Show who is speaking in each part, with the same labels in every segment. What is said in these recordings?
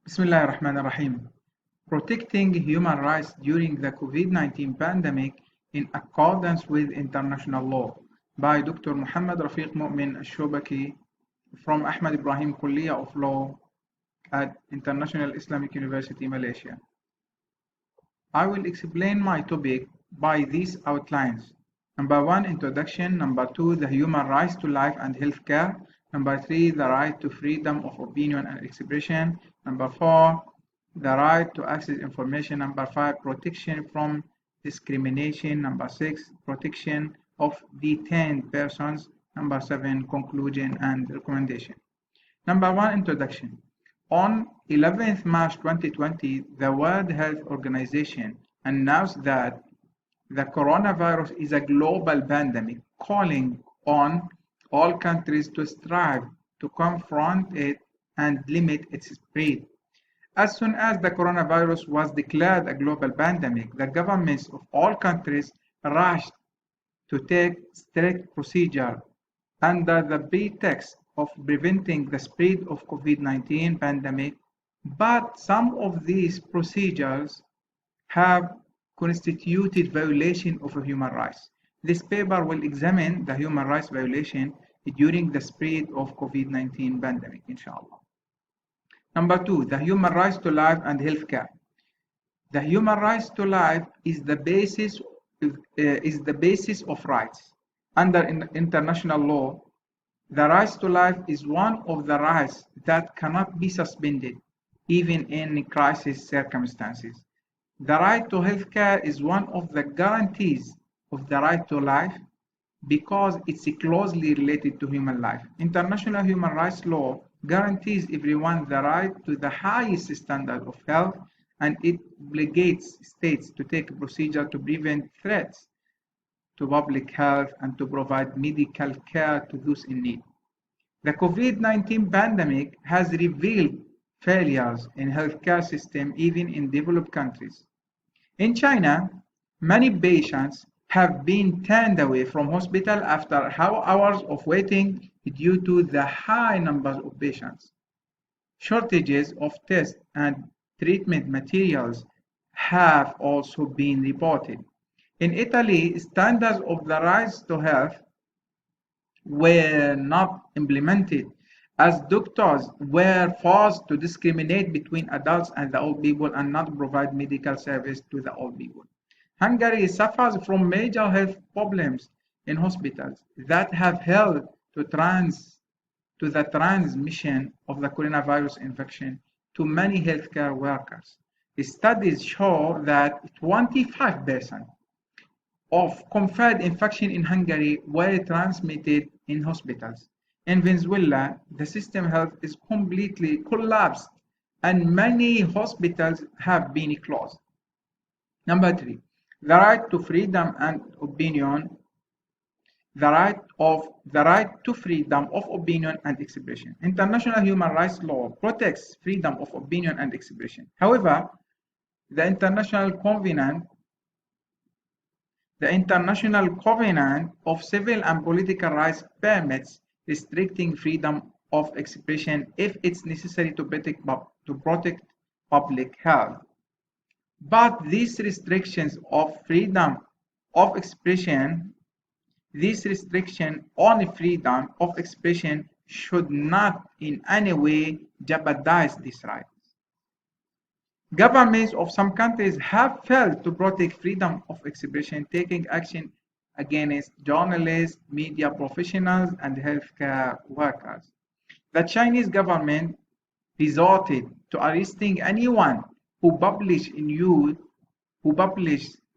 Speaker 1: Bismillah ar-Rahman ar-Rahim. Protecting human rights during the COVID-19 pandemic in accordance with international law by Dr. Muhammad Rafiq Mu'min al-Shobaki from Ahmad Ibrahim Kulliya of Law at International Islamic University, Malaysia. I will explain my topic by these outlines. Number 1, introduction. Number 2, the human rights to life and health care. Number 3, the right to freedom of opinion and expression. Number 4, the right to access information. Number 5, protection from discrimination. Number 6, protection of detained persons. Number 7, conclusion and recommendation. Number 1, introduction. On 11th March 2020, the World Health Organization announced that the coronavirus is a global pandemic, calling on all countries to strive to confront it and limit its spread. As soon as the coronavirus was declared a global pandemic, the governments of all countries rushed to take strict procedure under the pretext of preventing the spread of COVID-19 pandemic, but some of these procedures have constituted violation of human rights. This paper will examine the human rights violation during the spread of COVID-19 pandemic, inshallah. Number 2, the human rights to life and health care. The human rights to life is the basis of rights. Under international law, the right to life is one of the rights that cannot be suspended, even in crisis circumstances. The right to health care is one of the guarantees of the right to life because it's closely related to human life. International human rights law guarantees everyone the right to the highest standard of health, and it obligates states to take a procedure to prevent threats to public health and to provide medical care to those in need. The COVID-19 pandemic has revealed failures in healthcare system even in developed countries. In China, many patients have been turned away from hospital after hours of waiting due to the high numbers of patients. Shortages of tests and treatment materials have also been reported. In Italy, standards of the rights to health were not implemented, as doctors were forced to discriminate between adults and the old people and not provide medical service to the old people. Hungary suffers from major health problems in hospitals that have held to the transmission of the coronavirus infection to many healthcare workers. Studies show that 25% of confirmed infection in Hungary were transmitted in hospitals. In Venezuela, the system health is completely collapsed and many hospitals have been closed. Number 3, the right to freedom and opinion. The right to freedom of opinion and expression. International human rights law protects freedom of opinion and expression. However, the International Covenant of Civil and Political Rights permits restricting freedom of expression if it's necessary to protect public health. But these restrictions of freedom of expression, on freedom of expression should not in any way jeopardize these rights. Governments of some countries have failed to protect freedom of expression, taking action against journalists, media professionals, and healthcare workers. The Chinese government resorted to arresting anyone who published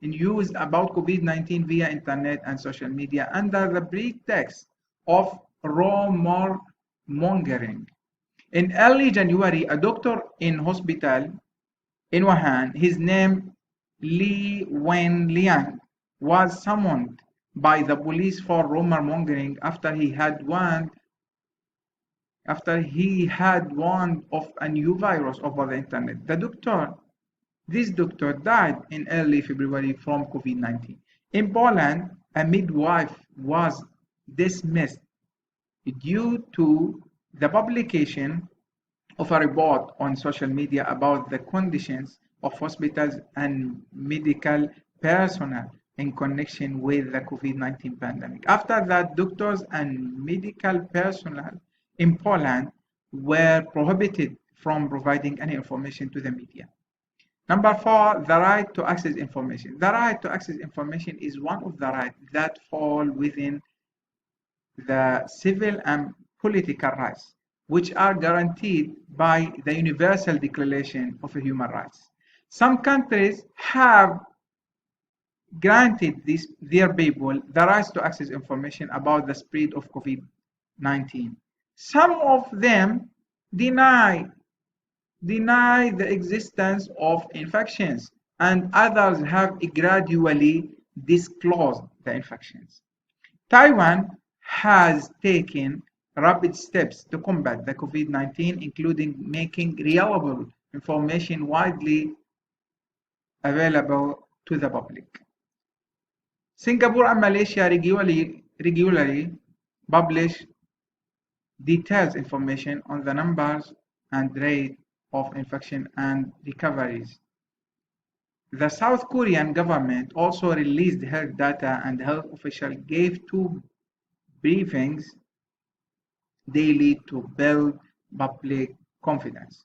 Speaker 1: news about COVID-19 via internet and social media under the pretext of rumor-mongering. In early January, a doctor in hospital in Wuhan, his name Li Wenliang, was summoned by the police for rumor-mongering after he had warned of a new virus over the internet. This doctor died in early February from COVID-19. In Poland, a midwife was dismissed due to the publication of a report on social media about the conditions of hospitals and medical personnel in connection with the COVID-19 pandemic. After that, doctors and medical personnel in Poland were prohibited from providing any information to the media. Number 4, the right to access information. The right to access information is one of the rights that fall within the civil and political rights, which are guaranteed by the Universal Declaration of Human Rights. Some countries have granted their people the right to access information about the spread of COVID-19. Some of them deny the existence of infections, and others have gradually disclosed the infections. Taiwan has taken rapid steps to combat the COVID-19, including making reliable information widely available to the public. Singapore and Malaysia regularly publish detailed information on the numbers and rate of infection and recoveries. The South Korean government also released health data, and health officials gave 2 briefings daily to build public confidence.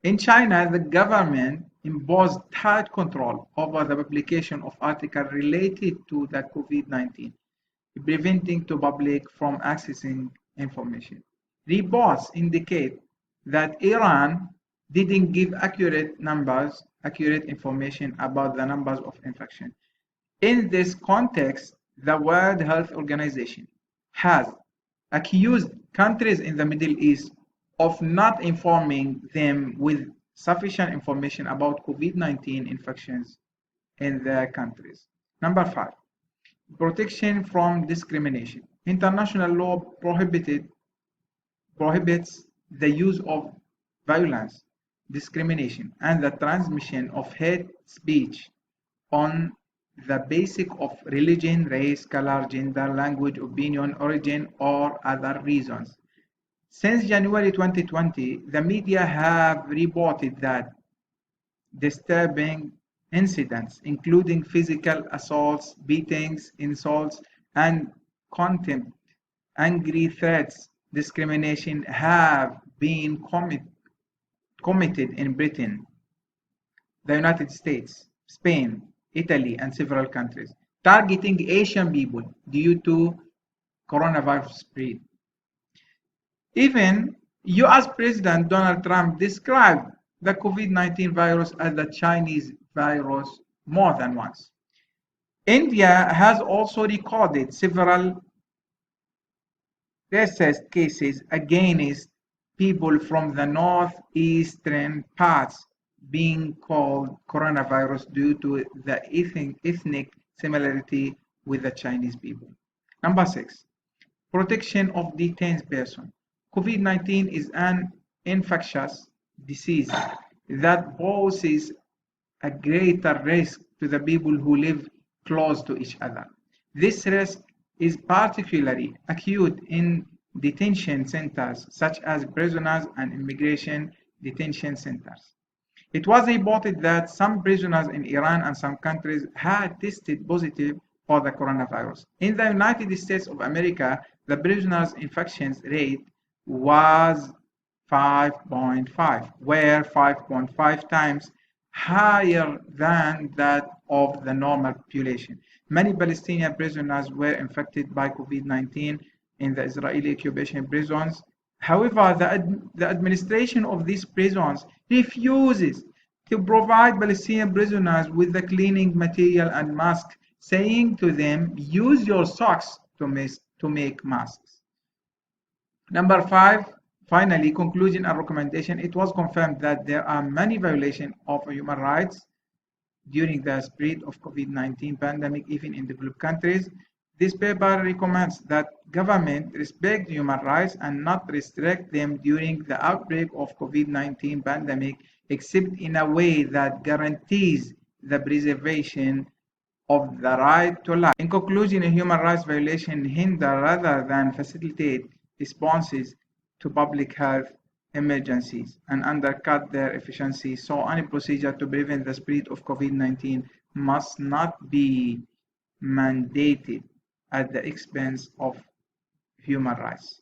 Speaker 1: In China, the government imposed tight control over the publication of articles related to the COVID-19, preventing the public from accessing information. Reports indicate that Iran didn't give accurate information about the numbers of infections. In this context, the World Health Organization has accused countries in the Middle East of not informing them with sufficient information about COVID-19 infections in their countries. Number 5, protection from discrimination. International law prohibits the use of violence, discrimination, and the transmission of hate speech on the basis of religion, race, color, gender, language, opinion, origin, or other reasons. Since January 2020, the media have reported that disturbing incidents, including physical assaults, beatings, insults, and contempt, angry threats, discrimination, have been committed in Britain, the United States, Spain, Italy, and several countries, targeting Asian people due to coronavirus spread. Even US President Donald Trump described the COVID-19 virus as the Chinese virus more than once. India has also recorded several racist cases against people from the northeastern parts being called coronavirus due to the ethnic similarity with the Chinese people. Number 6, protection of detained persons. COVID-19 is an infectious disease that poses a greater risk to the people who live close to each other. This risk is particularly acute in detention centers such as prisoners and immigration detention centers. It was reported that some prisoners in Iran and some countries had tested positive for the coronavirus. In the United States of America, the prisoners' infection rate was 5.5, where 5.5 times higher than that of the normal population. Many Palestinian prisoners were infected by COVID-19 in the Israeli occupation prisons. However, the administration of these prisons refuses to provide Palestinian prisoners with the cleaning material and masks, saying to them, use your socks to make masks. Number 5, finally, conclusion and recommendation. It was confirmed that there are many violations of human rights during the spread of COVID-19 pandemic, even in developed countries. This paper recommends that government respect human rights and not restrict them during the outbreak of COVID-19 pandemic, except in a way that guarantees the preservation of the right to life. In conclusion, a human rights violation hinder rather than facilitate responses to public health emergencies and undercut their efficiency. So any procedure to prevent the spread of COVID-19 must not be mandated at the expense of human rights.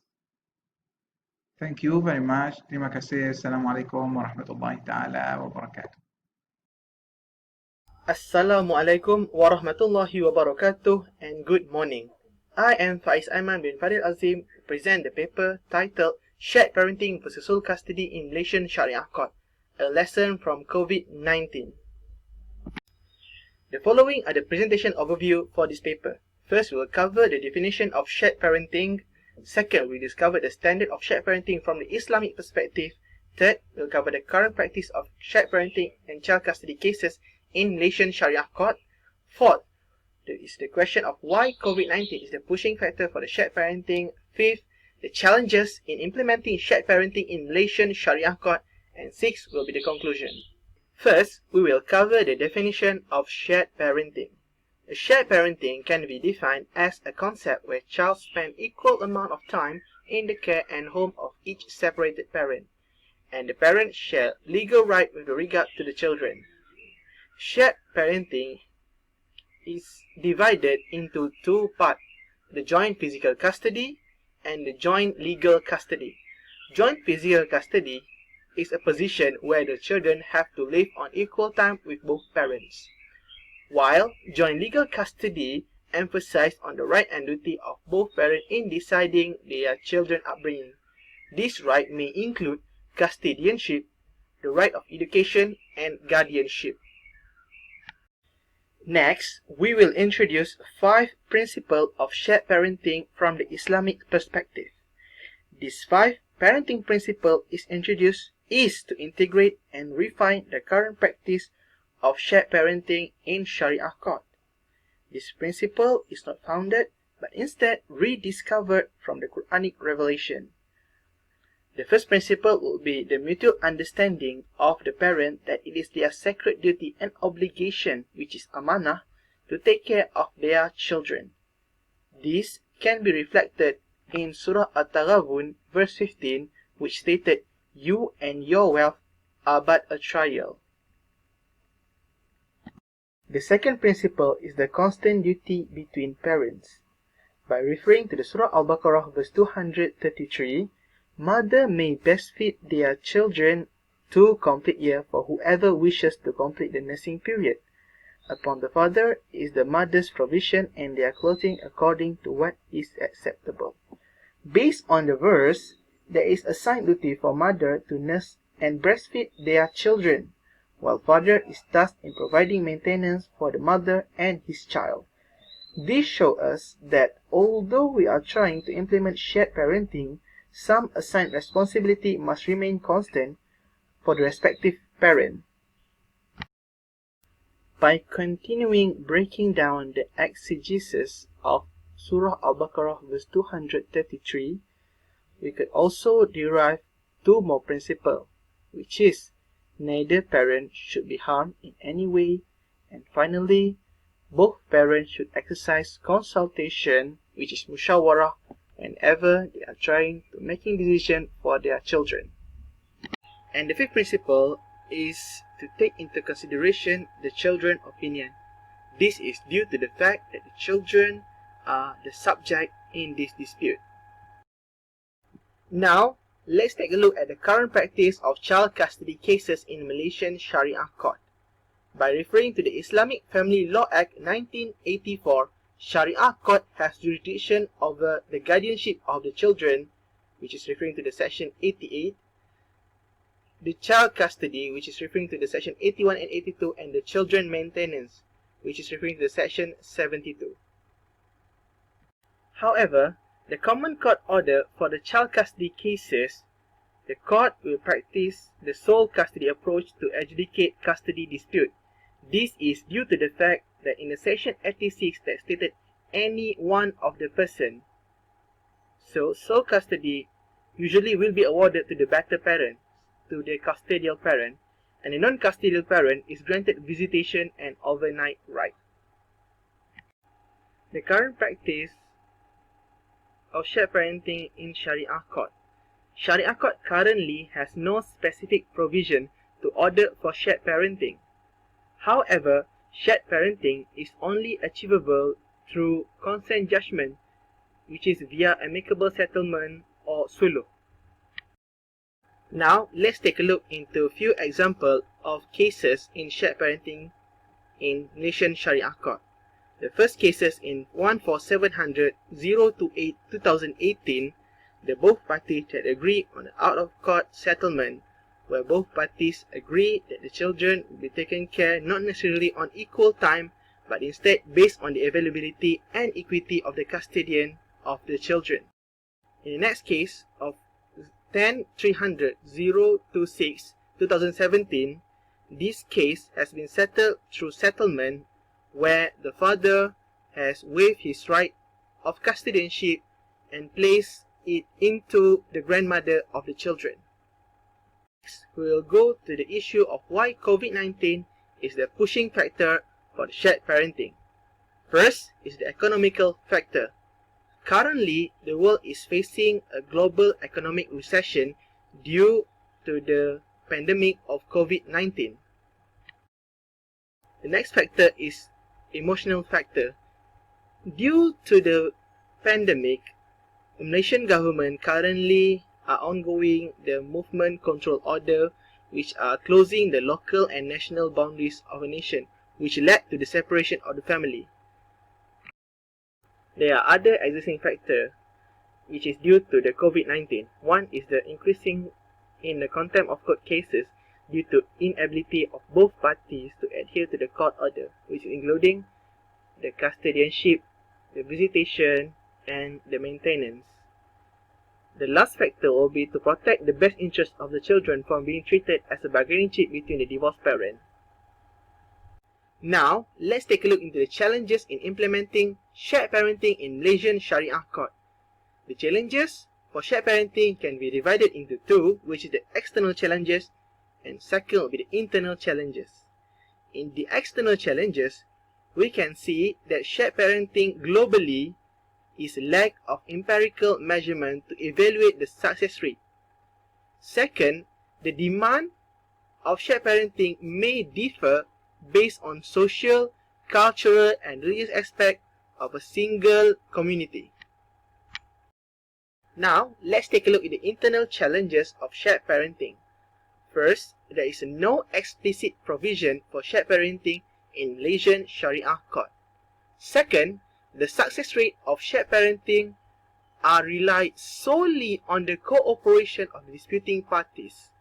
Speaker 1: Thank you very much. Terima kasih. Assalamualaikum warahmatullahi ta'ala wabarakatuh.
Speaker 2: Assalamualaikum warahmatullahi wabarakatuh and good morning. I am Faiz Aiman bin Fadil Azim to present the paper titled Shared Parenting versus Sole Custody in Malaysian Sharia Court, a lesson from COVID-19. The following are the presentation overview for this paper. First, we will cover the definition of shared parenting. Second, we discover the standard of shared parenting from the Islamic perspective. Third, we will cover the current practice of shared parenting and child custody cases in Malaysian Sharia Court. Fourth, there is the question of why COVID-19 is the pushing factor for the shared parenting. Fifth, the challenges in implementing shared parenting in Malaysian Sharia Court. And sixth will be the conclusion. First, we will cover the definition of shared parenting. A shared parenting can be defined as a concept where child spend equal amount of time in the care and home of each separated parent, and the parents share legal right with regard to the children. Shared parenting is divided into two parts, the joint physical custody and the joint legal custody. Joint physical custody is a position where the children have to live on equal time with both parents, while joint legal custody emphasizes on the right and duty of both parents in deciding their children's upbringing. This right may include custodianship, the right of education, and guardianship. Next, we will introduce 5 principles of shared parenting from the Islamic perspective. These 5 parenting principles is to integrate and refine the current practice of shared parenting in Sharia court. This principle is not founded, but instead rediscovered from the Quranic revelation. The first principle will be the mutual understanding of the parent that it is their sacred duty and obligation, which is amanah, to take care of their children. This can be reflected in Surah At-Taghabun, verse 15, which stated, "You and your wealth are but a trial." The second principle is the constant duty between parents. By referring to the Surah Al-Baqarah, verse 233, mother may breastfeed their children 2 complete years for whoever wishes to complete the nursing period. Upon the father is the mother's provision and their clothing according to what is acceptable. Based on the verse, there is a assigned duty for mother to nurse and breastfeed their children, while father is tasked in providing maintenance for the mother and his child. This shows us that although we are trying to implement shared parenting, some assigned responsibility must remain constant for the respective parent. By continuing breaking down the exegesis of Surah Al-Baqarah verse 233, we could also derive 2 more principles, which is neither parent should be harmed in any way, and finally, both parents should exercise consultation, which is mushawarah, whenever they are trying to making decision for their children. And the 5th principle is to take into consideration the children's opinion. This is due to the fact that the children are the subject in this dispute. Now, let's take a look at the current practice of child custody cases in Malaysian Sharia Court. By referring to the Islamic Family Law Act 1984, Sharia Court has jurisdiction over the guardianship of the children, which is referring to the section 88, the child custody, which is referring to the section 81 and 82, and the children maintenance, which is referring to the section 72. However, the Common Court order for the child custody cases, the court will practice the sole custody approach to adjudicate custody dispute. This is due to the fact that in the section 86 that stated any one of the person, so sole custody usually will be awarded to the better parent, to the custodial parent, and the non-custodial parent is granted visitation and overnight right. The current practice of shared parenting in Sharia court. Sharia court currently has no specific provision to order for shared parenting. However, shared parenting is only achievable through consent judgment, which is via amicable settlement or suluh. Now, let's take a look into a few examples of cases in shared parenting in Malaysian Sharia court. The first cases in 14700-028-2018, the both parties had agreed on an out-of-court settlement where both parties agreed that the children will be taken care not necessarily on equal time but instead based on the availability and equity of the custodian of the children. In the next case of 10-300-026-2017, this case has been settled through settlement where the father has waived his right of custodianship and placed it into the grandmother of the children. Next, we will go to the issue of why COVID-19 is the pushing factor for the shared parenting. First is the economical factor. Currently, the world is facing a global economic recession due to the pandemic of COVID-19. The next factor is emotional factor. Due to the pandemic, the Malaysian government currently are ongoing the movement control order which are closing the local and national boundaries of a nation, which led to the separation of the family. There are other existing factors which is due to the COVID-19. One is the increasing in the contempt of court cases due to inability of both parties to adhere to the court order, which is including the custodianship, the visitation, and the maintenance. The last factor will be to protect the best interest of the children from being treated as a bargaining chip between the divorced parent. Now, let's take a look into the challenges in implementing shared parenting in Malaysian Sharia court. The challenges for shared parenting can be divided into two, which is the external challenges and second will be the internal challenges. In the external challenges, we can see that shared parenting globally is lack of empirical measurement to evaluate the success rate. Second, the demand of shared parenting may differ based on social, cultural, and religious aspects of a single community. Now, let's take a look at the internal challenges of shared parenting. First, there is no explicit provision for shared parenting in Malaysian Sharia court. Second, the success rate of shared parenting are relied solely on the cooperation of the disputing parties.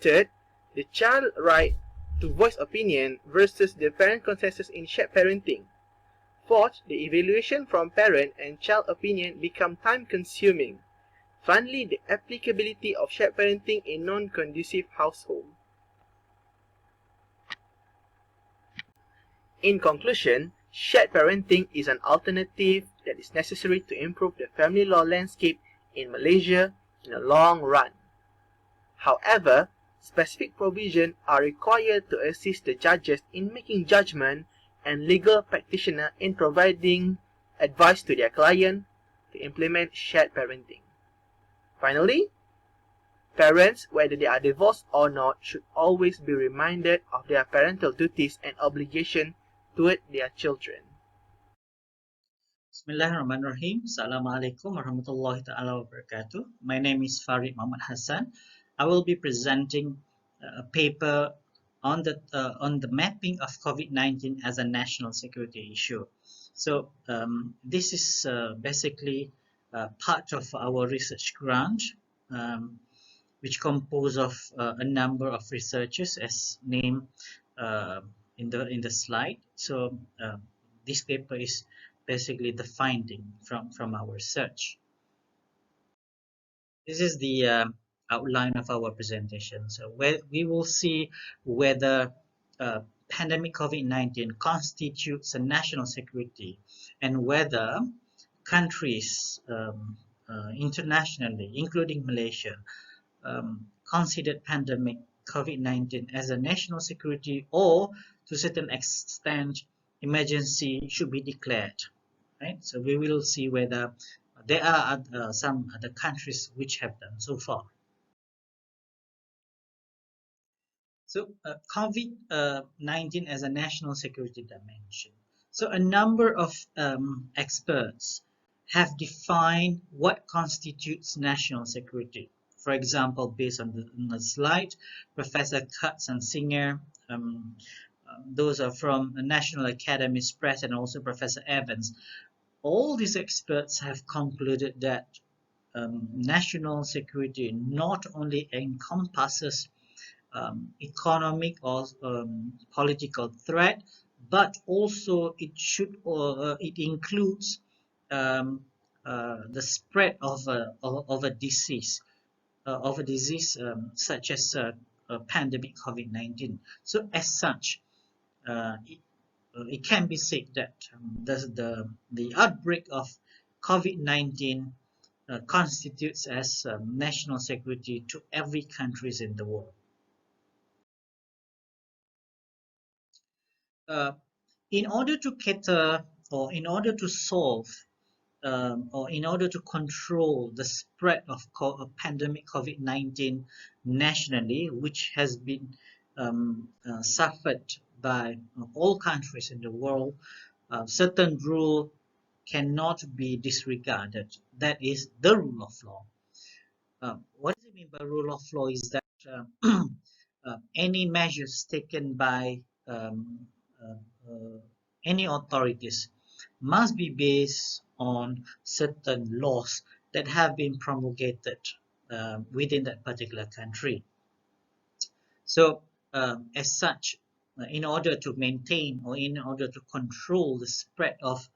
Speaker 2: Third, the child right to voice opinion versus the parent consensus in shared parenting. Fourth, the evaluation from parent and child opinion become time-consuming. Finally, the applicability of shared parenting in non-conducive household. In conclusion, shared parenting is an alternative that is necessary to improve the family law landscape in Malaysia in the long run. However, specific provisions are required to assist the judges in making judgment and legal practitioners in providing advice to their client to implement shared parenting. Finally, parents, whether they are divorced or not, should always be reminded of their parental duties and obligations toward their children.
Speaker 3: Bismillahirrahmanirrahim. Assalamualaikum warahmatullahi ta'ala wabarakatuh. My name is Farid Muhammad Hassan. I will be presenting a paper on the mapping of COVID-19 as a national security issue. So this is basically part of our research grant, which composed of a number of researchers as named in the slide. So this paper is basically the finding from our research. This is the outline of our presentation. So we will see whether pandemic COVID-19 constitutes a national security and whether countries internationally, including Malaysia, considered pandemic COVID-19 as a national security, or to a certain extent emergency should be declared. Right? So we will see whether there are some other countries which have done so far. So COVID-19 as a national security dimension. So a number of experts have defined what constitutes national security. For example, based on the slide, Professor Katz and Singer, those are from the National Academies Press, and also Professor Evans. All these experts have concluded that national security not only encompasses economic or political threat, but also it includes the spread of a disease such as pandemic COVID-19. So as such, it can be said that the outbreak of COVID-19 constitutes as national security to every countries in the world. In order to cater, or in order to solve, or in order to control the spread of pandemic COVID-19 nationally, which has been suffered by all countries in the world, certain rule cannot be disregarded. That is the rule of law. What does it mean by rule of law is that any measures taken by any authorities must be based on certain laws that have been promulgated within that particular country. So as such, in order to maintain or in order to control the spread of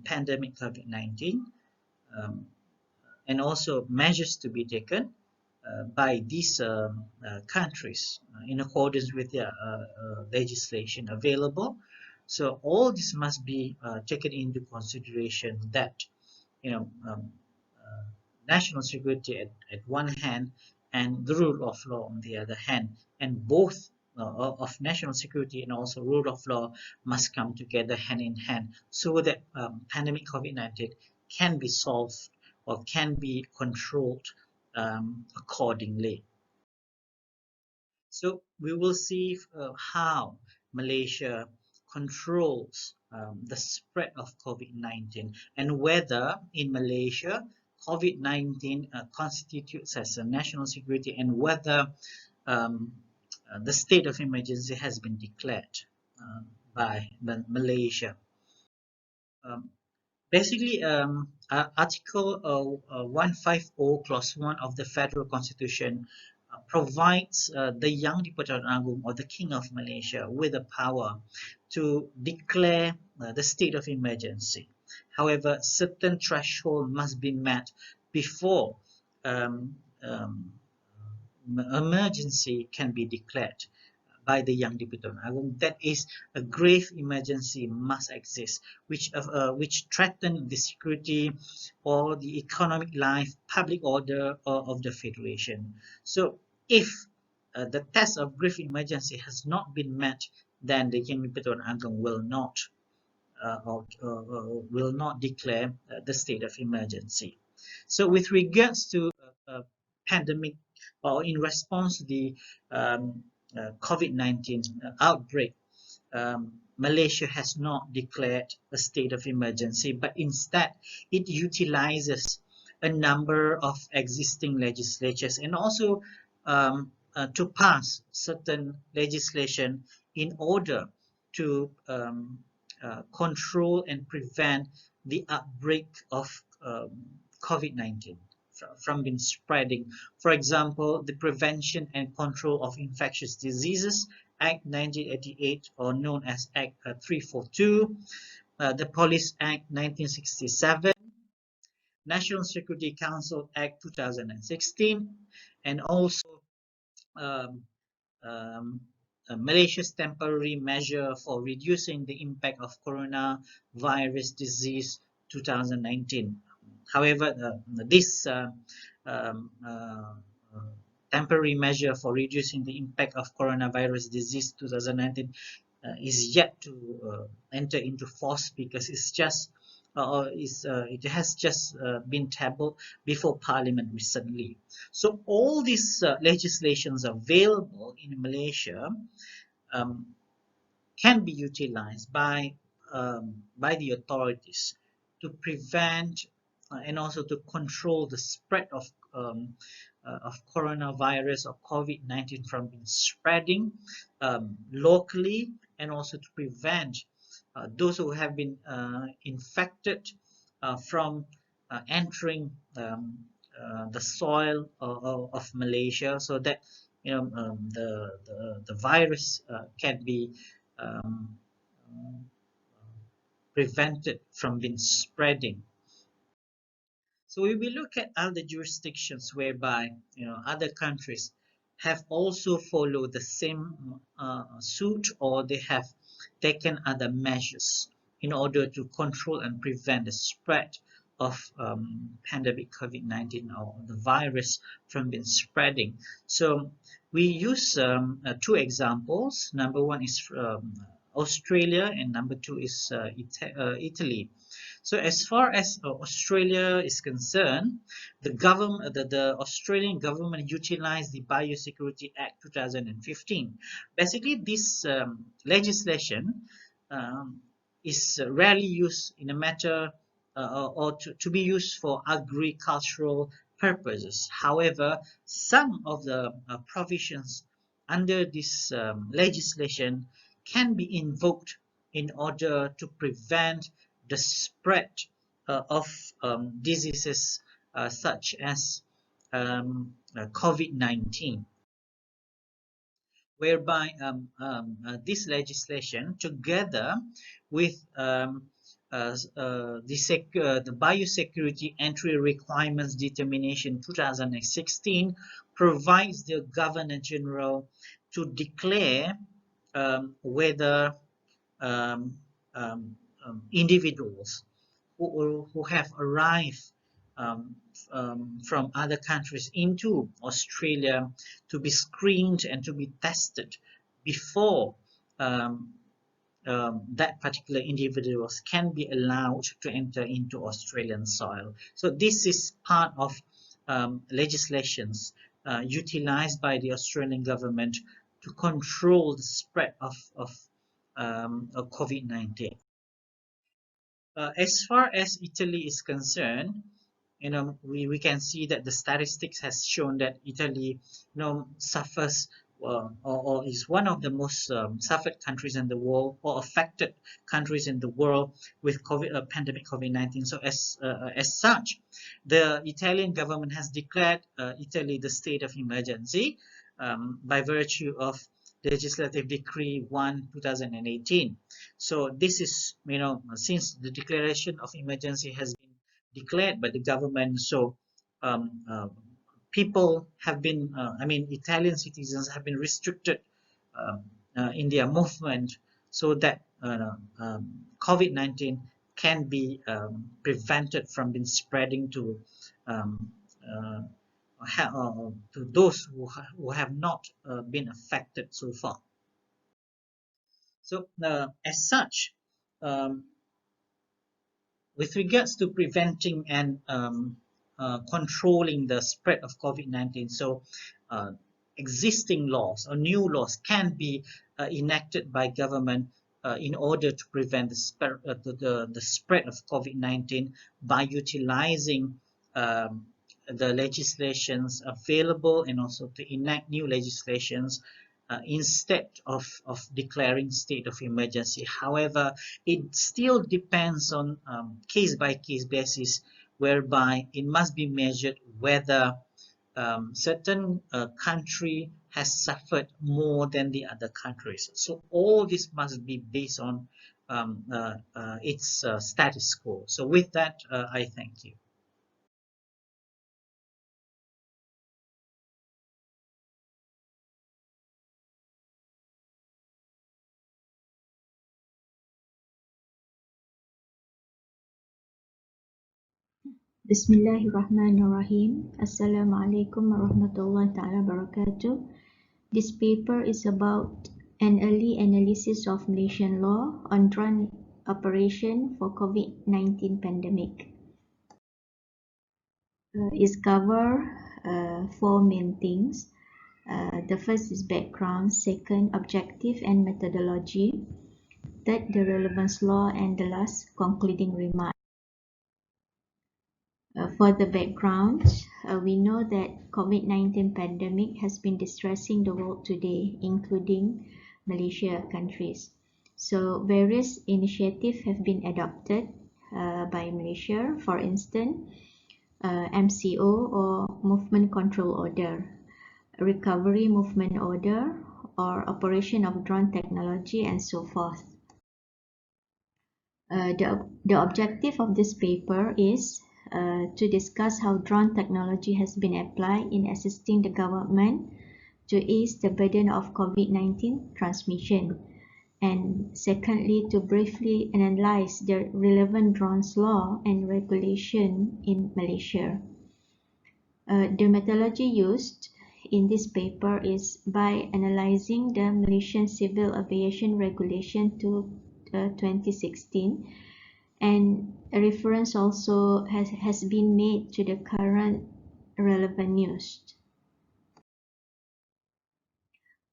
Speaker 3: pandemic COVID-19, and also measures to be taken by these countries in accordance with their legislation available. So all this must be taken into consideration, that national security at one hand and the rule of law on the other hand, and both of national security and also rule of law must come together hand in hand, so that pandemic COVID-19 can be solved or can be controlled accordingly. So we will see how Malaysia controls the spread of COVID-19, and whether in Malaysia COVID-19 constitutes as a national security, and whether the state of emergency has been declared by Malaysia. Basically, Article 150 Clause 1 of the Federal Constitution provides the Yang di-Pertuan Agong, or the King of Malaysia, with the power to declare the state of emergency. However, certain threshold must be met before emergency can be declared by the Yang di-Pertuan Agong. That is, a grave emergency must exist, which threaten the security or the economic life, public order of the Federation. So if the test of grave emergency has not been met, then the Yang di-Pertuan Agong will not declare the state of emergency. So with regards to pandemic, or in response to the COVID-19 outbreak, Malaysia has not declared a state of emergency, but instead it utilizes a number of existing legislatures, and also to pass certain legislation in order to control and prevent the outbreak of COVID-19 from being spreading. For example, the Prevention and Control of Infectious Diseases Act 1988, or known as Act 342, the Police Act 1967, National Security Council Act 2016, and also Malaysia's temporary measure for reducing the impact of coronavirus disease 2019. However, this temporary measure for reducing the impact of coronavirus disease 2019 is yet to enter into force, because it's just it has just been tabled before Parliament recently. So all these legislations available in Malaysia um, can be utilized by the authorities to prevent and also to control the spread of coronavirus or COVID-19 from being spreading locally, and also to prevent those who have been infected from entering the soil of Malaysia, so that the virus can be um, prevented from being spreading. So we will look at other jurisdictions whereby other countries have also followed the same suit, or they have taken other measures in order to control and prevent the spread of pandemic COVID-19 or the virus from being spreading. So we use two examples. Number one is Australia, and number two is Italy. So as far as Australia is concerned, the Australian government utilized the Biosecurity Act 2015. Basically, this legislation um, is rarely used in a matter or to be used for agricultural purposes. However, some of the provisions under this legislation can be invoked in order to prevent the spread of diseases such as COVID-19, whereby this legislation, together with the Biosecurity Entry Requirements Determination 2016, provides the Governor General to declare whether um, individuals who have arrived from other countries into Australia to be screened and to be tested before that particular individuals can be allowed to enter into Australian soil. So this is part of legislations utilized by the Australian government to control the spread of COVID-19. As far as Italy is concerned, we can see that the statistics has shown that Italy, suffers or is one of the most suffered countries in the world, or affected countries in the world with pandemic COVID-19. So as such, the Italian government has declared Italy the state of emergency by virtue of Legislative Decree 1/2018. So this is, since the declaration of emergency has been declared by the government, so people have been, Italian citizens have been restricted in their movement, so that COVID-19 can be prevented from being spreading to to those who have not been affected so far. So as such, with regards to preventing and controlling the spread of COVID-19, so existing laws or new laws can be enacted by government in order to prevent the spread of COVID-19 by utilizing the legislations available, and also to enact new legislations instead of declaring state of emergency. However, it still depends on case-by-case basis, whereby it must be measured whether certain country has suffered more than the other countries. So all this must be based on its status quo. So with that, I thank you.
Speaker 4: Bismillahirrahmanirrahim. Assalamualaikum warahmatullahi ta'ala wabarakatuh. This paper is about an early analysis of Malaysian law on operation for COVID-19 pandemic. It covers four main things. The first is background, second, objective and methodology, third, the relevance law, and the last, concluding remark. For the background, we know that COVID-19 pandemic has been distressing the world today, including Malaysia countries. So various initiatives have been adopted by Malaysia, for instance, MCO or Movement Control Order, Recovery Movement Order, or Operation of Drone Technology, and so forth. The objective of this paper is to discuss how drone technology has been applied in assisting the government to ease the burden of COVID-19 transmission, and secondly, to briefly analyze the relevant drones law and regulation in Malaysia. The methodology used in this paper is by analyzing the Malaysian Civil Aviation Regulation 2016, and a reference also has been made to the current relevant news.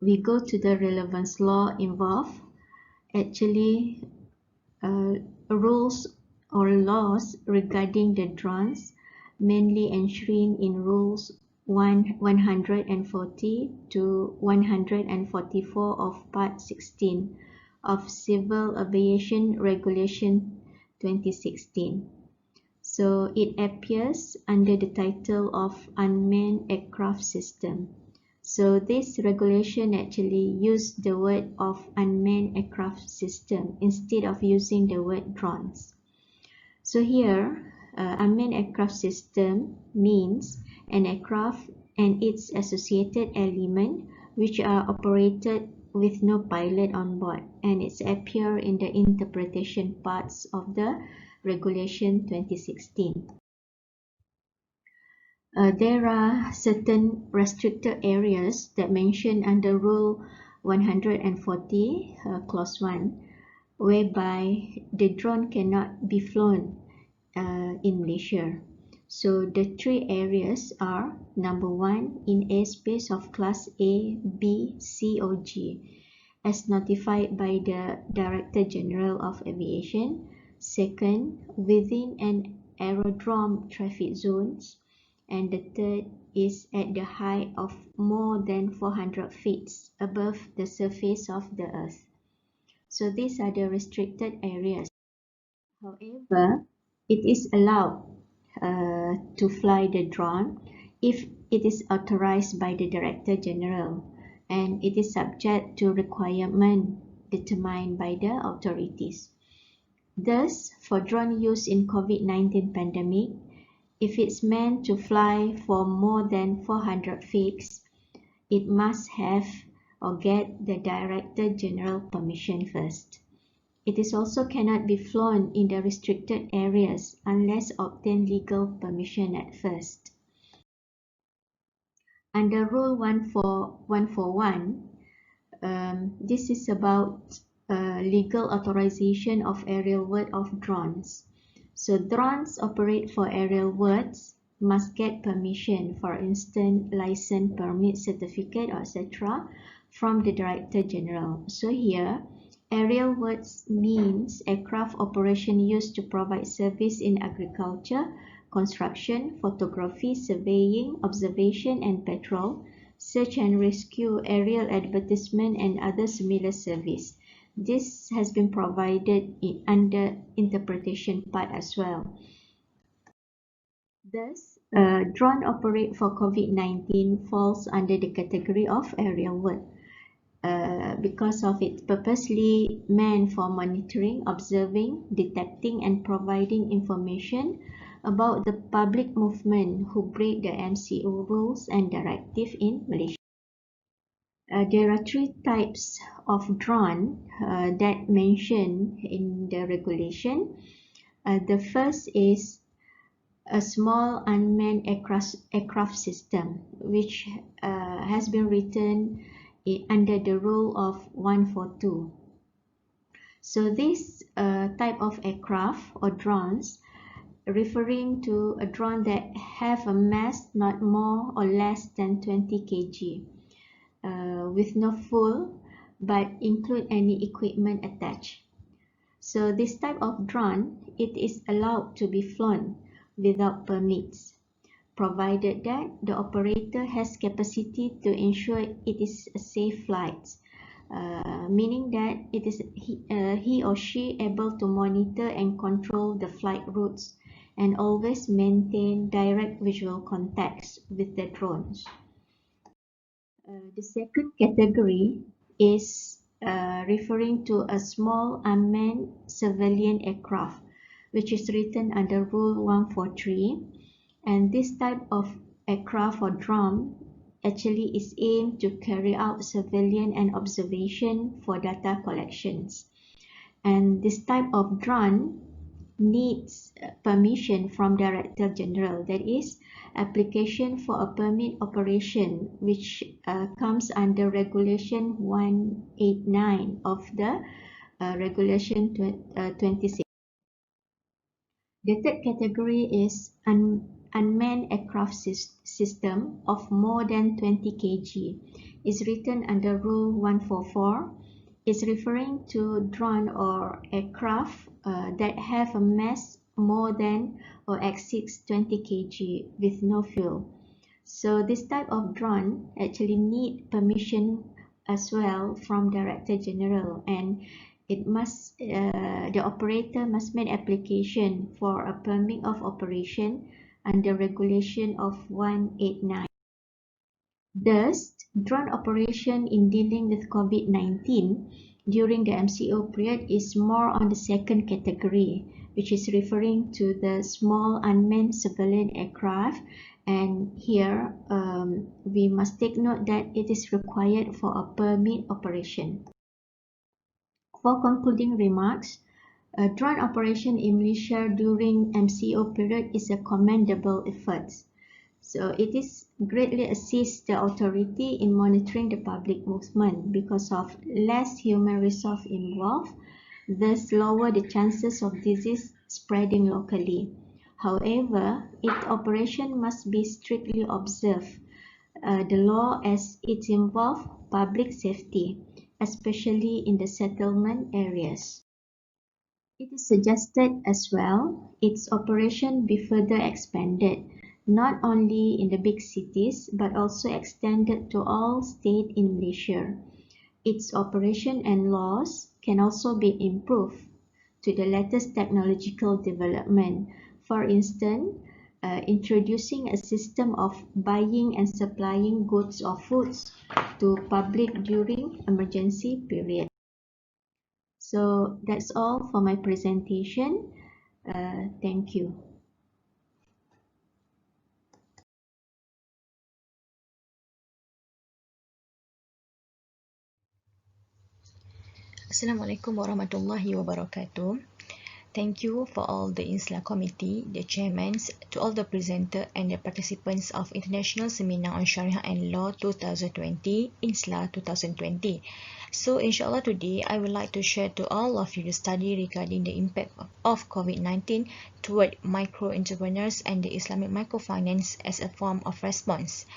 Speaker 4: We go to the relevance law involved. Actually, rules or laws regarding the drones, mainly enshrined in rules 140 to 144 of Part 16 of Civil Aviation Regulation 2016. So it appears under the title of Unmanned Aircraft System. So this regulation actually used the word of unmanned aircraft system instead of using the word drones. So here, unmanned aircraft system means an aircraft and its associated element which are operated with no pilot on board, and it's appear in the interpretation parts of the Regulation 2016. There are certain restricted areas that mentioned under Rule 140, Clause 1, whereby the drone cannot be flown in Malaysia. So the three areas are: number one, in airspace of Class A, B, C or G, as notified by the Director General of Aviation. Second, within an aerodrome traffic zones. And the third is at the height of more than 400 feet above the surface of the earth. So these are the restricted areas. However, it is allowed to fly the drone if it is authorized by the Director General, and it is subject to requirement determined by the authorities. Thus, for drone use in COVID-19 pandemic, if it's meant to fly for more than 400 feet, it must have or get the Director General permission first. It is also cannot be flown in the restricted areas unless obtain legal permission at first. Under Rule 141, this is about legal authorization of aerial work of drones. So drones operate for aerial works must get permission, for instance, license, permit, certificate, etc., from the Director General. So here, aerial works means aircraft operation used to provide service in agriculture, construction, photography, surveying, observation, and patrol, search and rescue, aerial advertisement, and other similar service. This has been provided under interpretation part as well. Thus, drone operate for COVID-19 falls under the category of aerial work because of its purposely meant for monitoring, observing, detecting, and providing information about the public movement who break the MCO rules and directive in Malaysia. There are three types of drone that mentioned in the regulation. The first is a small unmanned aircraft system, which has been written under the rule of 142. So this type of aircraft or drones, referring to a drone that have a mass not more or less than 20 kg, with no fuel but include any equipment attached. So this type of drone, it is allowed to be flown without permits, provided that the operator has capacity to ensure it is a safe flight, meaning that it is he or she able to monitor and control the flight routes and always maintain direct visual contacts with the drones. The second category is referring to a small unmanned civilian aircraft, which is written under Rule 143. And this type of aircraft or drone actually is aimed to carry out surveillance and observation for data collections. And this type of drone needs permission from Director General, that is, application for a permit operation, which comes under Regulation 189 of the Regulation 26. The third category is unmanned aircraft system of more than 20 kg. Is written under Rule 144. Is referring to drone or aircraft that have a mass more than or exceeds 20 kg with no fuel. So this type of drone actually need permission as well from Director General, and it must the operator must make application for a permit of operation under Regulation of 189. Thus, drone operation in dealing with COVID-19 during the MCO period is more on the second category, which is referring to the small unmanned civilian aircraft. And here, we must take note that it is required for a permit operation. For concluding remarks, drone operation in Malaysia during MCO period is a commendable effort. So it is greatly assists the authority in monitoring the public movement because of less human resource involved, thus lower the chances of disease spreading locally. However, its operation must be strictly observed the law as it involves public safety, especially in the settlement areas. It is suggested as well its operation be further expanded, not only in the big cities but also extended to all states in Malaysia. Its operation and laws can also be improved to the latest technological development. For instance, introducing a system of buying and supplying goods or foods to public during emergency period. So that's all for my presentation. Thank you.
Speaker 5: Assalamualaikum warahmatullahi wabarakatuh. Thank you for all the INSLA committee, the chairmen, to all the presenter and the participants of International Seminar on Sharia and Law 2020, INSLA 2020. So inshallah today I would like to share to all of you the study regarding the impact of COVID-19 toward micro entrepreneurs and the Islamic microfinance as a form of response.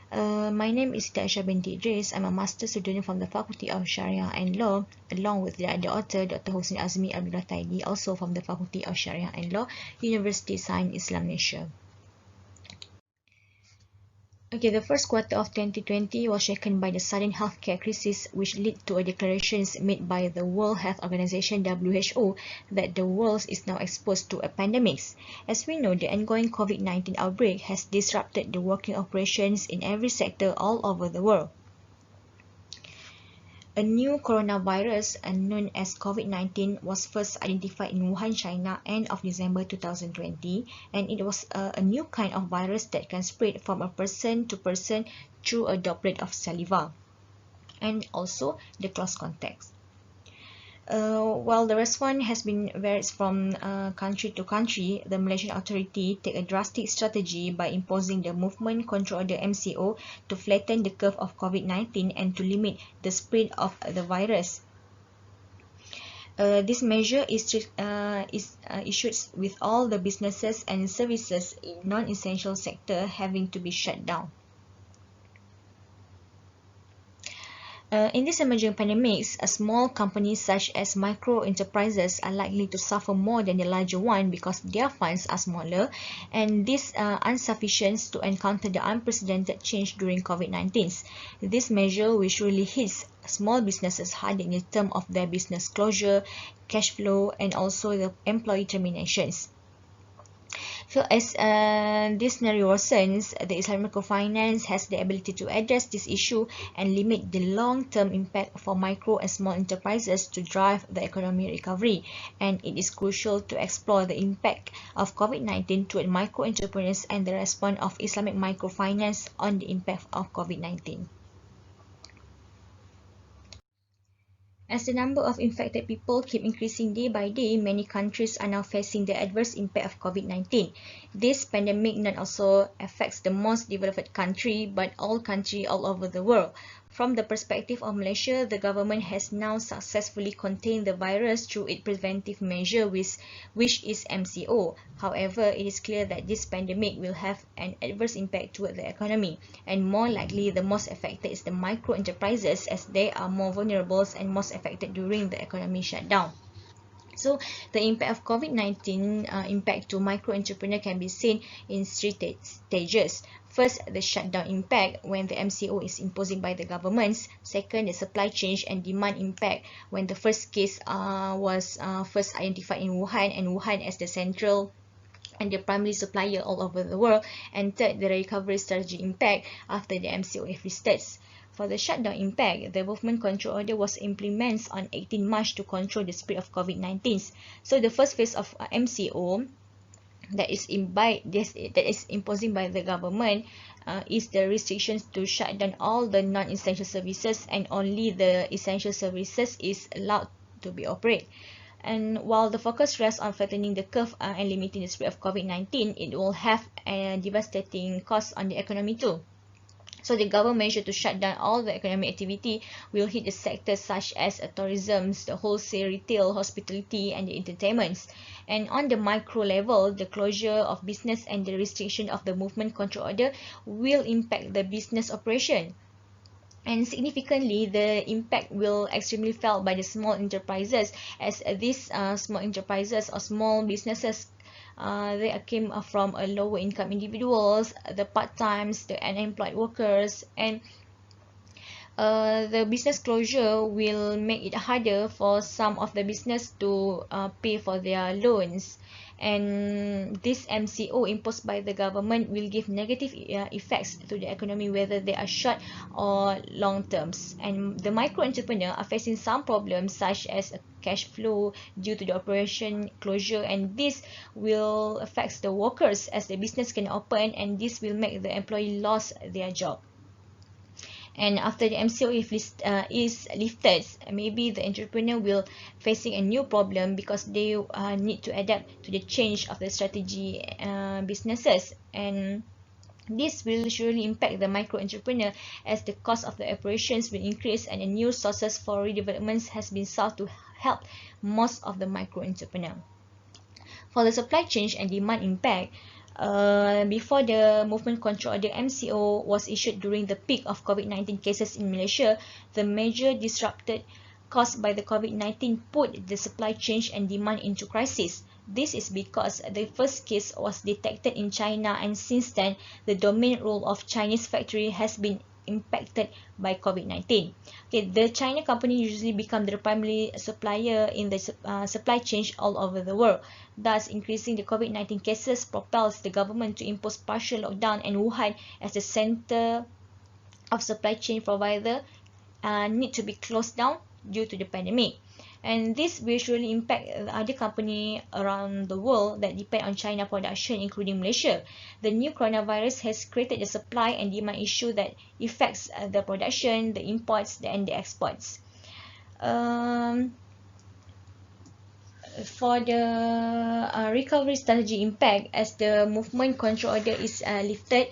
Speaker 5: My name is Siti Aisyah binti Idris. I'm a master student from the Faculty of Sharia and Law, along with the author Dr. Husni Azmi Abdullah Taidi, also from the Faculty of Sharia and Law, University Science Islam Malaysia. Okay, the first quarter of 2020 was shaken by the sudden healthcare crisis, which led to a declarations made by the World Health Organization (WHO) that the world is now exposed to a pandemic. As we know, the ongoing COVID-19 outbreak has disrupted the working operations in every sector all over the world. A new coronavirus, known as COVID-19, was first identified in Wuhan, China, end of December 2020, and it was a new kind of virus that can spread from a person to person through a droplet of saliva, and also the close contacts. While the response has been varies from country to country, the Malaysian authority take a drastic strategy by imposing the movement control order MCO to flatten the curve of COVID-19 and to limit the spread of the virus. This measure is issued with all the businesses and services in non-essential sector having to be shut down. In this emerging pandemics, small companies such as micro enterprises are likely to suffer more than the larger one because their funds are smaller, and this insufficient to encounter the unprecedented change during COVID-19. This measure will surely hit small businesses hard in terms of their business closure, cash flow, and also the employee terminations. So as this scenario worsens, the Islamic microfinance has the ability to address this issue and limit the long-term impact for micro and small enterprises to drive the economic recovery. And it is crucial to explore the impact of COVID-19 toward micro entrepreneurs and the response of Islamic microfinance on the impact of COVID-19. As the number of infected people keep increasing day by day, many countries are now facing the adverse impact of COVID-19. This pandemic not also affects the most developed country, but all countries all over the world. From the perspective of Malaysia, the government has now successfully contained the virus through its preventive measure, which is MCO. However, it is clear that this pandemic will have an adverse impact toward the economy, and more likely the most affected is the micro enterprises, as they are more vulnerable and most affected during the economy shutdown. So the impact of COVID-19 impact to micro entrepreneur can be seen in three stages. First, the shutdown impact when the MCO is imposed by the governments. Second, the supply chain and demand impact when the first case was first identified in Wuhan, and Wuhan as the central and the primary supplier all over the world. And third, the recovery strategy impact after the MCO restarts. For the shutdown impact, the movement control order was implemented on 18 March to control the spread of COVID-19. So the first phase of MCO that is imposed by the government is the restrictions to shut down all the non-essential services, and only the essential services is allowed to be operated. And while the focus rests on flattening the curve and limiting the spread of COVID-19, it will have a devastating cost on the economy too. So the government measure to shut down all the economic activity will hit the sectors such as tourism, the wholesale, retail, hospitality, and the entertainments. And on the micro level, the closure of business and the restriction of the movement control order will impact the business operation. And significantly, the impact will extremely felt by the small enterprises, as these small enterprises or small businesses they came from a lower income individuals, the part-times, the unemployed workers, and the business closure will make it harder for some of the business to pay for their loans. And this MCO imposed by the government will give negative effects to the economy, whether they are short or long terms. And the micro entrepreneur are facing some problems such as cash flow due to the operation closure, and this will affect the workers as the business can open, and this will make the employee lose their job. And after the MCO is lifted, maybe the entrepreneur will facing a new problem because they need to adapt to the change of the strategy businesses, and this will surely impact the micro entrepreneur as the cost of the operations will increase, and a new sources for redevelopments has been sought to help most of the micro entrepreneur. For the supply chain and demand impact, before the movement control order MCO was issued during the peak of COVID-19 cases in Malaysia, the major disrupted caused by the COVID-19 put the supply chain and demand into crisis. This is because the first case was detected in China, and since then, the dominant role of Chinese factory has been impacted by COVID-19. Okay, the China company usually become the primary supplier in the supply chain all over the world. Thus, increasing the COVID-19 cases propels the government to impose partial lockdown, and Wuhan as the center of supply chain provider need to be closed down due to the pandemic. And this will surely impact other companies around the world that depend on China production, including Malaysia. The new coronavirus has created a supply and demand issue that affects the production, the imports, and the exports. For the recovery strategy impact, as the movement control order is lifted,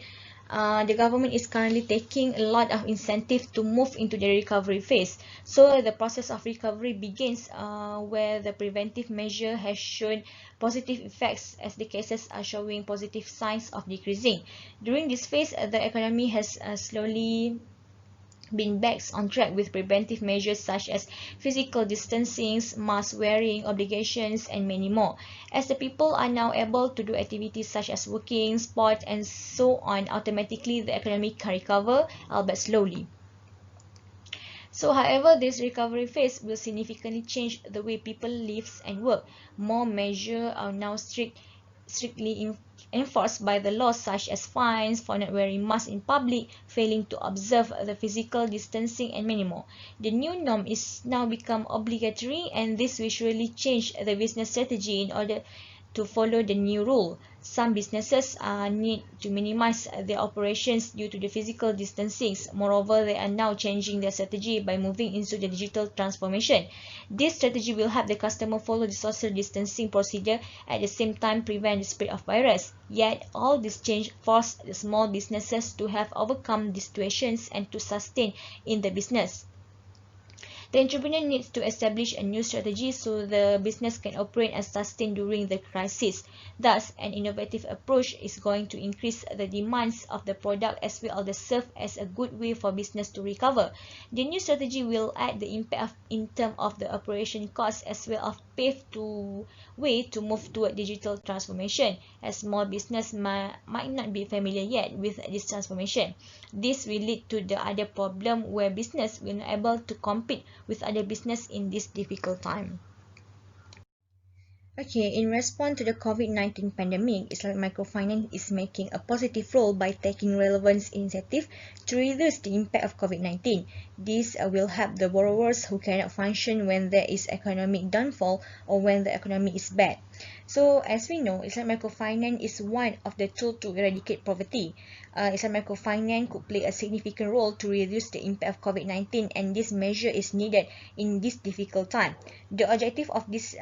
Speaker 5: the government is currently taking a lot of incentive to move into the recovery phase. So the process of recovery begins where the preventive measure has shown positive effects as the cases are showing positive signs of decreasing. During this phase, the economy has slowly been back on track with preventive measures such as physical distancing, mask wearing obligations, and many more. As the people are now able to do activities such as working, sport, and so on, automatically the economy can recover, albeit slowly. So, however, this recovery phase will significantly change the way people live and work. More measures are now strictly enforced by the law, such as fines for not wearing masks in public, failing to observe the physical distancing, and many more. The new norm is now become obligatory, and this will surely change the business strategy in order to follow the new rule. Some businesses need to minimize their operations due to the physical distancing. Moreover, they are now changing their strategy by moving into the digital transformation. This strategy will help the customer follow the social distancing procedure, at the same time prevent the spread of virus. Yet, all this change forced the small businesses to have overcome these situations and to sustain in the business. The entrepreneur needs to establish a new strategy so the business can operate and sustain during the crisis. Thus, an innovative approach is going to increase the demands of the product as well as serve as a good way for business to recover. The new strategy will add the impact in terms of the operation costs as well as pave the way to move toward digital transformation, as small business might not be familiar yet with this transformation. This will lead to the other problem where business will not able to compete with other business in this difficult time. Okay, in response to the COVID-19 pandemic, Islamic Microfinance is making a positive role by taking relevant initiative to reduce the impact of COVID-19. This will help the borrowers who cannot function when there is economic downfall or when the economy is bad. So, as we know, Islamic Microfinance is one of the tools to eradicate poverty. Islamic Microfinance could play a significant role to reduce the impact of COVID-19, and this measure is needed in this difficult time. The objective of this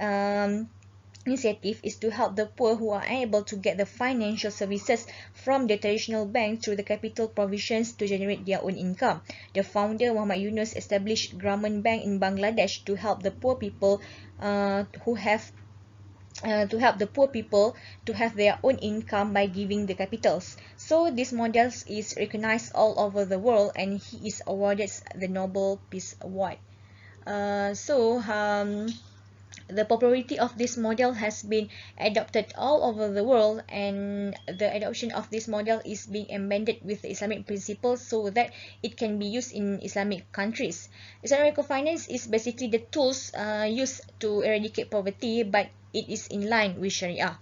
Speaker 5: initiative is to help the poor who are unable to get the financial services from the traditional bank through the capital provisions to generate their own income. The founder, Muhammad Yunus, established Grameen Bank in Bangladesh to help the poor people to have their own income by giving the capitals. So this model is recognized all over the world, and he is awarded the Nobel Peace Award. The popularity of this model has been adopted all over the world, and the adoption of this model is being embedded with the Islamic principles so that it can be used in Islamic countries. Islamic microfinance is basically the tools used to eradicate poverty, but it is in line with Sharia.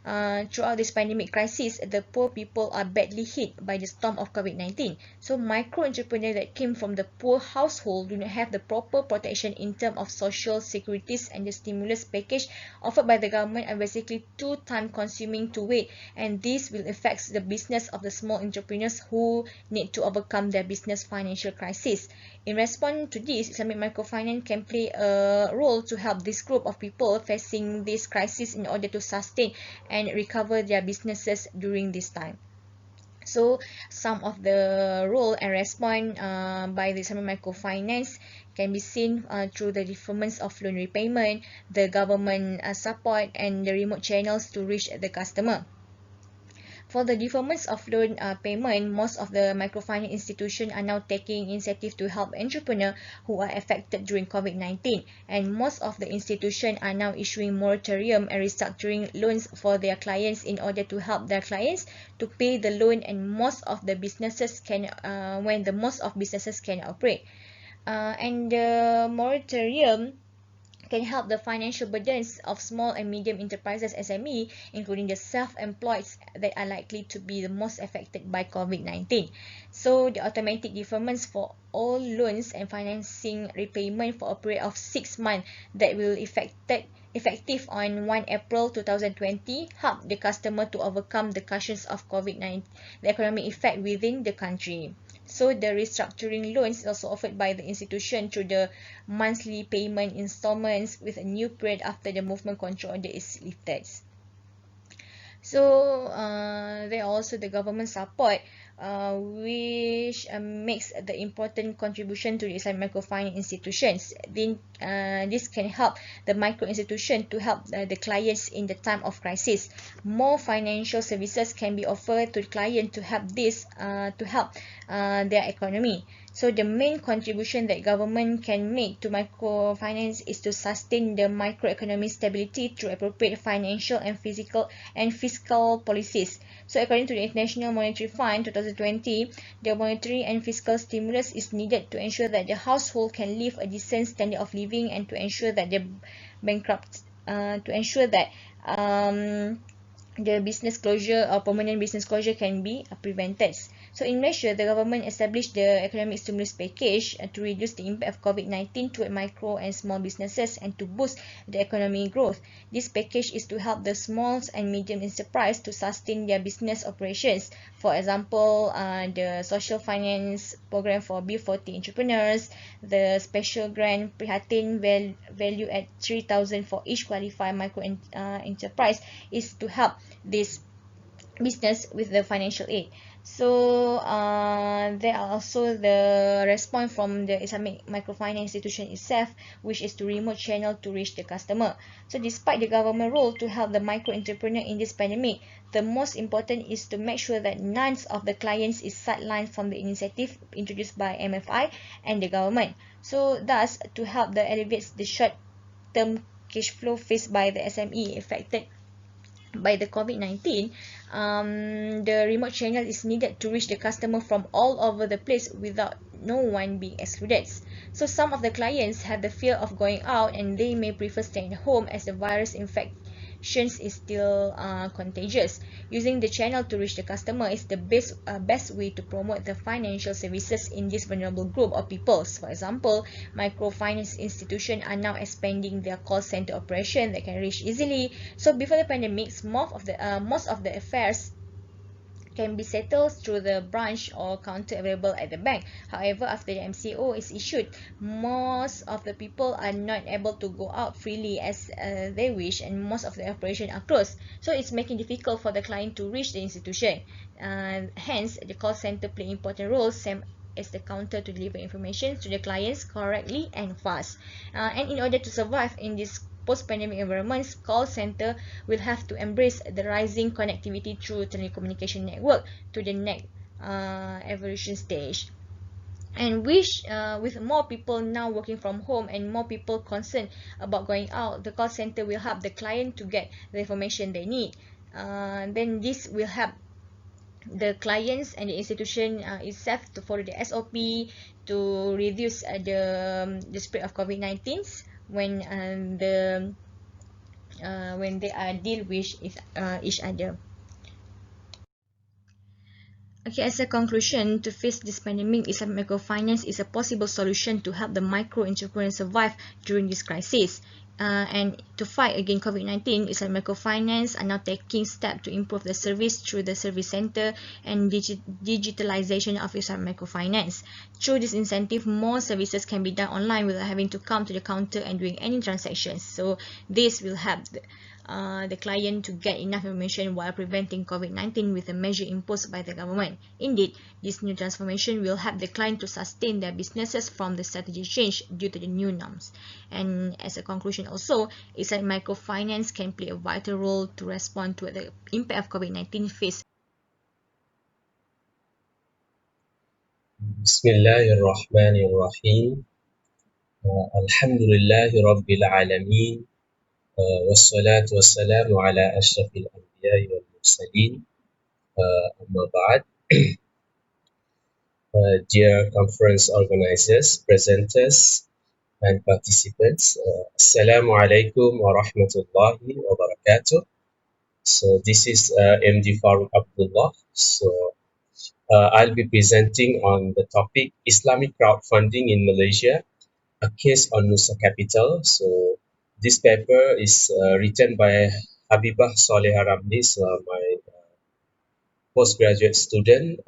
Speaker 5: Throughout this pandemic crisis, the poor people are badly hit by the storm of COVID-19. So micro entrepreneurs that came from the poor household do not have the proper protection in terms of social securities, and the stimulus package offered by the government are basically too time consuming to wait, and this will affect the business of the small entrepreneurs who need to overcome their business financial crisis. In response to this, Islamic microfinance can play a role to help this group of people facing this crisis in order to sustain and recover their businesses during this time. So, some of the role and response by the Islamic microfinance can be seen through the deferments of loan repayment, the government support, and the remote channels to reach the customer. For the deferments of loan payment, most of the microfinance institutions are now taking initiative to help entrepreneurs who are affected during COVID-19, and most of the institutions are now issuing moratorium and restructuring loans for their clients in order to help their clients to pay the loan, and most of businesses can operate. And the moratorium can help the financial burdens of small and medium enterprises SME, including the self-employed that are likely to be the most affected by COVID-19. So the automatic deferments for all loans and financing repayment for a period of 6 months that will effective on 1 April 2020 help the customer to overcome the cushions of COVID-19, the economic effect within the country. So the restructuring loans is also offered by the institution through the monthly payment installments with a new period after the movement control order is lifted. So there are also the government support which makes the important contribution to the Islamic microfinance institutions. Then, this can help the micro institution to help the clients in the time of crisis. More financial services can be offered to the client to help their economy. So the main contribution that government can make to microfinance is to sustain the microeconomic stability through appropriate financial and fiscal policies. So according to the International Monetary Fund 2020, the monetary and fiscal stimulus is needed to ensure that the household can live a decent standard of living and to ensure that the business closure or permanent business closure can be prevented. So in Malaysia, the government established the economic stimulus package to reduce the impact of COVID-19 to micro and small businesses and to boost the economic growth. This package is to help the small and medium enterprise to sustain their business operations. For example, the social finance program for B40 entrepreneurs, the special grant Prihatin value at 3,000 for each qualified micro enterprise is to help this business with the financial aid. So there are also the response from the Islamic microfinance institution itself, which is to remote channel to reach the customer. So despite the government role to help the micro entrepreneur in this pandemic, the most important is to make sure that none of the clients is sidelined from the initiative introduced by MFI and the government. So thus, to help the alleviate the short-term cash flow faced by the SME affected by the COVID-19, the remote channel is needed to reach the customer from all over the place without no one being excluded. So some of the clients have the fear of going out and they may prefer staying at home as the virus infections is still contagious. Using the channel to reach the customer is the best way to promote the financial services in this vulnerable group of people. For example, microfinance institutions are now expanding their call center operation that can reach easily. So before the pandemic, most of the affairs can be settled through the branch or counter available at the bank. However, after the MCO is issued, most of the people are not able to go out freely as they wish, and most of the operations are closed. So it's making it difficult for the client to reach the institution. Hence, the call center play important role, same as the counter, to deliver information to the clients correctly and fast. And in order to survive in this post-pandemic environments, call center will have to embrace the rising connectivity through telecommunication network to the next evolution stage. And with more people now working from home and more people concerned about going out, the call center will help the client to get the information they need. Then this will help the clients and the institution itself to follow the SOP to reduce the spread of COVID-19 when when they are deal with each other. Okay, as a conclusion, to face this pandemic, Islamic microfinance is a possible solution to help the micro entrepreneurs survive during this crisis. And to fight against COVID-19, Islamic microfinance are now taking steps to improve the service through the service center and digitalization of Islamic microfinance. Through this incentive, more services can be done online without having to come to the counter and doing any transactions. So this will help the client to get enough information while preventing COVID-19 with a measure imposed by the government. Indeed, this new transformation will help the client to sustain their businesses from the strategy change due to the new norms. And as a conclusion also, Islamic microfinance can play a vital role to respond to the impact of COVID-19 faced.
Speaker 6: Bismillahirrahmanirrahim. Alhamdulillahi Rabbil Alameen. Wassalatu wassalamu ala ashrafil anbiya'i wal mursalin. Amma ba'd. Dear conference organizers, presenters, and participants, Assalamu alaikum wa rahmatullahi wa barakatuh. So this is MD Farooq Abdullah. So I'll be presenting on the topic Islamic crowdfunding in Malaysia, a case on Nusa Capital. So this paper is written by Habibah Soleha Ramlis, my postgraduate student,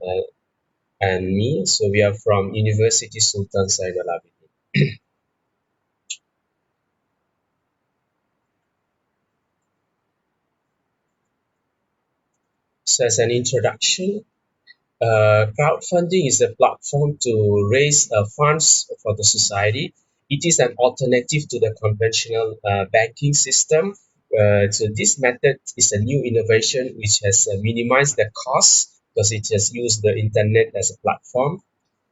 Speaker 6: and me. So we are from University Sultan Zainal Abidin. So as an introduction, crowdfunding is a platform to raise funds for the society. It is an alternative to the conventional banking system. So this method is a new innovation which has minimized the costs because it has used the internet as a platform.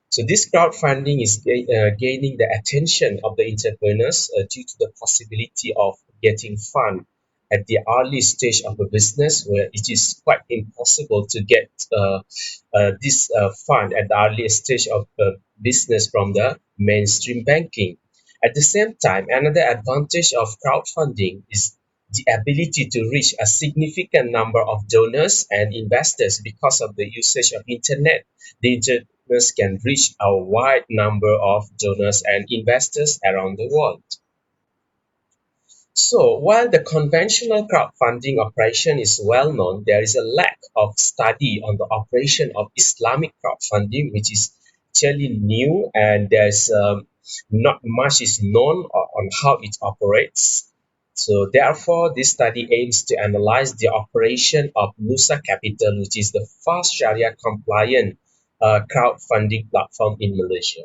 Speaker 6: So this crowdfunding is gaining the attention of the entrepreneurs due to the possibility of getting fund at the early stage of a business where it is quite impossible to get this fund at the earliest stage of the business from the mainstream banking. At the same time, another advantage of crowdfunding is the ability to reach a significant number of donors and investors because of the usage of internet. The entrepreneurs can reach a wide number of donors and investors around the world. So while the conventional crowdfunding operation is well known, there is a lack of study on the operation of Islamic crowdfunding, which is actually new, and there's not much is known on how it operates. So therefore, this study aims to analyze the operation of Nusa Capital, which is the first Sharia compliant crowdfunding platform in Malaysia.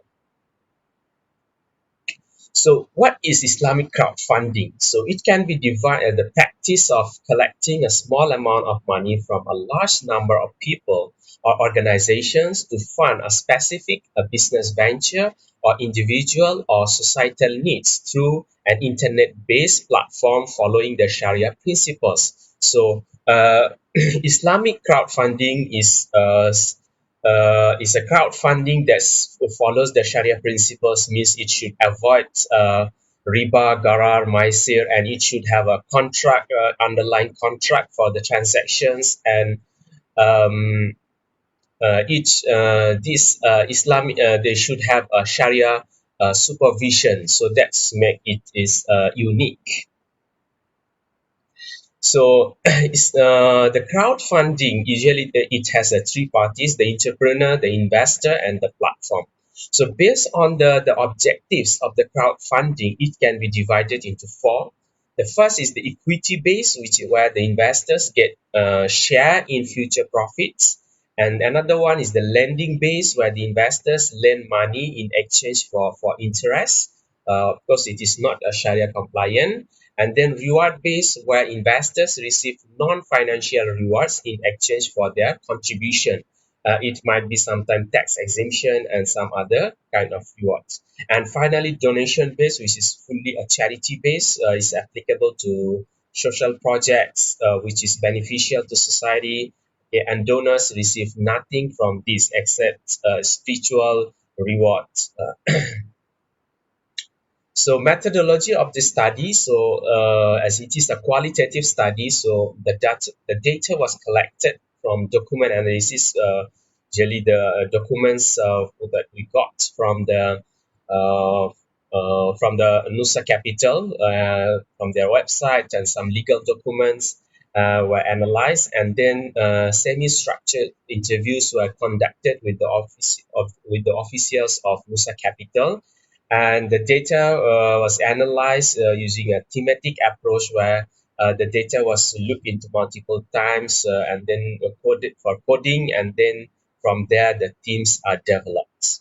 Speaker 6: So what is Islamic crowdfunding? So it can be divided the practice of collecting a small amount of money from a large number of people or organizations to fund a specific business venture or individual or societal needs through an internet-based platform following the Sharia principles. So Islamic crowdfunding is a crowdfunding that follows the Sharia principles, means it should avoid riba, garar, maisir, and it should have a contract, underlying contract for the transactions, and um, each this Islamic they should have a Sharia supervision, so that's make it is unique. So the crowdfunding usually it has three parties: the entrepreneur, the investor, and the platform. So based on the objectives of the crowdfunding, it can be divided into four. The first is the equity base, which is where the investors get share in future profits. And another one is the lending base, where the investors lend money in exchange for interest. Of course, it is not a Sharia compliant. And then reward based, where investors receive non-financial rewards in exchange for their contribution. It might be sometimes tax exemption and some other kind of rewards. And finally, donation based, which is fully a charity based, is applicable to social projects, which is beneficial to society. Okay, and donors receive nothing from this except spiritual rewards. So methodology of the study, so as it is a qualitative study, so the data was collected from document analysis, usually the documents that we got from the Nusa Capital, from their website, and some legal documents were analyzed, and then semi-structured interviews were conducted with the officials of Nusa Capital, and the data was analyzed using a thematic approach where the data was looked into multiple times and then coded for coding, and then from there the teams are developed.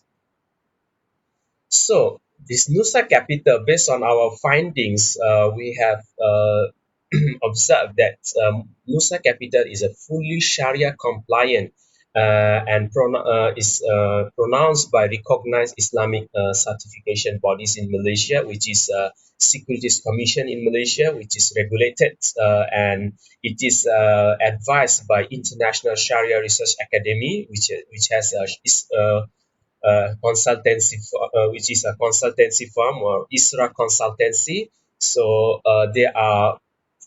Speaker 6: So this Nusa Capital, based on our findings, we have observed that Nusa Capital is a fully Sharia compliant and is pronounced by recognized Islamic certification bodies in Malaysia, which is Securities Commission in Malaysia, which is regulated, and it is advised by International Sharia Research Academy, which has which is a consultancy firm, or ISRA consultancy. So they are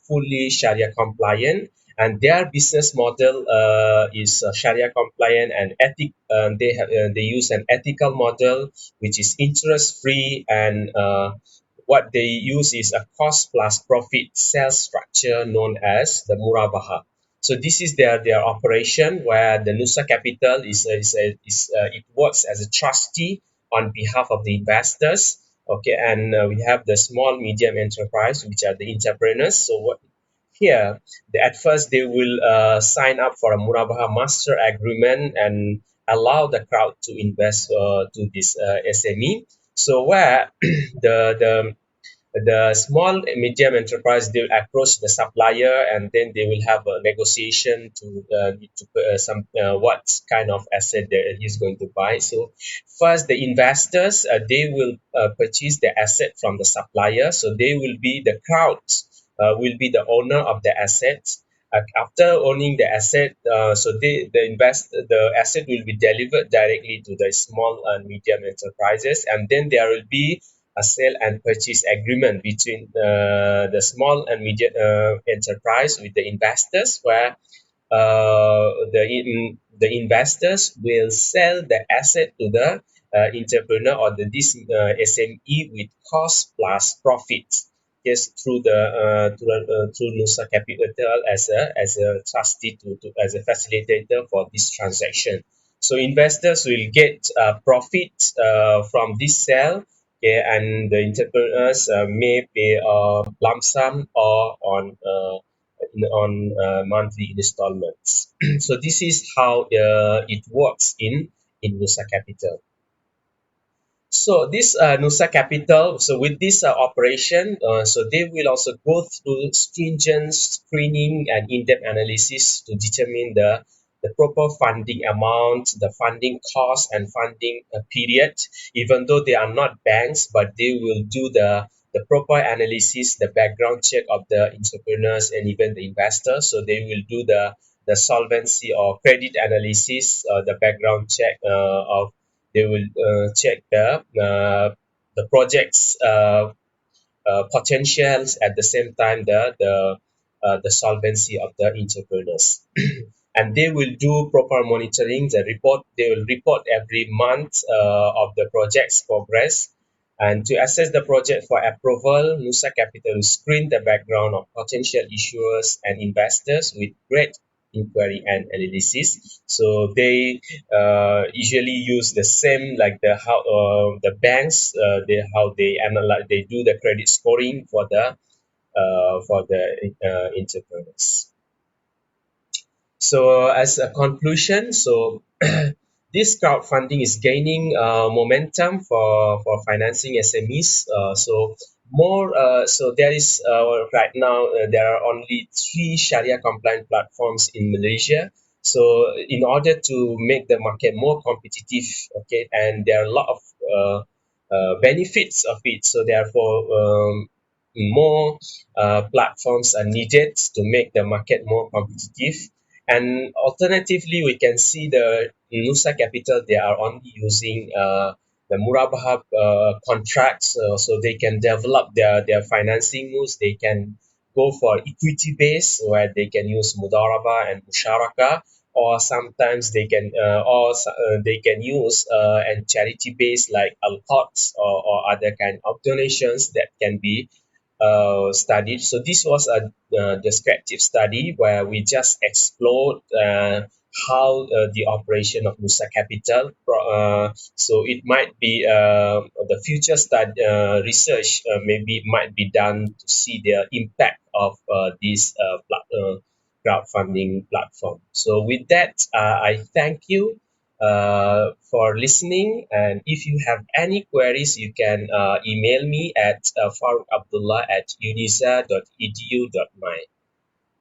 Speaker 6: fully Sharia compliant, and their business model is Sharia compliant and they use an ethical model which is interest free, and what they use is a cost plus profit sales structure known as the murabaha. So this is their operation, where the Nusa Capital it works as a trustee on behalf of the investors. Okay, and we have the small medium enterprise, which are the entrepreneurs. So here, at first they will sign up for a Murabaha master agreement and allow the crowd to invest to this SME. So where the small and medium enterprise, they will approach the supplier and then they will have a negotiation to some what kind of asset that he's going to buy. So first the investors, they will purchase the asset from the supplier, so they will be the crowds, will be the owner of the asset. After owning the asset, so the asset will be delivered directly to the small and medium enterprises, and then there will be a sale and purchase agreement between the small and medium enterprise with the investors, where the investors will sell the asset to the entrepreneur or this SME with cost plus profit. Yes, through through Nusa Capital as a trustee as a facilitator for this transaction. So investors will get profit from this sale. Okay, and the entrepreneurs may pay a lump sum or on monthly installments. So this is how it works in Nusa Capital. So this Nusa Capital, so with this operation, so they will also go through stringent screening and in-depth analysis to determine the proper funding amount, the funding cost, and funding period. Even though they are not banks, but they will do the proper analysis, the background check of the entrepreneurs and even the investors. So they will do the solvency or credit analysis, the background check of they will check the project's potentials, at the same time the solvency of the entrepreneurs. And they will do proper monitoring. They will report every month of the project's progress. And to assess the project for approval, Nusa Capital will screen the background of potential issuers and investors with great inquiry and analysis. So they usually use the same like the banks, how they analyze, they do the credit scoring for the entrepreneurs. So as a conclusion, so this crowdfunding is gaining momentum for financing SMEs. So there is right now there are only 3 Sharia compliant platforms in Malaysia. So in order to make the market more competitive, okay, and there are a lot of benefits of it. So therefore, more platforms are needed to make the market more competitive. And alternatively, we can see the Nusa Capital, they are only using the Murabaha contracts, so they can develop their financing moves. They can go for equity base where they can use Mudaraba and Musharaka, or sometimes they can use and charity base like Al-Qods or other kind of donations that can be studied. So this was a descriptive study where we just explored how the operation of Nusa Capital. So it might be the future study research maybe might be done to see the impact of this crowdfunding platform. So with that, I thank you for listening. And if you have any queries, you can email me at faroukabdullah@unisa.edu.my.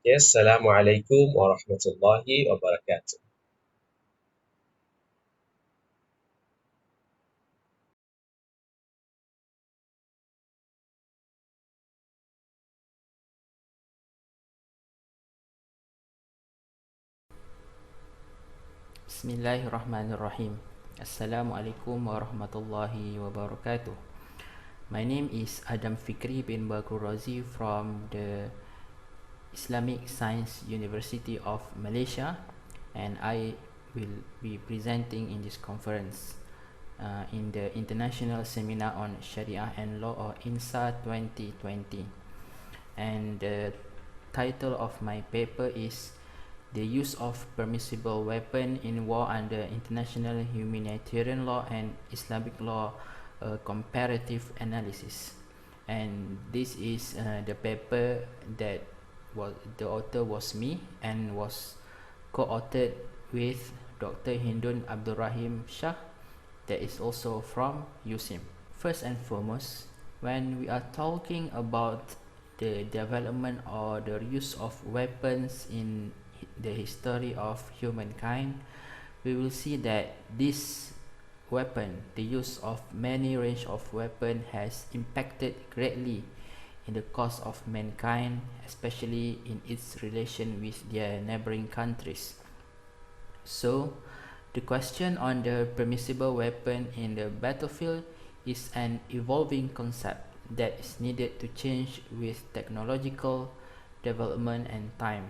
Speaker 6: Yes, Assalamualaikum warahmatullahi wabarakatuh.
Speaker 7: Bismillahirrahmanirrahim. Assalamualaikum warahmatullahi wabarakatuh. My name is Adam Fikri bin Bakr Razi from the Islamic Science University of Malaysia, and I will be presenting in this conference in the International Seminar on Sharia and Law, or INSLA2020. And the title of my paper is The Use of Permissible Weapon in War Under International Humanitarian Law and Islamic Law, Comparative Analysis. And this is the paper that the author was me and was co-authored with Dr. Hindun Abdul Rahim Shah, that is also from USIM. First and foremost, when we are talking about the development or the use of weapons in the history of humankind, we will see that this weapon, the use of many range of weapon, has impacted greatly in the course of mankind, especially in its relation with their neighboring countries. So the question on the permissible weapon in the battlefield is an evolving concept that is needed to change with technological development and time.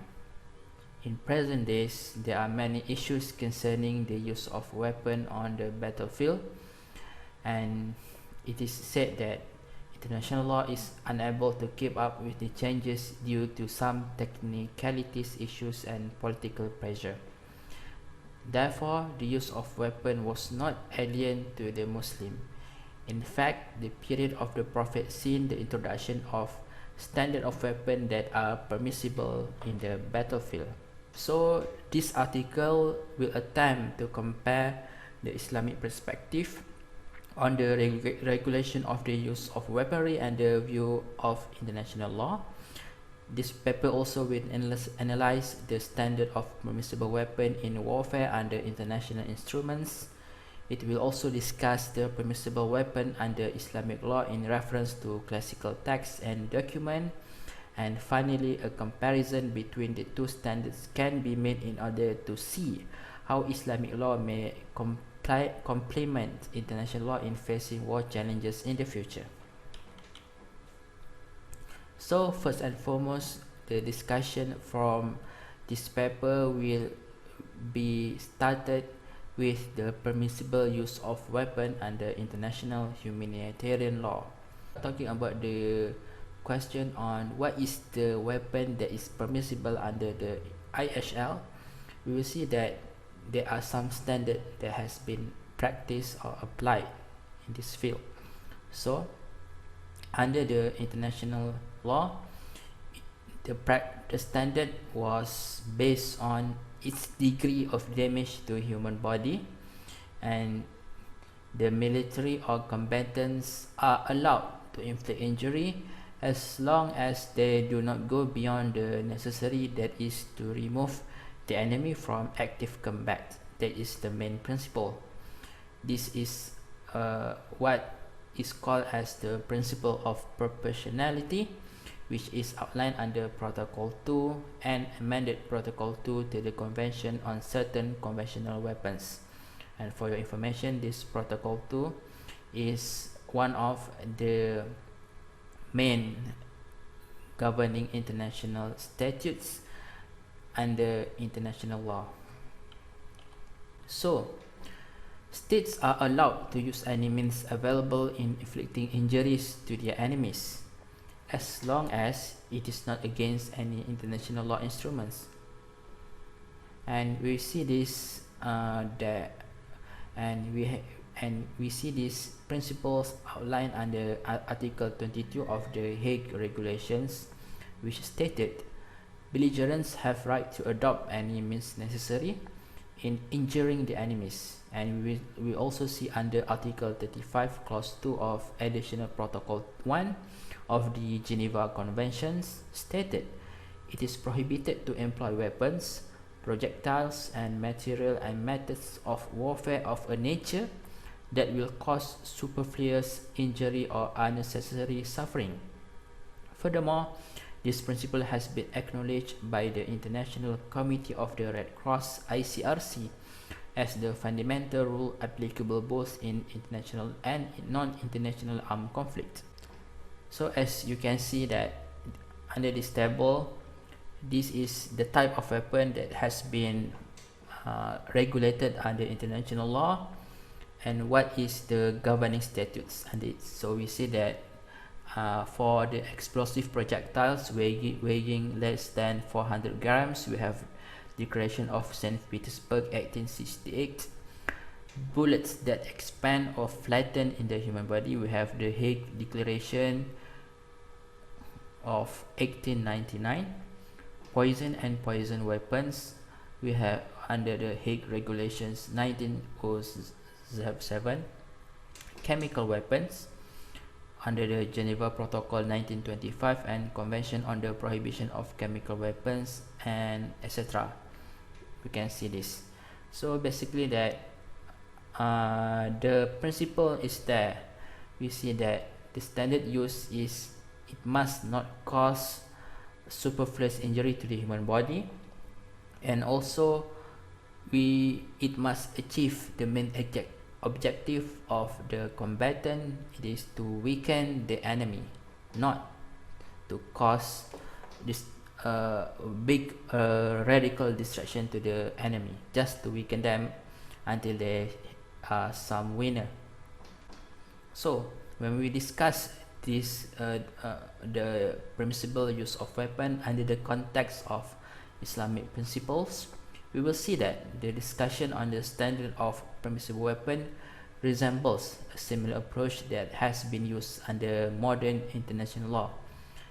Speaker 7: In present days, there are many issues concerning the use of weapon on the battlefield, and it is said that international law is unable to keep up with the changes due to some technicalities issues and political pressure. Therefore, the use of weapon was not alien to the Muslim. In fact, the period of the Prophet seen the introduction of standard of weapons that are permissible in the battlefield. So this article will attempt to compare the Islamic perspective on the regulation of the use of weaponry and the view of international law. This paper also will analyze the standard of permissible weapon in warfare under international instruments. It will also discuss the permissible weapon under Islamic law in reference to classical texts and documents. And finally, a comparison between the two standards can be made in order to see how Islamic law may complement international law in facing war challenges in the future. So first and foremost, the discussion from this paper will be started with the permissible use of weapon under international humanitarian law. Talking about the question on what is the weapon that is permissible under the IHL, we will see that there are some standards that has been practiced or applied in this field. So under the international law, the standard was based on its degree of damage to human body, and the military or combatants are allowed to inflict injury as long as they do not go beyond the necessary, that is to remove the enemy from active combat. That is the main principle. This is what is called as the principle of proportionality, which is outlined under Protocol 2 and amended Protocol 2 to the Convention on Certain Conventional Weapons. And for your information, this Protocol 2 is one of the main governing international statutes under international law. So, states are allowed to use any means available in inflicting injuries to their enemies, as long as it is not against any international law instruments. And we see this we see these principles outlined under Article 22 of the Hague Regulations, which stated belligerents have right to adopt any means necessary in injuring the enemies. And we also see under Article 35 Clause 2 of Additional Protocol 1 of the Geneva Conventions stated it is prohibited to employ weapons, projectiles, and material and methods of warfare of a nature that will cause superfluous injury or unnecessary suffering. Furthermore, this principle has been acknowledged by the International Committee of the Red Cross (ICRC) as the fundamental rule applicable both in international and non-international armed conflict. So as you can see that under this table, this is the type of weapon that has been regulated under international law, and what is the governing statutes under it. So we see that for the explosive projectiles weighing less than 400 grams, we have Declaration of St. Petersburg 1868. Bullets that expand or flatten in the human body, we have the Hague Declaration of 1899. poison and poison weapons, we have under the Hague Regulations 1907, chemical weapons under the Geneva Protocol 1925 and Convention on the Prohibition of Chemical Weapons, and etc. We can see this. So basically that the principle is there. We see that the standard use is it must not cause superfluous injury to the human body, and also it must achieve the main objective of the combatant. It is to weaken the enemy, not to cause this big radical distraction to the enemy, just to weaken them until they are some winner. So when we discuss this the permissible use of weapon under the context of Islamic principles, we will see that the discussion on the standard of permissible weapon resembles a similar approach that has been used under modern international law.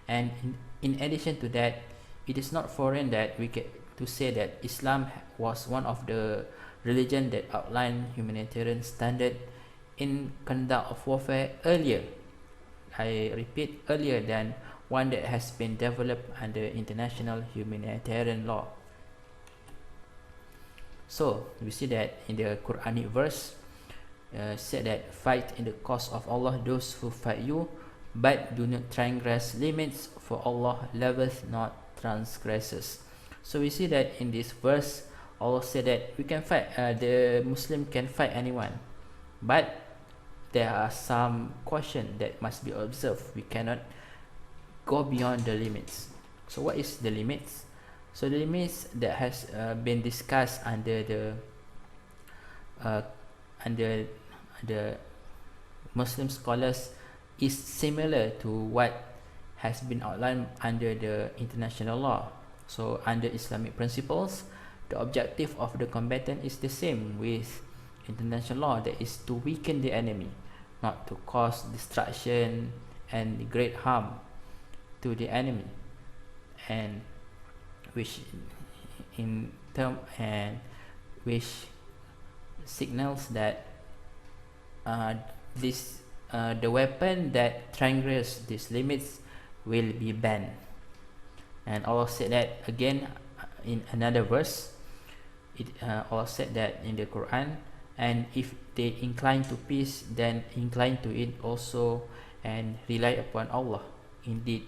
Speaker 7: And in addition to that, it is not foreign that we get to say that Islam was one of the religion that outlined humanitarian standard in conduct of warfare earlier. I repeat, earlier than one that has been developed under international humanitarian law. So we see that in the Quranic verse said that fight in the cause of Allah those who fight you, but do not transgress limits, for Allah loveth not transgressors. So we see that in this verse Allah said that we can fight, the Muslim can fight anyone, but there are some caution that must be observed. We cannot go beyond the limits. So what is the limits? So the limits that has been discussed under the Muslim scholars is similar to what has been outlined under the international law. So under Islamic principles, the objective of the combatant is the same with international law, that is to weaken the enemy, not to cause destruction and great harm to the enemy, and which in term and which signals that the weapon that transgress these limits will be banned. And Allah said that again in another verse. Allah said that in the Quran, and if they incline to peace, then incline to it also, and rely upon Allah. Indeed,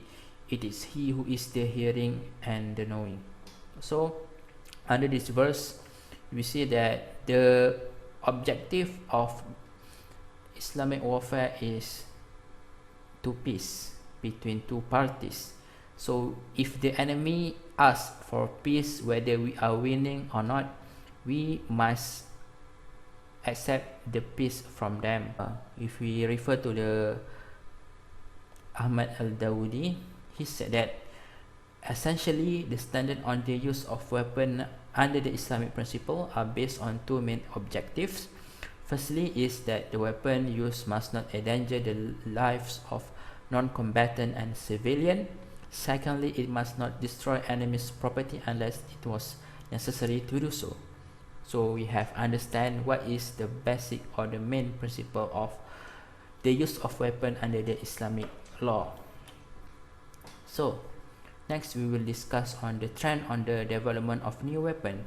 Speaker 7: it is He who is the hearing and the knowing. So under this verse, we see that the objective of Islamic warfare is to peace between two parties. So if the enemy asks for peace, whether we are winning or not, we must accept the peace from them. If we refer to the Ahmad al-Dawudi, he said that essentially the standard on the use of weapon under the Islamic principle are based on two main objectives. Firstly is that the weapon used must not endanger the lives of non-combatant and civilian. Secondly, it must not destroy enemy's property unless it was necessary to do so. So we have understand what is the basic or the main principle of the use of weapon under the Islamic law. So next we will discuss on the trend on the development of new weapon.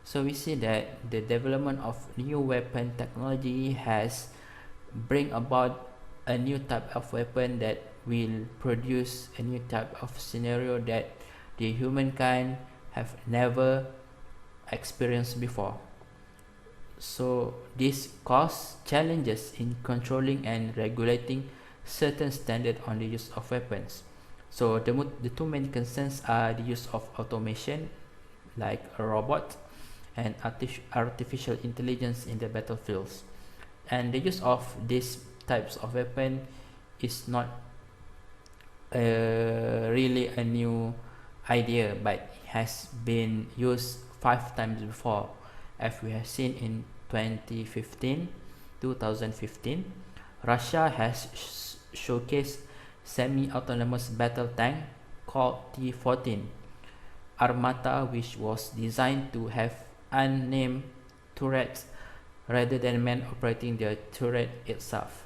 Speaker 7: So we see that the development of new weapon technology has bring about a new type of weapon that will produce a new type of scenario that the humankind have never experienced before. So this cause challenges in controlling and regulating certain standards on the use of weapons. So the two main concerns are the use of automation, like a robot, and artificial intelligence in the battlefields. And the use of these types of weapon is not really a new idea, but has been used 5 times before, as we have seen in 2015. Russia has showcased semi-autonomous battle tank called T-14 armata which was designed to have unnamed turrets rather than men operating the turret itself.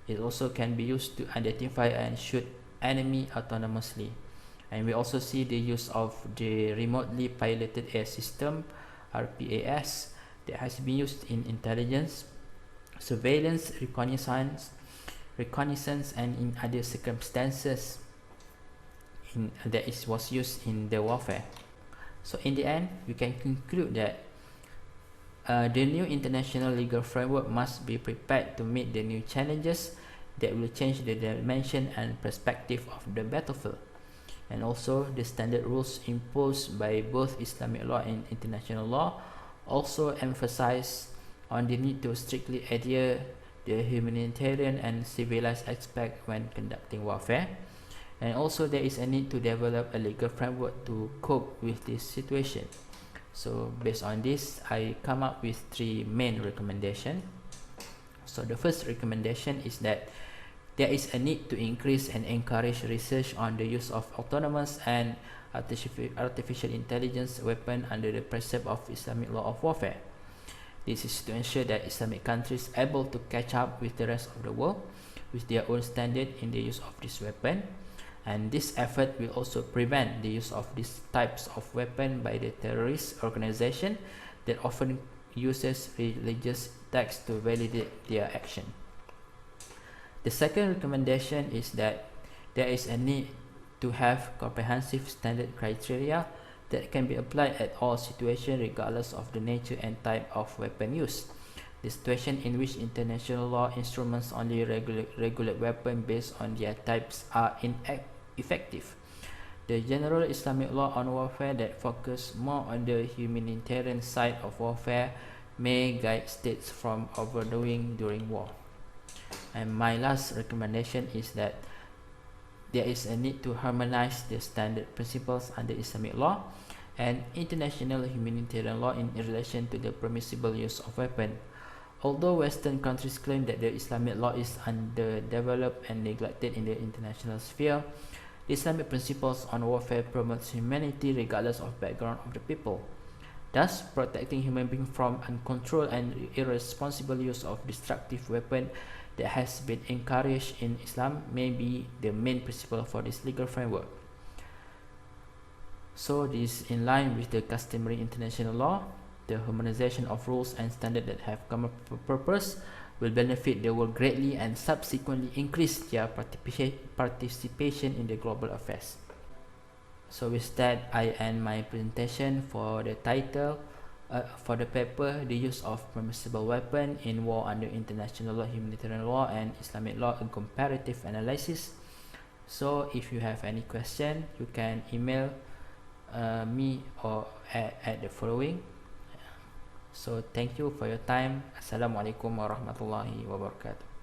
Speaker 7: It also can be used to identify and shoot enemy autonomously. And we also see the use of the remotely piloted air system, RPAS, that has been used in intelligence, surveillance, reconnaissance, and in other circumstances was used in the warfare. So in the end, we can conclude that the new international legal framework must be prepared to meet the new challenges that will change the dimension and perspective of the battlefield. And also, the standard rules imposed by both Islamic law and international law also emphasize on the need to strictly adhere the humanitarian and civilized aspect when conducting warfare. And also, there is a need to develop a legal framework to cope with this situation. So based on this, I come up with 3 main recommendations. So the first recommendation is that there is a need to increase and encourage research on the use of autonomous and artificial intelligence weapons under the precept of Islamic law of warfare. This is to ensure that Islamic countries are able to catch up with the rest of the world with their own standard in the use of this weapon. And this effort will also prevent the use of these types of weapons by the terrorist organization that often uses religious texts to validate their action. The second recommendation is that there is a need to have comprehensive standard criteria that can be applied at all situations regardless of the nature and type of weapon used. The situation in which international law instruments only regulate weapons based on their types are ineffective. The general Islamic law on warfare that focus more on the humanitarian side of warfare may guide states from overdoing during war. And my last recommendation is that there is a need to harmonize the standard principles under Islamic law and international humanitarian law in relation to the permissible use of weapons. Although Western countries claim that the Islamic law is underdeveloped and neglected in the international sphere, the Islamic principles on warfare promotes humanity regardless of background of the people. Thus, protecting human beings from uncontrolled and irresponsible use of destructive weapons that has been encouraged in Islam may be the main principle for this legal framework. So this is in line with the customary international law. The harmonization of rules and standards that have common purpose will benefit the world greatly and subsequently increase their participation in the global affairs. So with that, I end my presentation for the title for the paper, The Use of Permissible Weapon in War under International Law, Humanitarian Law and Islamic Law, a Comparative Analysis. So if you have any question, you can email me or at the following. So thank you for your time. Assalamualaikum warahmatullahi wabarakatuh.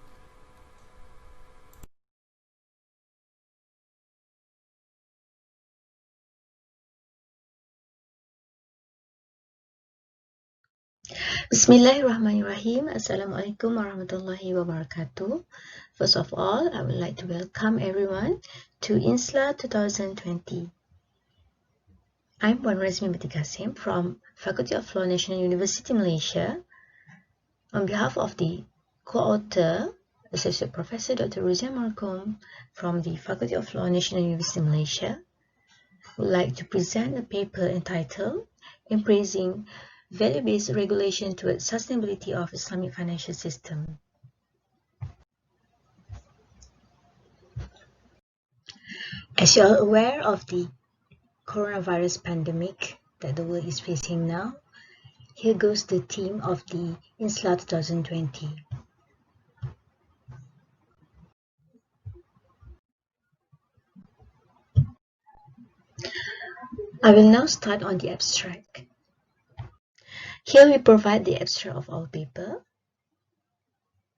Speaker 4: Bismillahirrahmanirrahim. Assalamualaikum warahmatullahi wabarakatuh. First of all, I would like to welcome everyone to INSLA2020. I'm Puan Razmi Binti Kasim from Faculty of Law, National University Malaysia. On behalf of the co-author, Associate Professor Dr. Ruzia Markom from the Faculty of Law, National University Malaysia, I would like to present a paper entitled Embracing Value-Based Regulation Towards Sustainability of Islamic Financial System. As you are aware of the coronavirus pandemic that the world is facing now, here goes the theme of the INSLA 2020. I will now start on the abstract. Here we provide the abstract of our paper,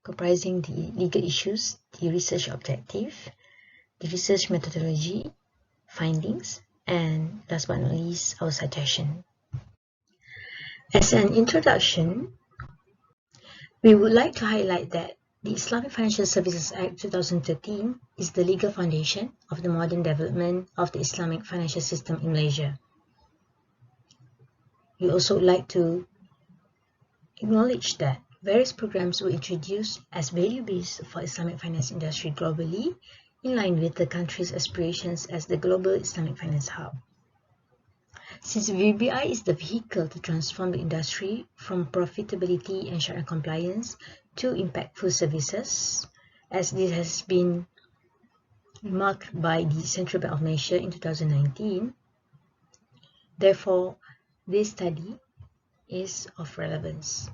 Speaker 4: comprising the legal issues, the research objective, the research methodology, findings, and last but not least, our suggestion. As an introduction, we would like to highlight that the Islamic Financial Services Act 2013 is the legal foundation of the modern development of the Islamic financial system in Malaysia.
Speaker 5: We also would like to acknowledge that various programs were introduced as value-based for Islamic finance industry globally, in line with the country's aspirations as the global Islamic finance hub. Since VBI is the vehicle to transform the industry from profitability and Sharia compliance to impactful services, as this has been remarked by the Central Bank of Malaysia in 2019, therefore, this study is of relevance.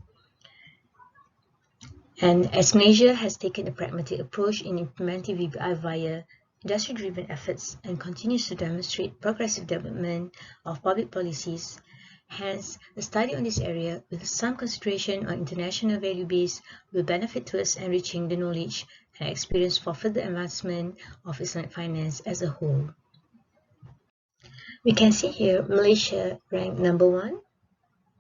Speaker 5: And as Malaysia has taken a pragmatic approach in implementing VBI via industry-driven efforts and continues to demonstrate progressive development of public policies, hence, a study on this area with some consideration on international value base will benefit towards enriching the knowledge and experience for further advancement of Islamic finance as a whole. We can see here Malaysia ranked number 1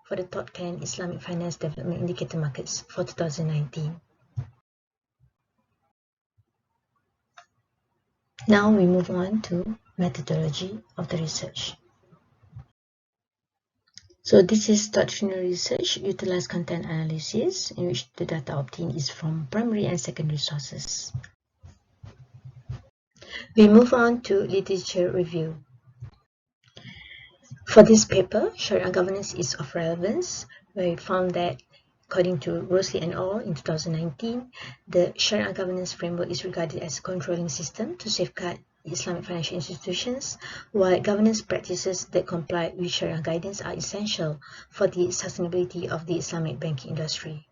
Speaker 5: for the top 10 Islamic finance development indicator markets for 2019. Now we move on to methodology of the research. So this is doctrinal research, utilized content analysis, in which the data obtained is from primary and secondary sources. We move on to literature review. For this paper, Sharia governance is of relevance, where we found that according to Rosley et al. In 2019, the Sharia governance framework is regarded as a controlling system to safeguard Islamic financial institutions, while governance practices that comply with Sharia guidance are essential for the sustainability of the Islamic banking industry.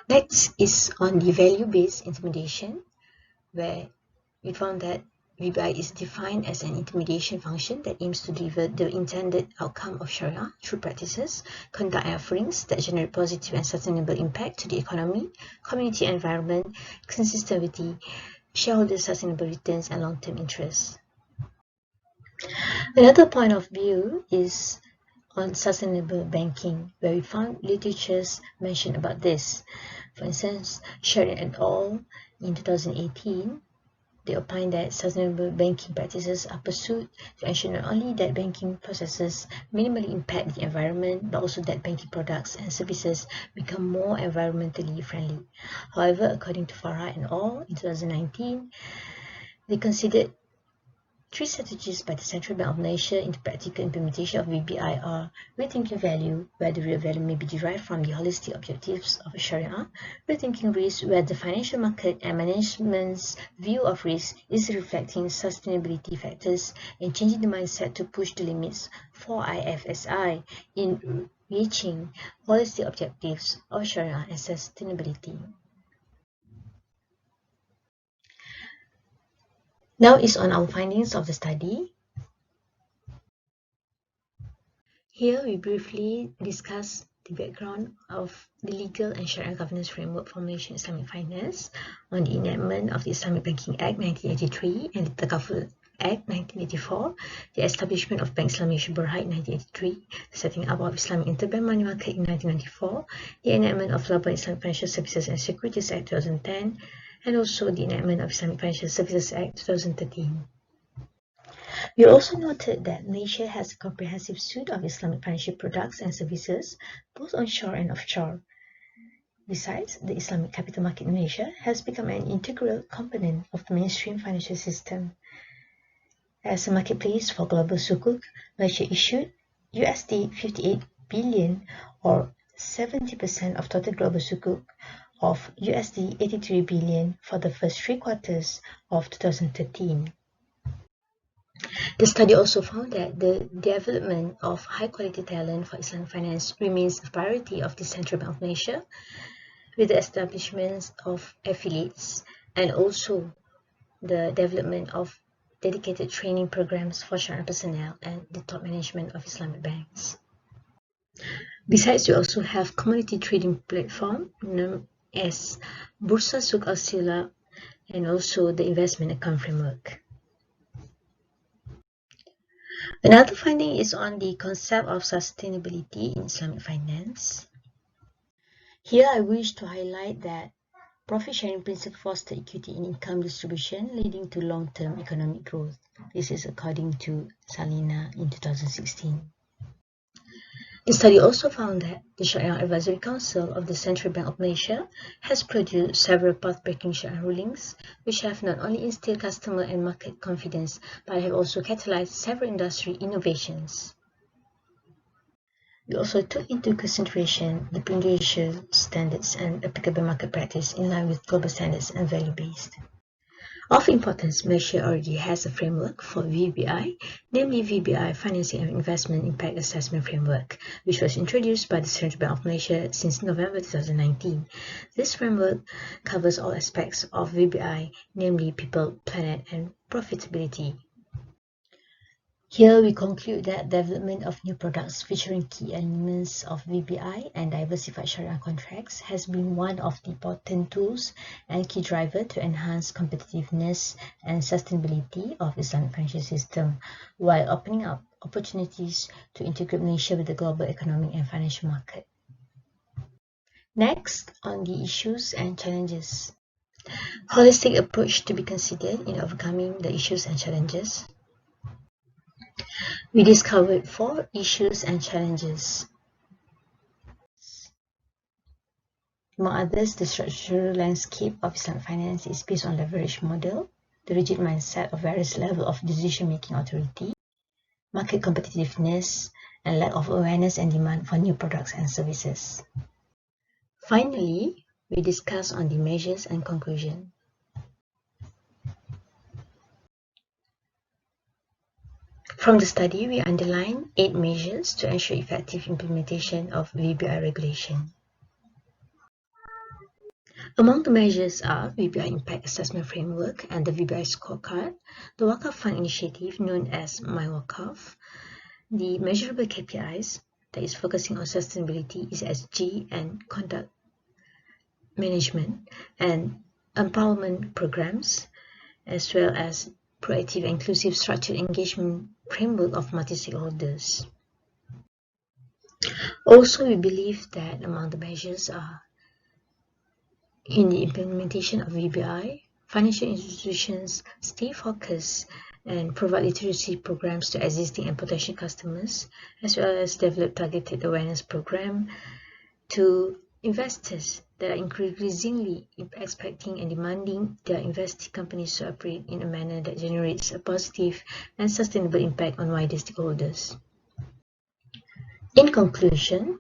Speaker 5: Next is on the value-based intimidation, where we found that VBI is defined as an intimidation function that aims to deliver the intended outcome of Sharia through practices, conduct offerings that generate positive and sustainable impact to the economy, community environment, consistent with the shareholder sustainable returns and long-term interests. Another point of view is on sustainable banking, where we found literatures mention about this. For instance, Sharia et al. In 2018, they opine that sustainable banking practices are pursued to ensure not only that banking processes minimally impact the environment, but also that banking products and services become more environmentally friendly. However, according to Farah et al. In 2019, they considered 3 strategies by the Central Bank of Malaysia into practical implementation of VBI are rethinking value, where the real value may be derived from the holistic objectives of Sharia, rethinking risk, where the financial market and management's view of risk is reflecting sustainability factors, and changing the mindset to push the limits for IFSI in reaching holistic objectives of Sharia and sustainability. Now is on our findings of the study. Here we briefly discuss the background of the legal and Sharia governance framework for Malaysian Islamic finance, on the enactment of the Islamic Banking Act 1983 and the Takaful Act 1984, the establishment of Bank Islam Malaysia Berhad in 1983, the setting up of Islamic Interbank Money Market in 1994, the enactment of Labour Islamic Financial Services and Securities Act 2010, and also the enactment of Islamic Financial Services Act 2013. We also noted that Malaysia has a comprehensive suite of Islamic financial products and services, both onshore and offshore. Besides, the Islamic capital market in Malaysia has become an integral component of the mainstream financial system. As a marketplace for global sukuk, Malaysia issued USD 58 billion or 70% of total global sukuk of USD 83 billion for the first 3 quarters of 2013. The study also found that the development of high-quality talent for Islamic finance remains a priority of the Central Bank of Malaysia, with the establishment of affiliates and also the development of dedicated training programs for Sharia personnel and the top management of Islamic banks. Besides, we also have community trading platform known as Bursa Suk Al-Sila and also the investment account framework. Another finding is on the concept of sustainability in Islamic finance. Here I wish to highlight that profit sharing principle fosters equity in income distribution, leading to long-term economic growth. This is according to Salina in 2016. The study also found that the Sharia Advisory Council of the Central Bank of Malaysia has produced several path-breaking Sharia rulings, which have not only instilled customer and market confidence, but have also catalyzed several industry innovations. We also took into consideration the prudential standards and applicable market practice in line with global standards and value-based. Of importance, Malaysia already has a framework for VBI, namely VBI Financing and Investment Impact Assessment Framework, which was introduced by the Central Bank of Malaysia since November 2019. This framework covers all aspects of VBI, namely people, planet, and profitability. Here we conclude that development of new products featuring key elements of VBI and diversified Sharia contracts has been one of the important tools and key driver to enhance competitiveness and sustainability of Islamic financial system, while opening up opportunities to integrate Malaysia with the global economic and financial market. Next, on the issues and challenges. Holistic approach to be considered in overcoming the issues and challenges. We discovered 4 issues and challenges. Among others, the structural landscape of Islamic finance is based on leverage model, the rigid mindset of various levels of decision-making authority, market competitiveness, and lack of awareness and demand for new products and services. Finally, we discuss on the measures and conclusion. From the study, we underline 8 measures to ensure effective implementation of VBI regulation. Among the measures are VBI Impact Assessment Framework and the VBI Scorecard, the Wakaf Fund initiative known as MyWakaf, the measurable KPIs that is focusing on sustainability, ESG, and conduct management, and empowerment programs, as well as proactive and inclusive structured engagement framework of multi-stakeholders. Also, we believe that among the measures are in the implementation of VBI, financial institutions stay focused and provide literacy programs to existing and potential customers, as well as develop targeted awareness program to investors that are increasingly expecting and demanding their investing companies to operate in a manner that generates a positive and sustainable impact on wider stakeholders. In conclusion,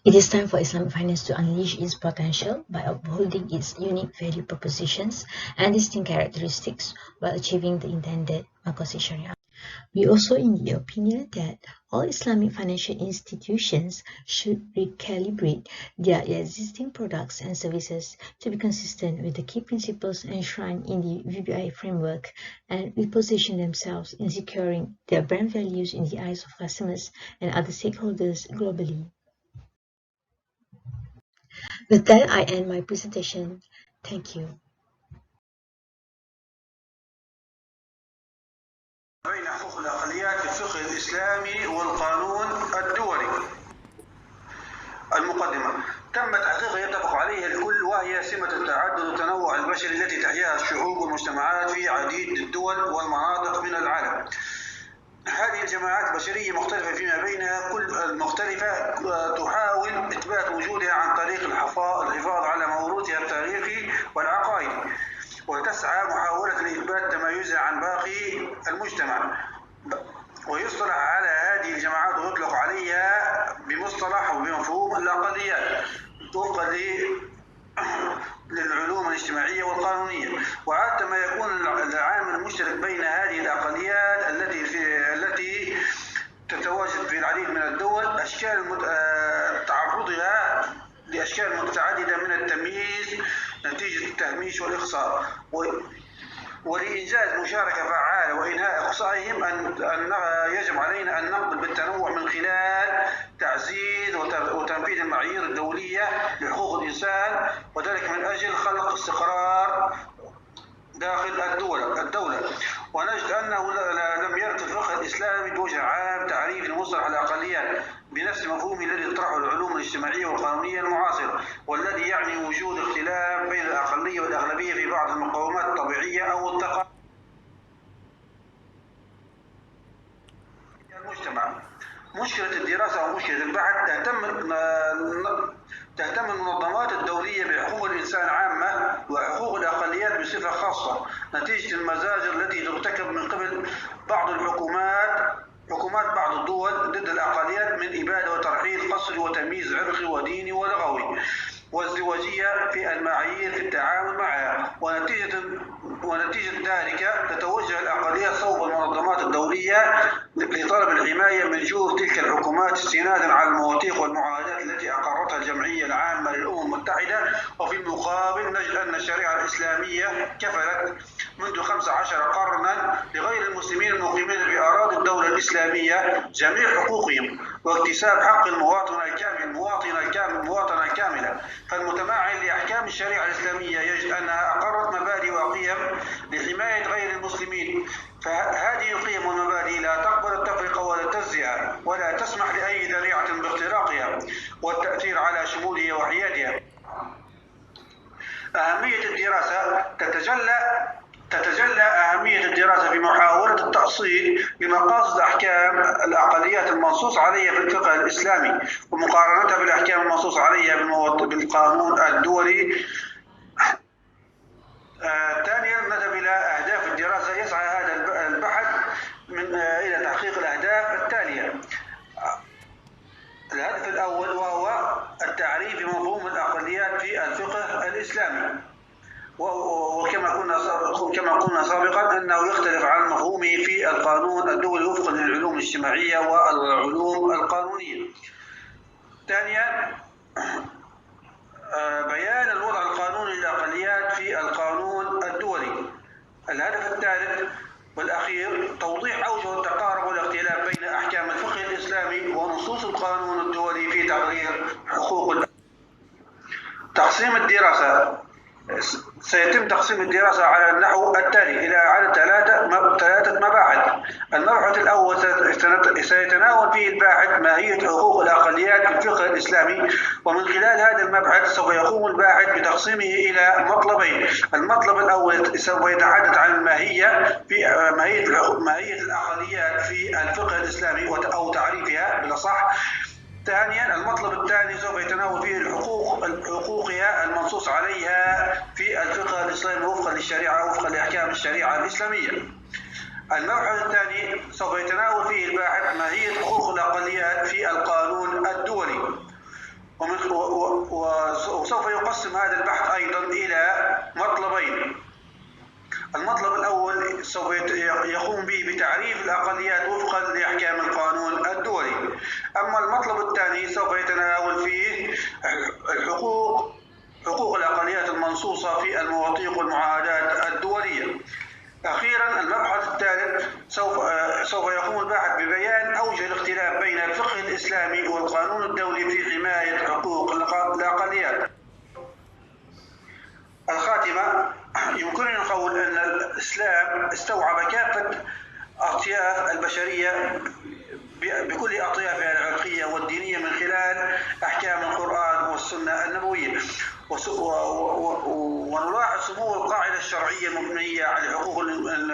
Speaker 5: it is time for Islamic finance to unleash its potential by upholding its unique value propositions and distinct characteristics while achieving the intended Maqasid Sharia. We also in the opinion that all Islamic financial institutions should recalibrate their existing products and services to be consistent with the key principles enshrined in the VBI framework and reposition themselves in securing their brand values in the eyes of customers and other stakeholders globally. With that, I end my presentation. Thank you.
Speaker 8: بين حقوق الأقليات في الفقه الإسلامي والقانون الدولي. المقدمة: تم تحقيق يتفق عليها الكل، وهي سمة التعدد والتنوع البشري التي تحياها الشعوب والمجتمعات في عديد الدول والمناطق من العالم. هذه الجماعات البشرية مختلفة فيما بينها، كل المختلفة تحاول إثبات وجودها عن طريق الحفاظ على موروثها التاريخي والعقائدي، وتسعى محاولة لإثبات تميزها عن باقي المجتمع. ويصطلح على هذه الجماعات ويطلق عليها بمصطلح أو بمفهوم الأقليات وفقا للعلوم الاجتماعية والقانونية. وعادة ما يكون العامل المشترك بين هذه الأقليات التي تتواجد في العديد من الدول أشكال تعرضها لأشكال متعددة من التمييز نتيجة التهميش والإخصاء، ولإنجاز مشاركة فعالة وإنهاء إقصائهم يجب علينا أن نقبل بالتنوع من خلال تعزيز وتنفيذ المعايير الدولية لحقوق الإنسان، وذلك من أجل خلق استقرار داخل الدولة. ونجد أنه لم يرد في الفقه الإسلامي بوجه عام تعريف لمصطلح الأقليات بنفس مفهومه الذي تطرحه العلوم الاجتماعية والقانونية المعاصرة، والذي يعني وجود اختلاف بين الأقلية والأغلبية في بعض المقومات الطبيعية أو الثقافية المجتمع. مشكلة الدراسة أو مشكلة البحث تهتم المنظمات الدولية بحقوق الإنسان عامة وحقوق الأقليات بصفة خاصة نتيجة المزاجر التي ترتكب من قبل بعض حكومات بعض الدول ضد الأقليات من إبادة وترحيل قسري وتمييز عرقي وديني ولغوي والازدواجية في المعايير في التعامل معها، ونتيجة ذلك تتوجه الأقليات صوب المنظمات الدولية لطلب الحماية من جور تلك الحكومات استنادا على المواثيق والمعاهدات التي أقرتها الجمعية العامة للأمم المتحدة. وفي المقابل نجد أن الشريعة الإسلامية كفلت منذ 15 قرنا لغير المسلمين المقيمين بأراضي الدولة الإسلامية جميع حقوقهم واكتساب حق المواطنة الكاملة. فالمتمعن لأحكام الشريعة الإسلامية يجد أنها أقرت مبادئ وقيم لحماية غير المسلمين، فهذه القيم والمبادئ لا تقبل التفرقة ولا التجزئة ولا تسمح لأي ذريعة باختراقها والتأثير على شمولها وحيادها. أهمية الدراسة تتجلى أهمية الدراسة في محاولة التأصيل لمقاصد أحكام الأقليات المنصوص عليها في الفقه الإسلامي ومقارنتها بالأحكام المنصوص عليها بالقانون الدولي. ثانيا نذهب إلى أهداف الدراسة. يسعى هذا البحث إلى تحقيق الأهداف التالية. الهدف الأول وهو التعريف بمفهوم الأقليات في الفقه الإسلامي، وكما قلنا سابقا أنه يختلف عن مفهومه في القانون الدولي وفقا للعلوم الاجتماعية والعلوم القانونية. ثانيا بيان الوضع القانوني للأقليات في القانون الدولي. الهدف الثالث والأخير توضيح أوجه التقارب والاختلاف بين أحكام الفقه الإسلامي ونصوص القانون الدولي في تقرير حقوق. تقسيم الدراسة. سيتم تقسيم الدراسة على النحو التالي إلى عدد ثلاثة مباحث. المبحث الأول سيتناول فيه الباحث ماهية حقوق الأقليات في الفقه الإسلامي، ومن خلال هذا المبحث سوف يقوم الباحث بتقسيمه إلى مطلبين. المطلب الأول سوف يتحدث عن ماهية الأقليات في الفقه الإسلامي أو تعريفها بالأصح. ثانيا المطلب الثاني سوف يتناول فيه حقوقها المنصوص عليها في الفقه الإسلامي وفقا للشريعة وفقا لأحكام الشريعة الإسلامية. المبحث الثاني سوف يتناول فيه الباحث ماهية حقوق الأقليات في القانون الدولي، وسوف يقسم هذا البحث أيضا إلى مطلبين. المطلب الأول سوف يقوم به بتعريف الأقليات وفقا لأحكام القانون الدولي. أما المطلب الثاني سوف يتناول فيه حقوق الأقليات المنصوصة في المواثيق والمعاهدات الدولية. أخيرا المبحث الثالث سوف يقوم الباحث ببيان أوجه الاختلاف بين الفقه الإسلامي والقانون الدولي في حماية حقوق الأقليات. الخاتمة. يمكننا نقول أن الإسلام استوعب كافة أطياف البشرية بكل أطيافها العرقية والدينية من خلال أحكام القرآن والسنة النبوية، ونلاحظ سمو القاعدة الشرعية المبنية على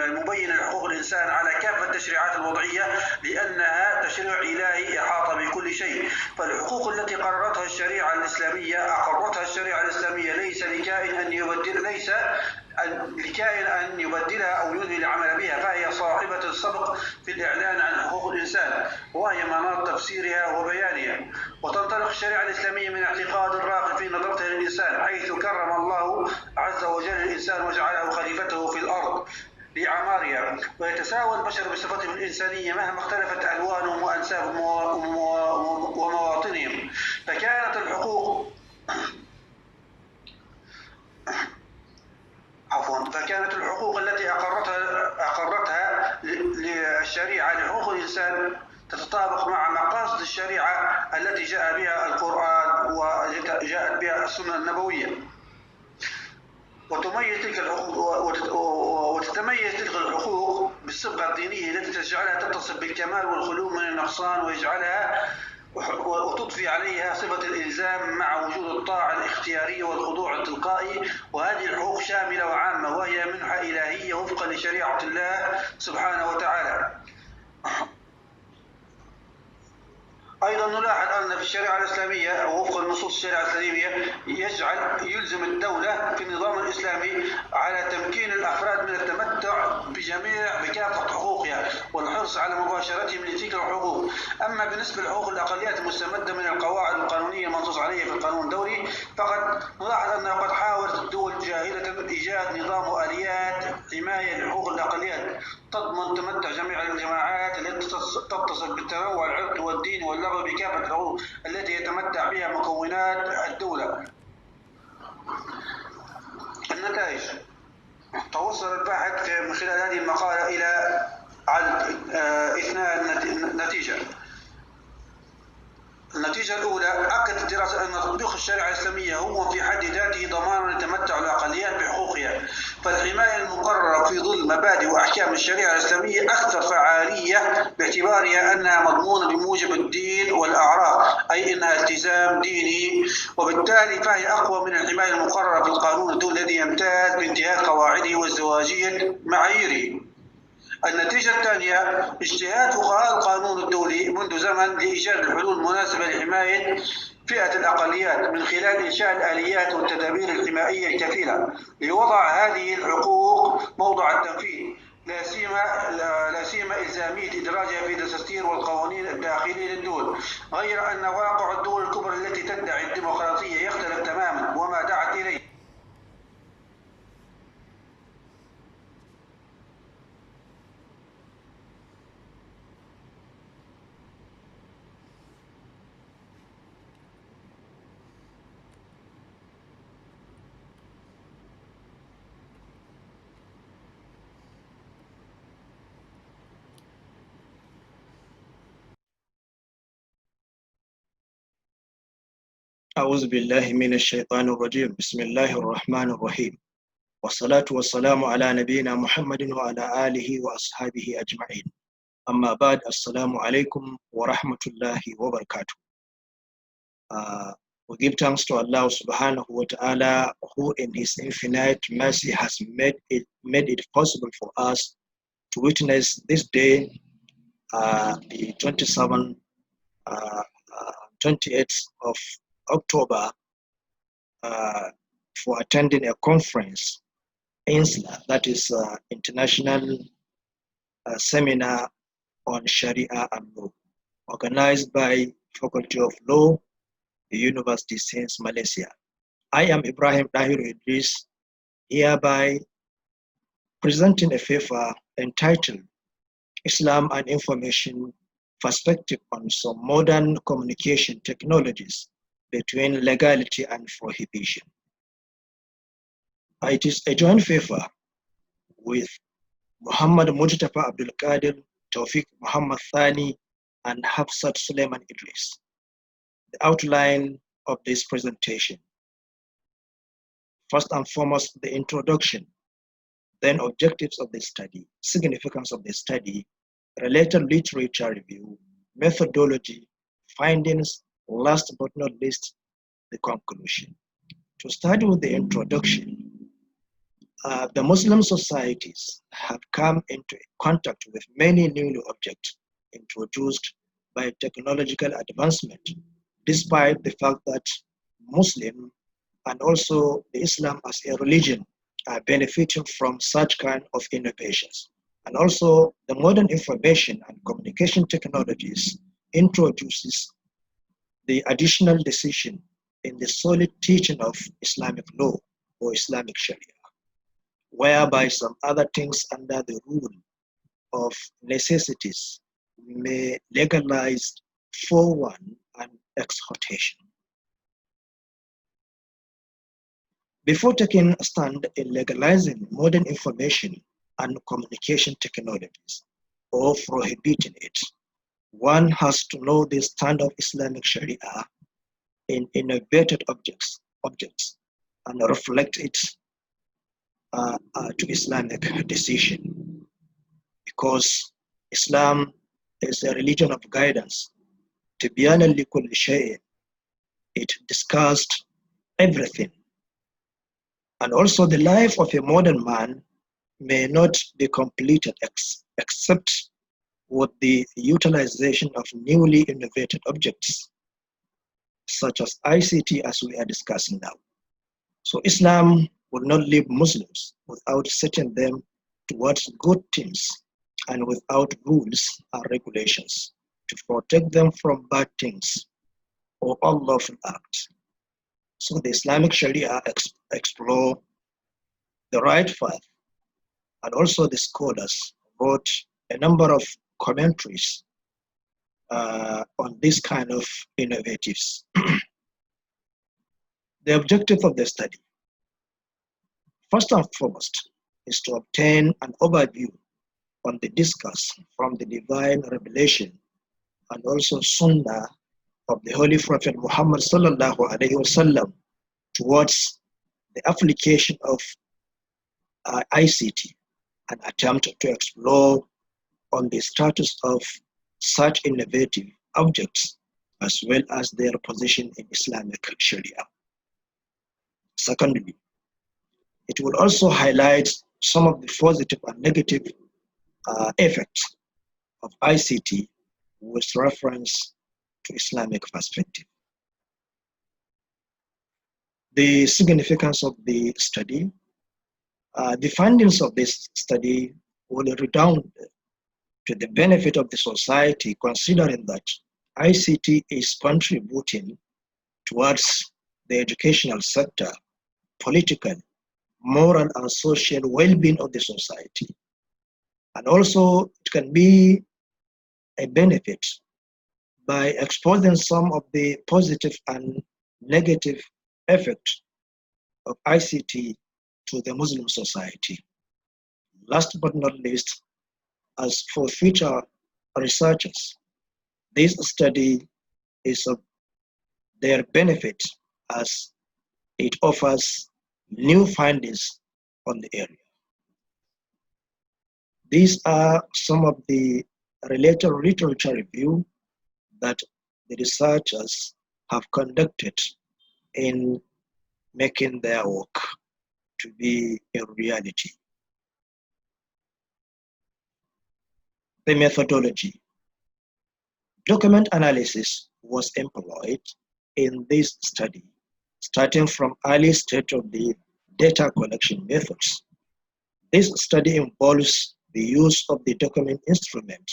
Speaker 8: المبينة لحقوق الإنسان على كافة التشريعات الوضعية، لأنها تشريع إلهي إحاط بكل شيء. فالحقوق التي قررتها الشريعة الإسلامية ليس لكائن أن يبدلها أو ينهي العمل بها، فهي صاحبة السبق في الإعلان عن حقوق الإنسان، وهي مناط تفسيرها وبيانها. وتنطلق الشريعة الإسلامية من اعتقاد راقي في نظرتها للإنسان، حيث كرم الله عز وجل الإنسان وجعله خليفته في الأرض لإعمارها، ويتساوى البشر بصفتهم الإنسانية مهما اختلفت ألوانهم وأنسابهم ومواطنهم. فكانت الحقوق التي أقرتها للشريعة لحقوق الإنسان تتطابق مع مقاصد الشريعة التي جاء بها القرآن وجاءت بها السنة النبوية. وتتميز تلك الحقوق بالصبغة الدينية التي تجعلها تتصف بالكمال والخلو من النقصان، وتضفي عليها صفة الإلزام مع وجود الطاعة الاختيارية والخضوع التلقائي. وهذه الحقوق شاملة وعامة، وهي منحة إلهية وفقا لشريعة الله سبحانه وتعالى. أيضا نلاحظ أن في الشريعة الإسلامية أو وفق النصوص الشريعة الإسلامية يلزم الدولة في النظام الإسلامي على تمكين الأفراد من التمتع بكافة حقوقها والحرص على مباشرتهم لتلك الحقوق. أما بالنسبة لحقوق الأقليات المستمدة من القواعد القانونية المنصوص عليها في القانون الدولي، فقد نلاحظ أنها قد حاولت الدول جاهلة إيجاد نظام وآليات حماية لحقوق الأقليات تضمن تمتع جميع الجماعات التي تتصل بالتنوع العرقي والديني واللغوي بكافة الحقوق التي يتمتع بها مكونات الدولة. النتائج: توصل الباحث من خلال هذه المقالة إلى إثناء النتيجة الأولى: أكدت الدراسة أن تطبيق الشريعة الإسلامية هو في حد ذاته ضمان لتمتع الأقليات بحقوقها، فالحماية المقررة في ظل مبادئ وأحكام الشريعة الإسلامية أكثر فعالية باعتبارها أنها مضمونة بموجب الدين والأعراف، أي أنها التزام ديني، وبالتالي فهي أقوى من الحماية المقررة في القانون الدولي الذي يمتاز بانتهاك قواعده وازدواجية معاييره. النتيجة الثانية: اجتهاد فقهاء القانون الدولي منذ زمن لإيجاد الحلول المناسبة لحماية فئة الأقليات من خلال إنشاء الآليات والتدابير الحمائية الكفيلة لوضع هذه الحقوق موضع التنفيذ، لا سيما إلزامية إدراجها في الدساتير والقوانين الداخلية للدول، غير أن واقع الدول الكبرى التي تدعي الديمقراطية يختلف تماما وما دعت إليه.
Speaker 9: أعوذ بالله من الشيطان الرجيم. بسم الله الرحمن الرحيم، والصلاة والسلام على نبينا محمد وعلى آله وأصحابه أجمعين. أما بعد، السلام عليكم ورحمة الله وبركاته. We give thanks to Allah subhanahu wa ta'ala, who in his infinite mercy has made it possible for us to witness this day, the 28th of October, for attending a conference, INSLA, that is International Seminar on Sharia and Law, organized by Faculty of Law, the University of Sains, Malaysia. I am Ibrahim Dahiru Idris, hereby presenting a paper entitled Islam and Information Perspective on some Modern Communication Technologies between Legality and Prohibition. It is a joint paper with Muhammad Mujtaba Abdul Qadir, Tawfiq Muhammad Thani, and Hafsat Suleiman Idris. The outline of this presentation: first and foremost, the introduction, then objectives of the study, significance of the study, related literature review, methodology, findings, last but not least, the conclusion. To start with the introduction, the Muslim societies have come into contact with many new objects introduced by technological advancement, despite the fact that Muslim and also the Islam as a religion are benefiting from such kind of innovations. And also the modern information and communication technologies introduces the additional decision in the solid teaching of Islamic law or Islamic Sharia, whereby some other things under the rule of necessities may legalize for one and exhortation. Before taking a stand in legalizing modern information and communication technologies or prohibiting it, one has to know the stand of Islamic Sharia in innovated objects and reflect it to Islamic decision, because Islam is a religion of guidance. Tibyana likulli shay'in, it discussed everything. And also the life of a modern man may not be completed except with the utilization of newly innovated objects, such as ICT, as we are discussing now. So Islam will not leave Muslims without setting them towards good things and without rules and regulations to protect them from bad things or unlawful acts. So the Islamic Sharia explore the right path, and also the scholars wrote a number of commentaries on this kind of innovatives. The objective of the study, first and foremost, is to obtain an overview on the discourse from the divine revelation and also Sunnah of the Holy Prophet Muhammad sallallahu alaihi wasallam towards the application of ICT, and attempt to explore on the status of such innovative objects as well as their position in Islamic Sharia. Secondly, it will also highlight some of the positive and negative effects of ICT with reference to Islamic perspective. The significance of the study, the findings of this study will redound to the benefit of the society, considering that ICT is contributing towards the educational sector, political, moral, and social well-being of the society. And also, it can be a benefit by exposing some of the positive and negative effects of ICT to the Muslim society. Last but not least, as for future researchers, this study is of their benefit as it offers new findings on the area. These are some of the related literature review that the researchers have conducted in making their work to be a reality. The methodology. Document analysis was employed in this study, starting from early stage of the data collection methods. This study involves the use of the document instrument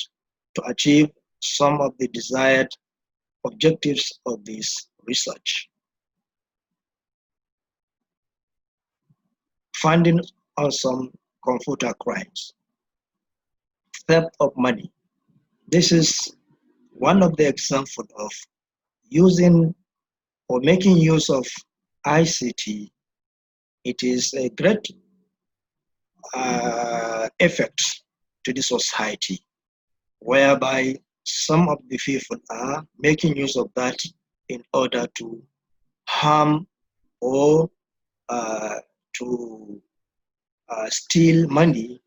Speaker 9: to achieve some of the desired objectives of this research. Findings on some computer crimes. Theft of money. This is one of the examples of using or making use of ICT. It is a great effect to the society, whereby some of the people are making use of that in order to harm or to steal money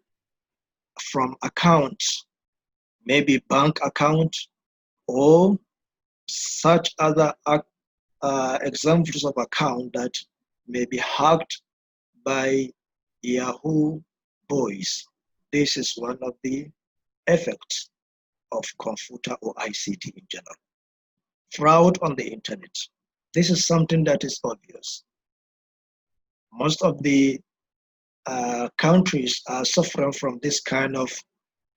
Speaker 9: from accounts, maybe bank account or such other examples of account that may be hacked by Yahoo boys. This is one of the effects of computer or ICT in general. Fraud on the internet. This is something that is obvious. Most of the countries are suffering from this kind of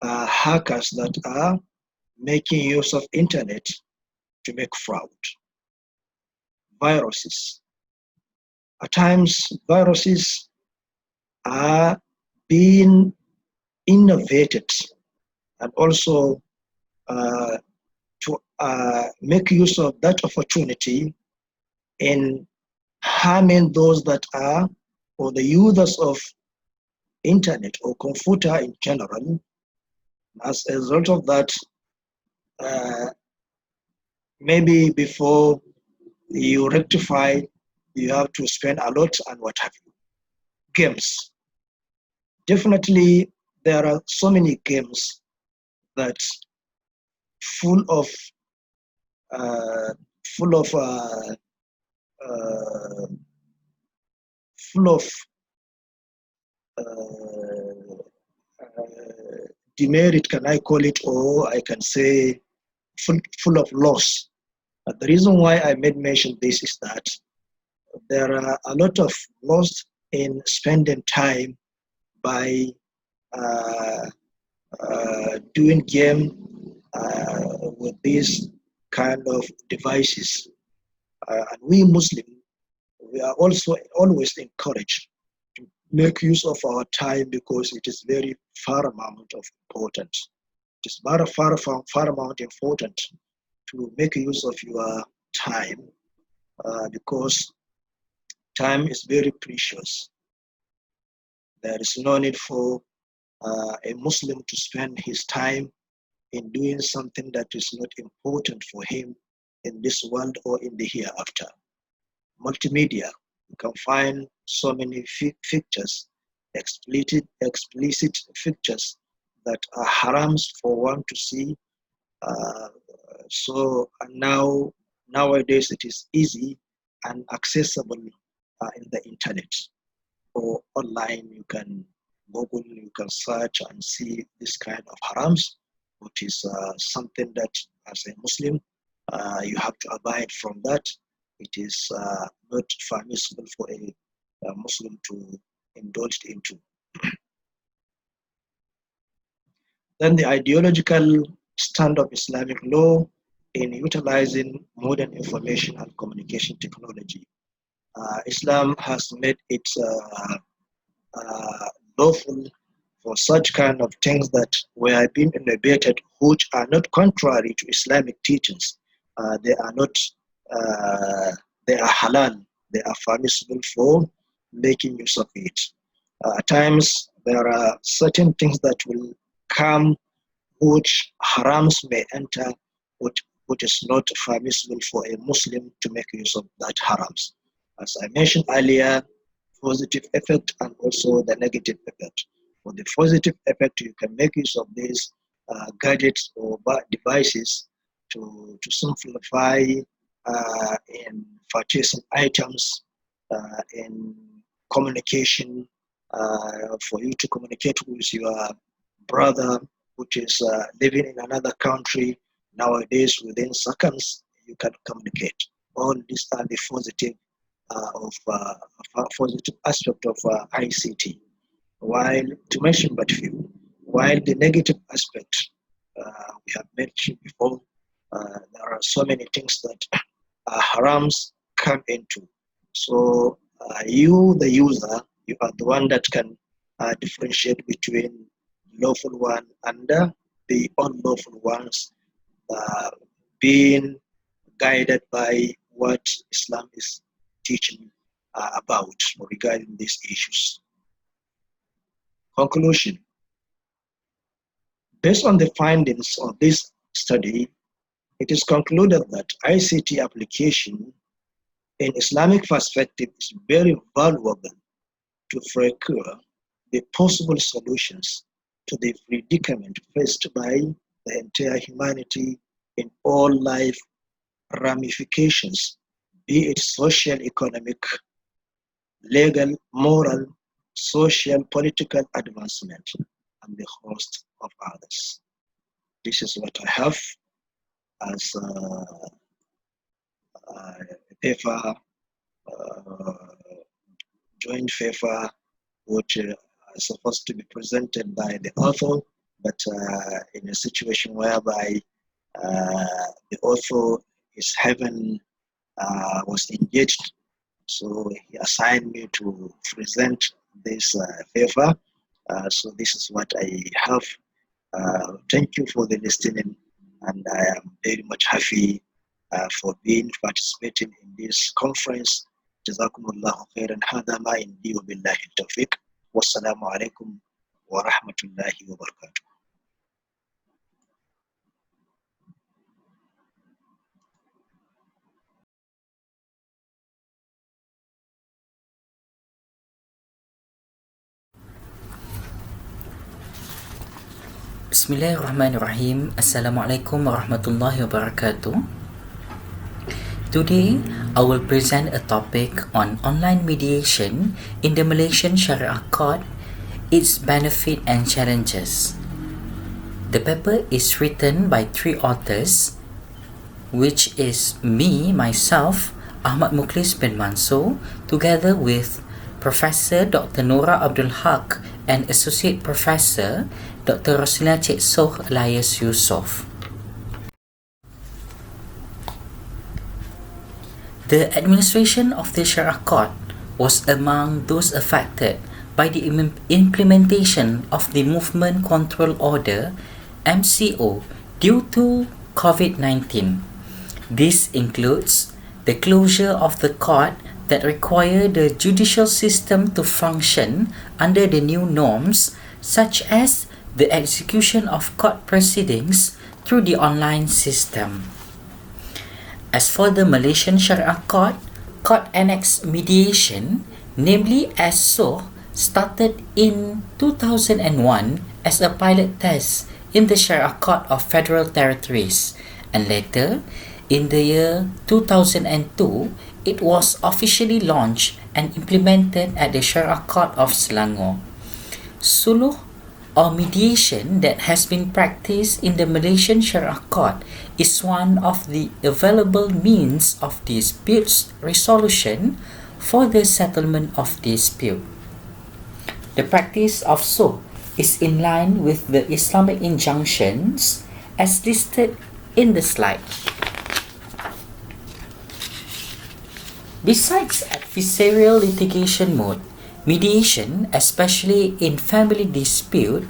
Speaker 9: hackers that are making use of internet to make fraud. Viruses. At times, viruses are being innovated and also to make use of that opportunity in harming those that are, or the users of internet or computer in general. As a result of that, maybe before you rectify, you have to spend a lot and what have you. Games. Definitely, there are so many games that full of demerit, can I call it, or I can say full of loss. The reason why I made mention this is that there are a lot of loss in spending time by doing game with these kind of devices. And we Muslims, we are also always encouraged to make use of our time because it is very paramount of importance. It is paramount important to make use of your time because time is very precious. There is no need for a Muslim to spend his time in doing something that is not important for him in this world or in the hereafter. Multimedia, you can find so many pictures, explicit pictures that are harams for one to see. So nowadays it is easy and accessible in the internet or online. You can Google, you can search and see this kind of harams, which is something that as a Muslim you have to abide from that. It is not permissible for a Muslim to indulge into. Then the ideological stand of Islamic law in utilizing modern information and communication technology. Islam has made it lawful for such kind of things that were being innovated, which are not contrary to Islamic teachings. They are not, they are halal. They are permissible for making use of it. At times, there are certain things that will come which harams may enter, which is not permissible for a Muslim to make use of that harams. As I mentioned earlier, positive effect and also the negative effect. For the positive effect, you can make use of these gadgets or devices to simplify in purchasing items, in communication, for you to communicate with your brother, which is living in another country. Nowadays, within seconds, you can communicate. All these are the positive positive aspect of ICT. While, to mention but few, while the negative aspect we have mentioned before, there are so many things that harams come into. So you, the user, you are the one that can differentiate between lawful one and the unlawful ones, being guided by what Islam is teaching about regarding these issues. Conclusion. Based on the findings of this study, it is concluded that ICT application in Islamic perspective is very valuable to procure the possible solutions to the predicament faced by the entire humanity in all life ramifications, be it social, economic, legal, moral, social, political advancement, and the host of others. This is what I have as a paper, joint paper, which is supposed to be presented by the author, but in a situation whereby the author is was engaged, so he assigned me to present this paper. So this is what I have. Thank you for the listening, and I am very much happy for participating in this conference. Jazakumullahu khairan. Hada ma indi wa billahi tawfiq. Wassalamu alaikum wa rahmatullahi wa barakatuh.
Speaker 10: Bismillahirrahmanirrahim. Assalamualaikum warahmatullahi wabarakatuh. Today, I will present a topic on online mediation in the Malaysian Sharia Court, its benefit and challenges. The paper is written by 3 authors, which is me, myself, Ahmad Mukhlis bin Mansur, together with Professor Dr. Nora Abdul Haq and Associate Professor Dr. Roslina Cik Soh Elias Yusof. The administration of the Sharia Court was among those affected by the implementation of the Movement Control Order MCO due to COVID-19. This includes the closure of the court that require the judicial system to function under the new norms, such as the execution of court proceedings through the online system. As for the Malaysian Sharia Court, Court Annex Mediation, namely as SOH, started in 2001 as a pilot test in the Sharia Court of Federal Territories, and later, in the year 2002, it was officially launched and implemented at the Sharia Court of Selangor. Suluh or mediation that has been practiced in the Malaysian Sharia Court is one of the available means of disputes resolution for the settlement of dispute. The practice of SOH is in line with the Islamic injunctions as listed in the slide. Besides adversarial litigation mode, mediation, especially in family dispute,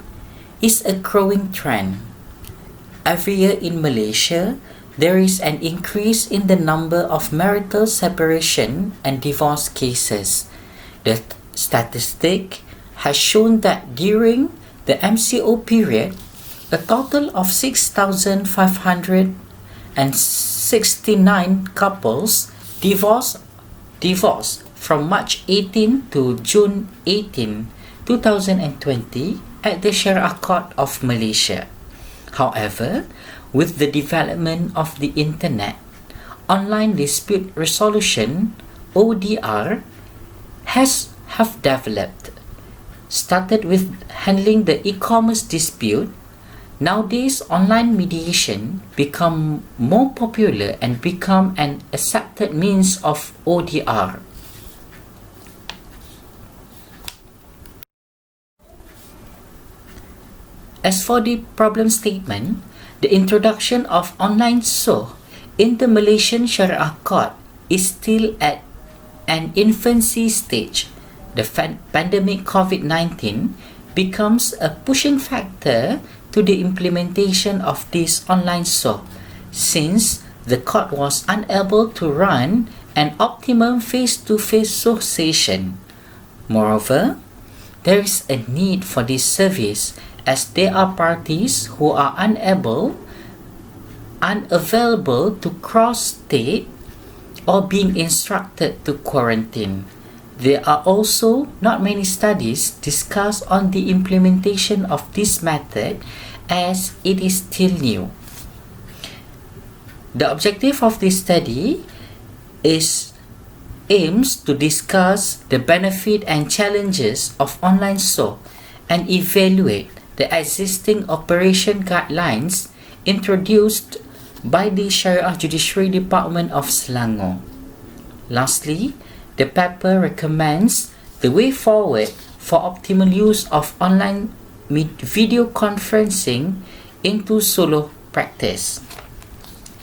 Speaker 10: is a growing trend. Every year in Malaysia, there is an increase in the number of marital separation and divorce cases. The statistic has shown that during the MCO period, a total of 6,569 couples divorced from March 18 to June 18, 2020 at the Sharia Court of Malaysia. However, with the development of the Internet, online dispute resolution (ODR) have developed. Started with handling the e-commerce dispute, nowadays online mediation become more popular and become an accepted means of ODR. As for the problem statement, the introduction of online SOH in the Malaysian Sharia Court is still at an infancy stage. The pandemic COVID-19 becomes a pushing factor to the implementation of this online SOH, since the court was unable to run an optimum face-to-face SOH session. Moreover, there is a need for this service as there are parties who are unavailable to cross state or being instructed to quarantine. There are also not many studies discussed on the implementation of this method as it is still new. The objective of this study aims to discuss the benefit and challenges of online SOH and evaluate the existing operation guidelines introduced by the Sharia Judiciary Department of Selangor. Lastly, the paper recommends the way forward for optimal use of online video conferencing into solo practice.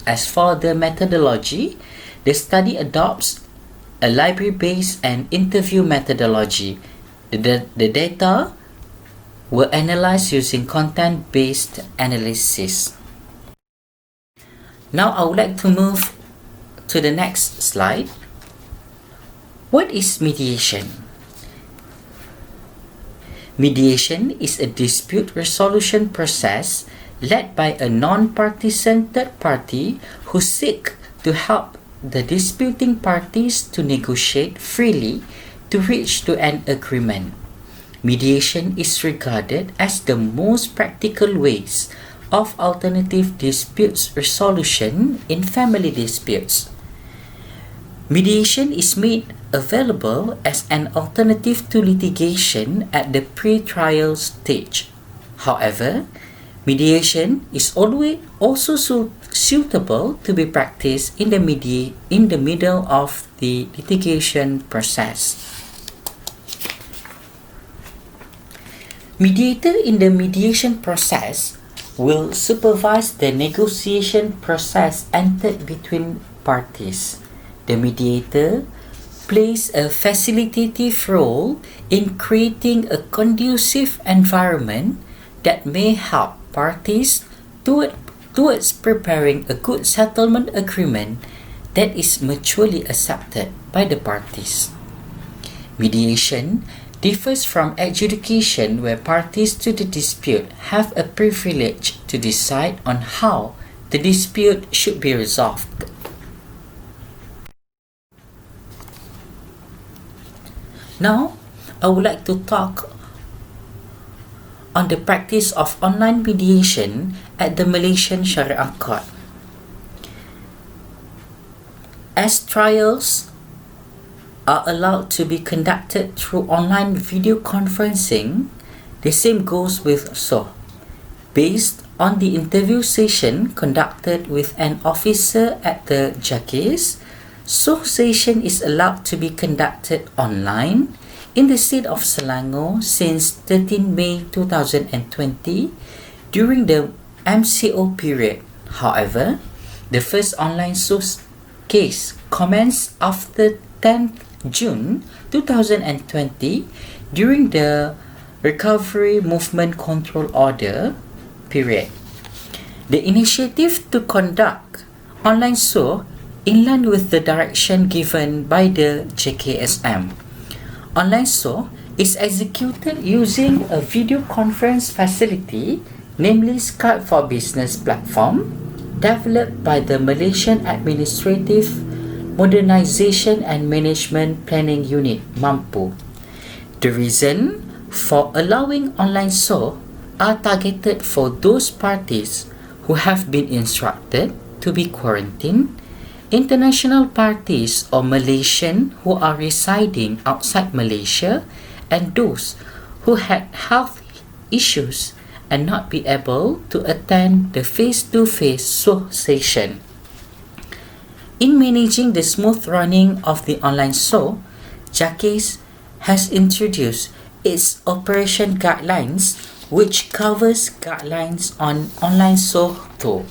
Speaker 10: As for the methodology, the study adopts a library-based and interview methodology. The data were analyzed using content-based analysis. Now I would like to move to the next slide. What is mediation? Mediation is a dispute resolution process led by a non-partisan third party who seek to help the disputing parties to negotiate freely to reach to an agreement. Mediation is regarded as the most practical ways of alternative disputes resolution in family disputes. Mediation is made available as an alternative to litigation at the pre-trial stage. However, Mediation is always also suitable to be practiced in the middle of the litigation process. Mediator in the mediation process will supervise the negotiation process entered between parties. The mediator plays a facilitative role in creating a conducive environment that may help parties towards preparing a good settlement agreement that is mutually accepted by the parties. Mediation differs from adjudication, where parties to the dispute have a privilege to decide on how the dispute should be resolved. Now, I would like to talk on the practice of online mediation at the Malaysian Sharia Court. As trials are allowed to be conducted through online video conferencing, the same goes with SOH. Based on the interview session conducted with an officer at the JAKIS, SOH session is allowed to be conducted online in the state of Selangor since 13 May 2020 during the MCO period. However, the first online SOH case commenced after 10th June 2020 during the Recovery Movement Control Order period. The initiative to conduct online SOH in line with the direction given by the JKSM. Online SOH is executed using a video conference facility, namely Skype for Business platform, developed by the Malaysian Administrative Modernization and Management Planning Unit, MAMPU. The reason for allowing online SOH are targeted for those parties who have been instructed to be quarantined, international parties or Malaysian who are residing outside Malaysia, and those who had health issues and not be able to attend the face-to-face SOH session. In managing the smooth running of the online SOH, JAKIS has introduced its operation guidelines, which covers guidelines on online SOH too.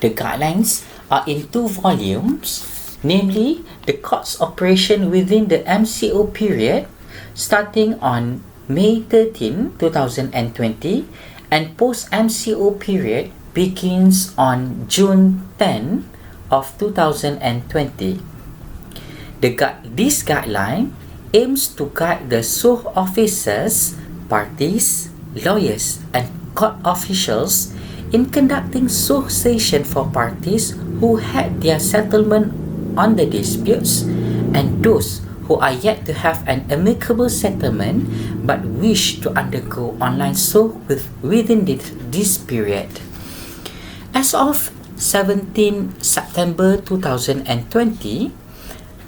Speaker 10: The guidelines are in 2 volumes, namely the court's operation within the MCO period starting on May 13, 2020, and post-MCO period begins on June 10 of 2020. This guideline aims to guide the SOH officers, parties, lawyers, and court officials in conducting SOH session for parties who had their settlement on the disputes and those who are yet to have an amicable settlement but wish to undergo online SOH within this period. As of 17 September 2020,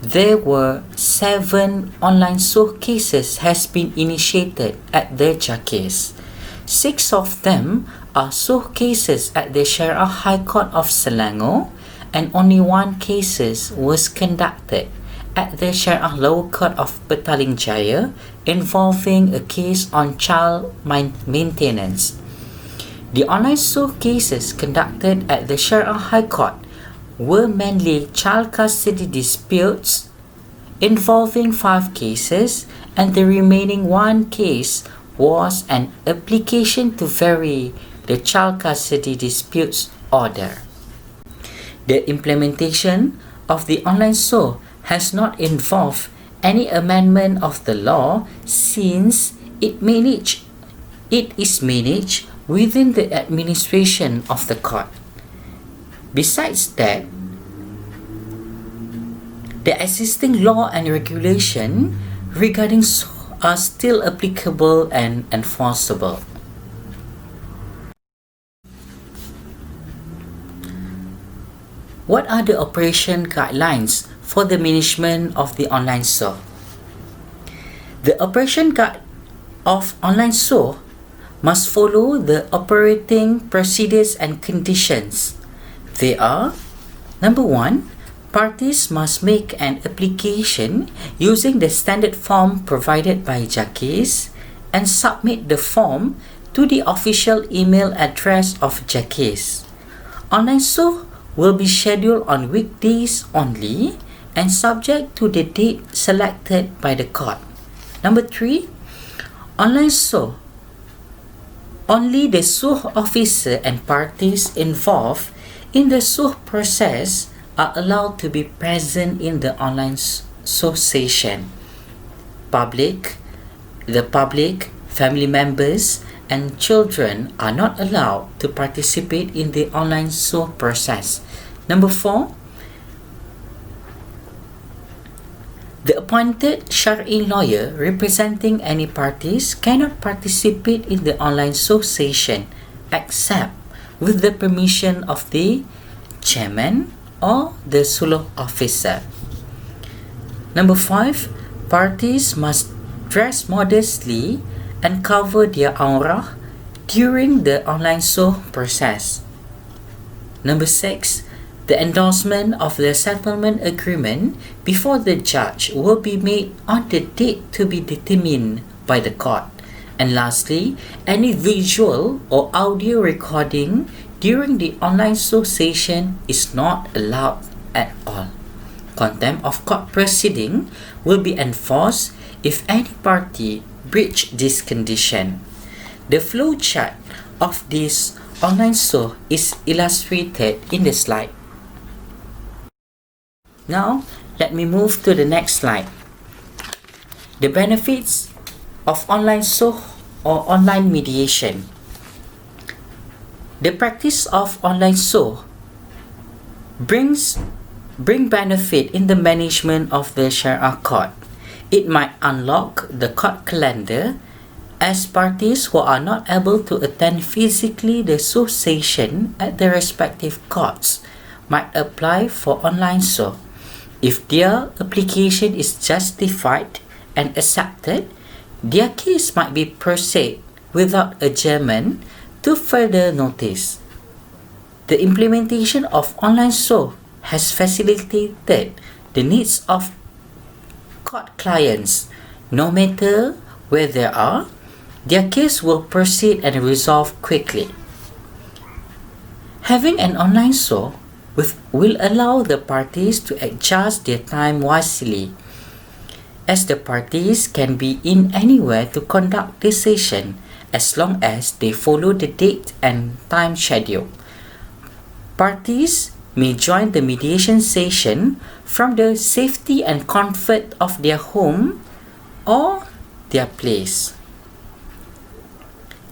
Speaker 10: there were 7 online SOH cases has been initiated at the JAKIS. 6 of them are SOH cases at the Sharia High Court of Selangor, and only 1 case was conducted at the Sharia Lower Court of Petaling Jaya involving a case on child maintenance. The online SOH cases conducted at the Sharia High Court were mainly child custody disputes involving 5 cases, and the remaining 1 case was an application to vary the child custody disputes order. The implementation of the online SOH has not involved any amendment of the law, since it is managed within the administration of the court. Besides that, the existing law and regulation regarding SOH are still applicable and enforceable. What are the operation guidelines for the management of the online SOH? The operation guide of online SOH must follow the operating procedures and conditions. They are: number 1, parties must make an application using the standard form provided by JAKIS and submit the form to the official email address of JAKIS. Online SOH will be scheduled on weekdays only and subject to the date selected by the court. Number 3, online SOH. Only the SOH officer and parties involved in the SOH process are allowed to be present in the online SOH session. The public, family members, and children are not allowed to participate in the online SOH process. Number 4, the appointed Shari lawyer representing any parties cannot participate in the online SOH session except with the permission of the chairman or the SOH officer. Number 5, parties must dress modestly and cover their aurah during the online SOH process. Number 6, the endorsement of the settlement agreement before the judge will be made on the date to be determined by the court. And lastly, any visual or audio recording during the online SOH session is not allowed at all. Contempt of court proceeding will be enforced if any party breach this condition. The flow chart of this online SOH is illustrated in the slide. Now, let me move to the next slide. The benefits of online SOH or online mediation. The practice of online SOH bring benefit in the management of the Sharia court. It might unlock the court calendar as parties who are not able to attend physically the SOH session at their respective courts might apply for online SOH. If their application is justified and accepted, their case might be proceeded without adjournment to further notice. The implementation of online SOH has facilitated the needs of court clients. No matter where they are, their case will proceed and resolve quickly. Having an online SOH will allow the parties to adjust their time wisely, as the parties can be in anywhere to conduct the session as long as they follow the date and time schedule. Parties may join the mediation session from the safety and comfort of their home or their place.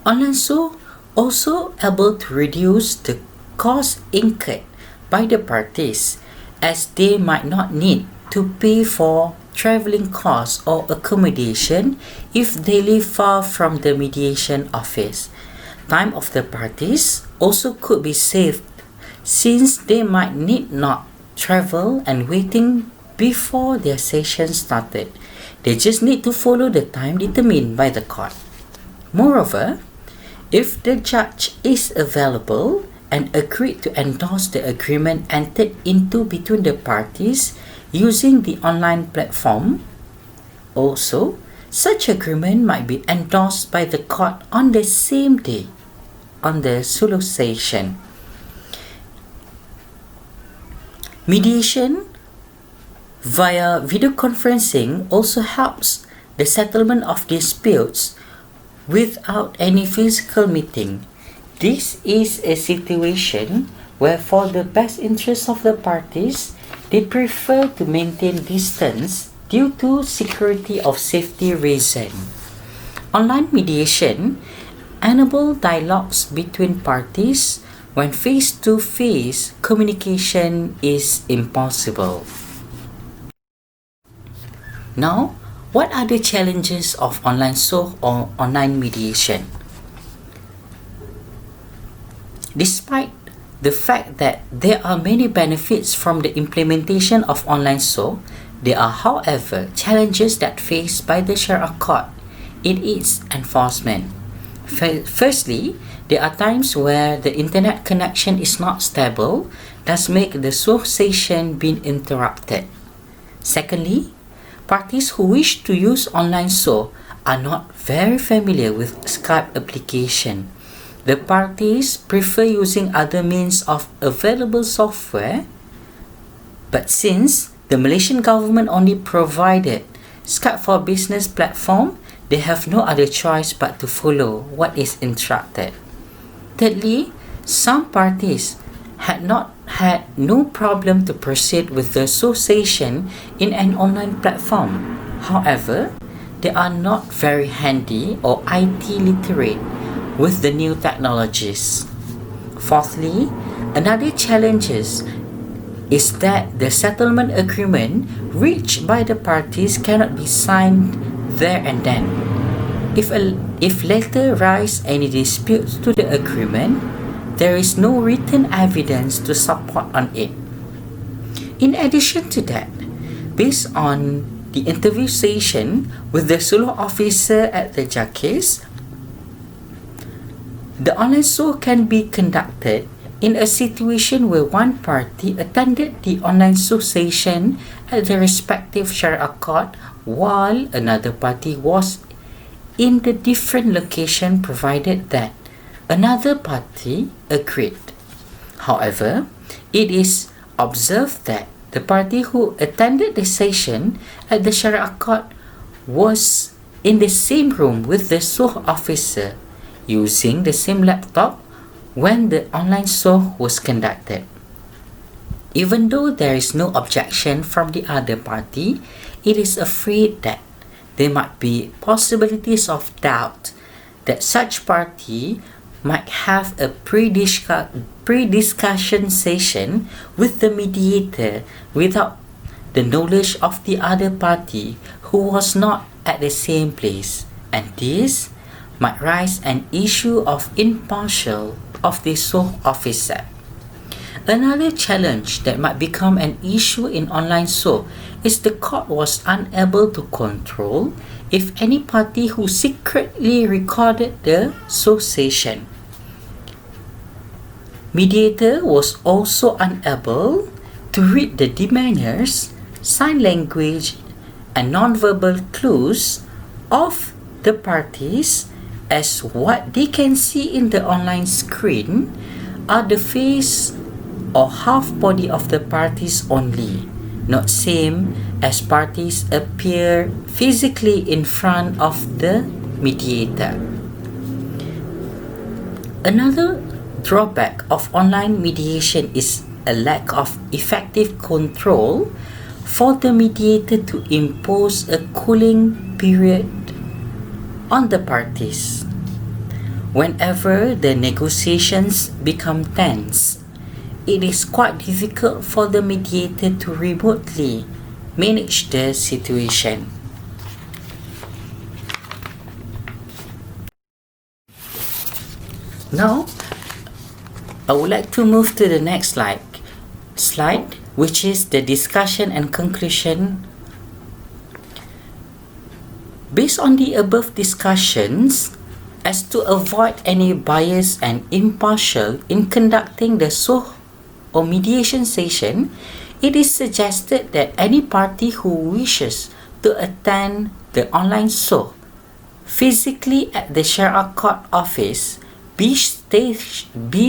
Speaker 10: Online SOH also able to reduce the cost incurred by the parties, as they might not need to pay for traveling costs or accommodation if they live far from the mediation office. Time of the parties also could be saved, since they might need not travel and waiting before their session started. They just need to follow the time determined by the court. Moreover, if the judge is available and agreed to endorse the agreement entered into between the parties using the online platform, also, such agreement might be endorsed by the court on the same day on the SOH session. Mediation via video conferencing also helps the settlement of disputes without any physical meeting. This is a situation where, for the best interest of the parties, they prefer to maintain distance due to security of safety reason. Online mediation enables dialogues between parties when face-to-face communication is impossible. Now, what are the challenges of online SOH or online mediation? Despite the fact that there are many benefits from the implementation of online SOH, there are, however, challenges that faced by the Sharia court in its enforcement. Firstly, there are times where the internet connection is not stable, thus make the SOH session being interrupted. Secondly, parties who wish to use online SOH are not very familiar with Skype application. The parties prefer using other means of available software, but since the Malaysian government only provided Skype for Business platform, they have no other choice but to follow what is instructed. Thirdly, some parties had no problem to proceed with the association in an online platform. However, they are not very handy or IT literate with the new technologies. Fourthly, another challenge is that the settlement agreement reached by the parties cannot be signed there and then. If later rise any disputes to the agreement, there is no written evidence to support on it. In addition to that, based on the interview session with the solo officer at the JAKIS, the online SOH can be conducted in a situation where one party attended the online SOH session at the respective Sharia court while another party was in the different location provided that another party agreed. However, it is observed that the party who attended the session at the Sharia court was in the same room with the SOH officer using the same laptop when the online SOH was conducted. Even though there is no objection from the other party, it is afraid that there might be possibilities of doubt that such party might have a pre-discussion session with the mediator without the knowledge of the other party who was not at the same place, and this might raise an issue of impartial of the SOH officer. Another challenge that might become an issue in online SOH is the court was unable to control if any party who secretly recorded the SOH session. Mediator was also unable to read the demeanors, sign language, and non-verbal clues of the parties, as what they can see in the online screen are the face or half body of the parties only, not same as parties appear physically in front of the mediator. Another drawback of online mediation is a lack of effective control for the mediator to impose a cooling period on the parties. Whenever the negotiations become tense, it is quite difficult for the mediator to remotely manage the situation. Now, I would like to move to the next slide, which is the discussion and conclusion. Based on the above discussions, as to avoid any bias and impartial in conducting the SOH or mediation session, it is suggested that any party who wishes to attend the online SOH physically at the Sharia court office be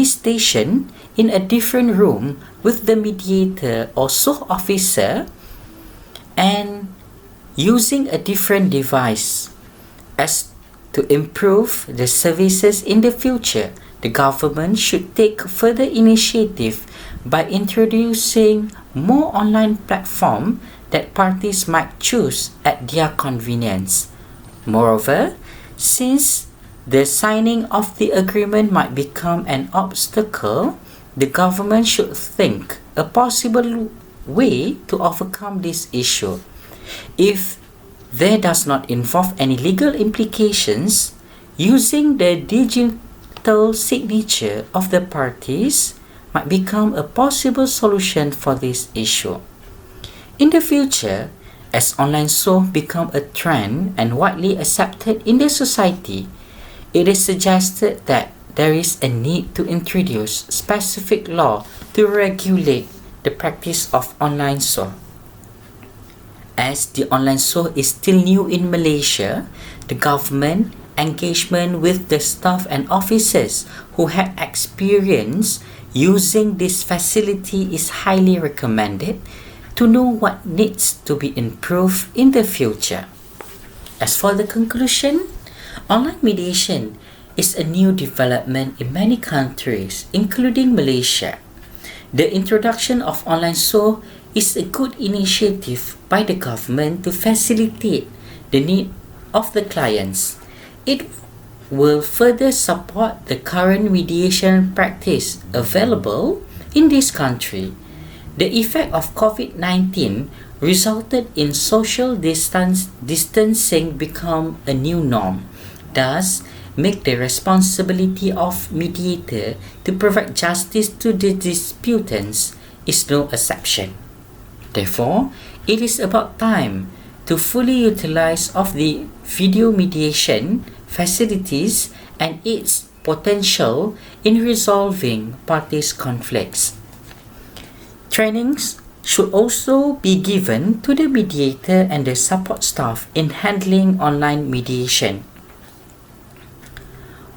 Speaker 10: stationed in a different room with the mediator or SOH officer and using a different device. As to improve the services in the future, the government should take further initiative by introducing more online platforms that parties might choose at their convenience. Moreover, since the signing of the agreement might become an obstacle, the government should think a possible way to overcome this issue. If there does not involve any legal implications, using the digital signature of the parties might become a possible solution for this issue. In the future, as online SOH become a trend and widely accepted in the society, it is suggested that there is a need to introduce specific law to regulate the practice of online SOH. As the online SOH is still new in Malaysia, the government engagement with the staff and officers who had experience using this facility is highly recommended to know what needs to be improved in the future. As for the conclusion, online mediation is a new development in many countries, including Malaysia. The introduction of online SOH is a good initiative by the government to facilitate the need of the clients. It will further support the current mediation practice available in this country. The effect of COVID-19 resulted in social distancing become a new norm. Thus, make the responsibility of mediator to provide justice to the disputants is no exception. Therefore, it is about time to fully utilize of the video mediation facilities and its potential in resolving parties' conflicts. Trainings should also be given to the mediator and the support staff in handling online mediation.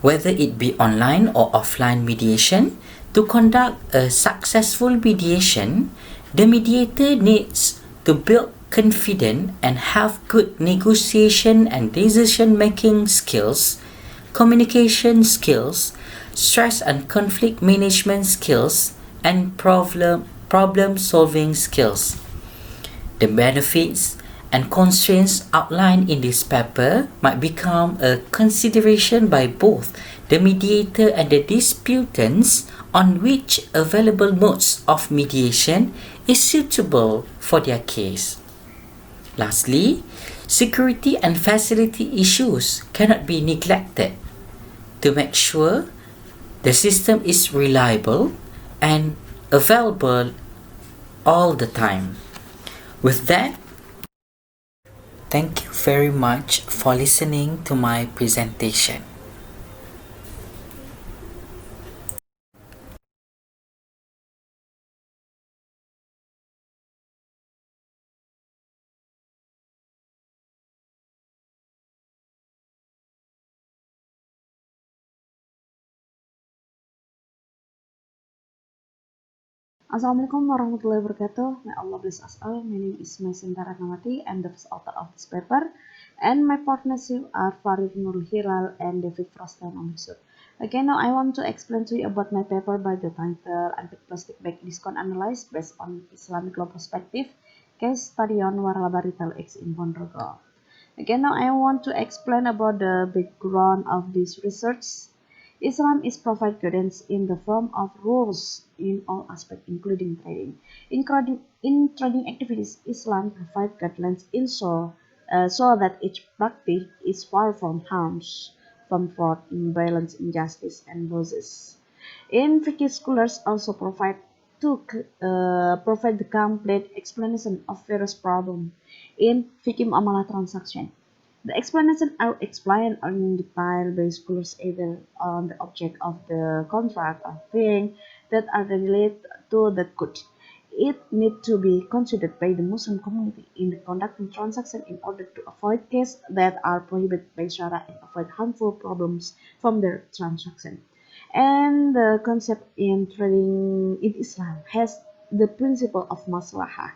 Speaker 10: Whether it be online or offline mediation, to conduct a successful mediation, the mediator needs to build confidence and have good negotiation and decision-making skills, communication skills, stress and conflict management skills, and problem-solving skills. The benefits and constraints outlined in this paper might become a consideration by both the mediator and the disputants on which available modes of mediation is suitable for their case. Lastly, security and facility issues cannot be neglected to make sure the system is reliable and available all the time. With that, thank you very much for listening to my presentation.
Speaker 11: Assalamualaikum warahmatullahi wabarakatuh. May Allah bless us all. My name is Maisinta Ratnawati. I'm the first author of this paper, and my partners are Farid Nurul Hilal and David Frostan Omsud. Okay, now I want to explain to you about my paper by the title Anti Plastic Bag Discount Analysis based on Islamic law perspective, case study on Warlaba Retail X in Ponorogo. Okay, now I want to explain about the background of this research. Islam is provide guidance in the form of rules in all aspects, including trading. In trading activities, Islam provide guidelines so that each practice is far from harms, from fraud, imbalance, injustice, and losses. In fiqh, scholars also provide the complete explanation of various problems in fiqh muamalah transaction. The explanations are explained in detail by scholars either on the object of the contract or things that are related to that good. It needs to be considered by the Muslim community in the conducting transaction in order to avoid cases that are prohibited by Sharia and avoid harmful problems from their transaction. And the concept in trading in Islam has the principle of maslahah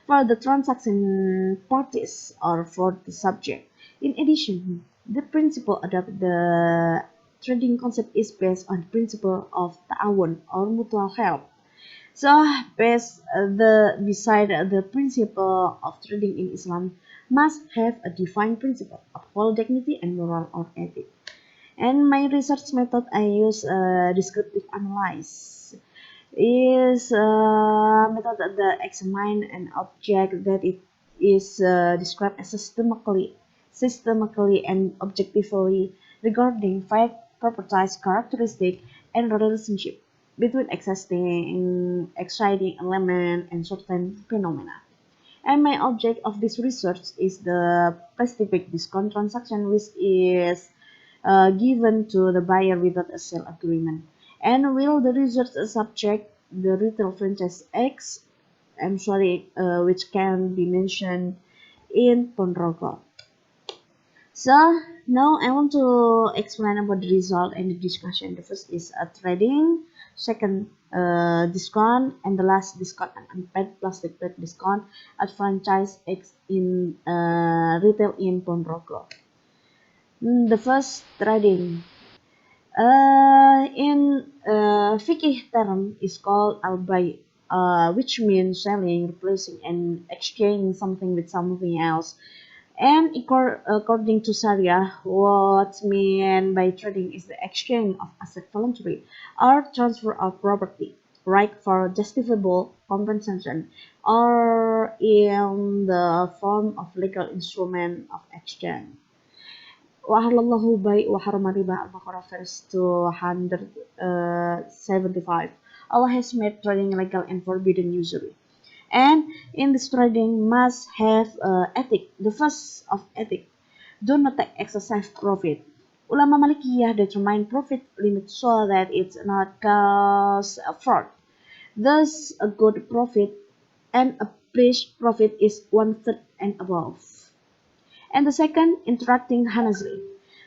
Speaker 11: for the transaction parties or for the subject. In addition, the principle adopted the trading concept is based on the principle of ta'awun or mutual help. So, beside the principle of trading in Islam must have a defined principle of moral dignity and moral or ethic. And my research method I use descriptive analysis is a method that examine an object that it is described as systemically and objectively regarding fact, properties, characteristic, and relationship between exciting element and certain phenomena. And my object of this research is the plastic bag discount transaction, which is given to the buyer without a sale agreement? And will the result subject the retail franchise X, which can be mentioned in Ponorogo? So now I want to explain about the result and the discussion. The first is trading, second discount, and the last discount and unpaid plastic bag discount at franchise X in retail in Ponorogo. The first trading. In fiqh term is called al-bay, which means selling, replacing, and exchanging something with something else. And according to Sharia, what's meant by trading is the exchange of asset voluntary or transfer of property, right, for justifiable compensation, or in the form of legal instrument of exchange. وَأَحَلَّ بَيْءَ وَحَرَّمَ riba, Al-Baqarah verse 275. Allah has made trading legal and forbidden usury. And in this trading must have ethic. The first of ethic, do not take excessive profit. Ulama Malikiyah determine profit limit so that it's not cause fraud. Thus, a good profit and a pleased profit is 1/3 and above. And the second, interacting honestly,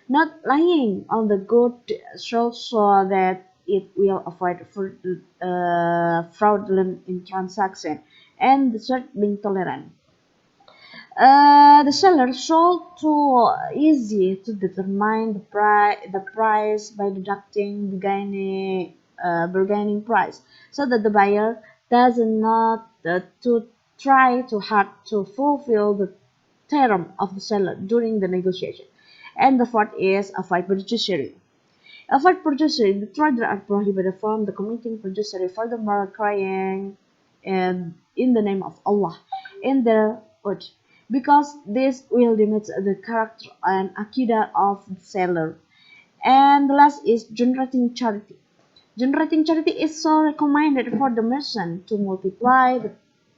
Speaker 11: not lying on the good sold so that it will avoid fraudulent in transaction. And the third, being tolerant. The seller sold too easy to determine the price by deducting bargaining price, so that the buyer does not to try too hard to fulfill the term of the seller during the negotiation. And the fourth is avoid perjury. Avoid perjury. The trader are prohibited from the committing perjury, furthermore crying and in the name of Allah in their oath, because this will damage the character and akidah of the seller. And the last is generating charity. Generating charity is so recommended for the merchant to multiply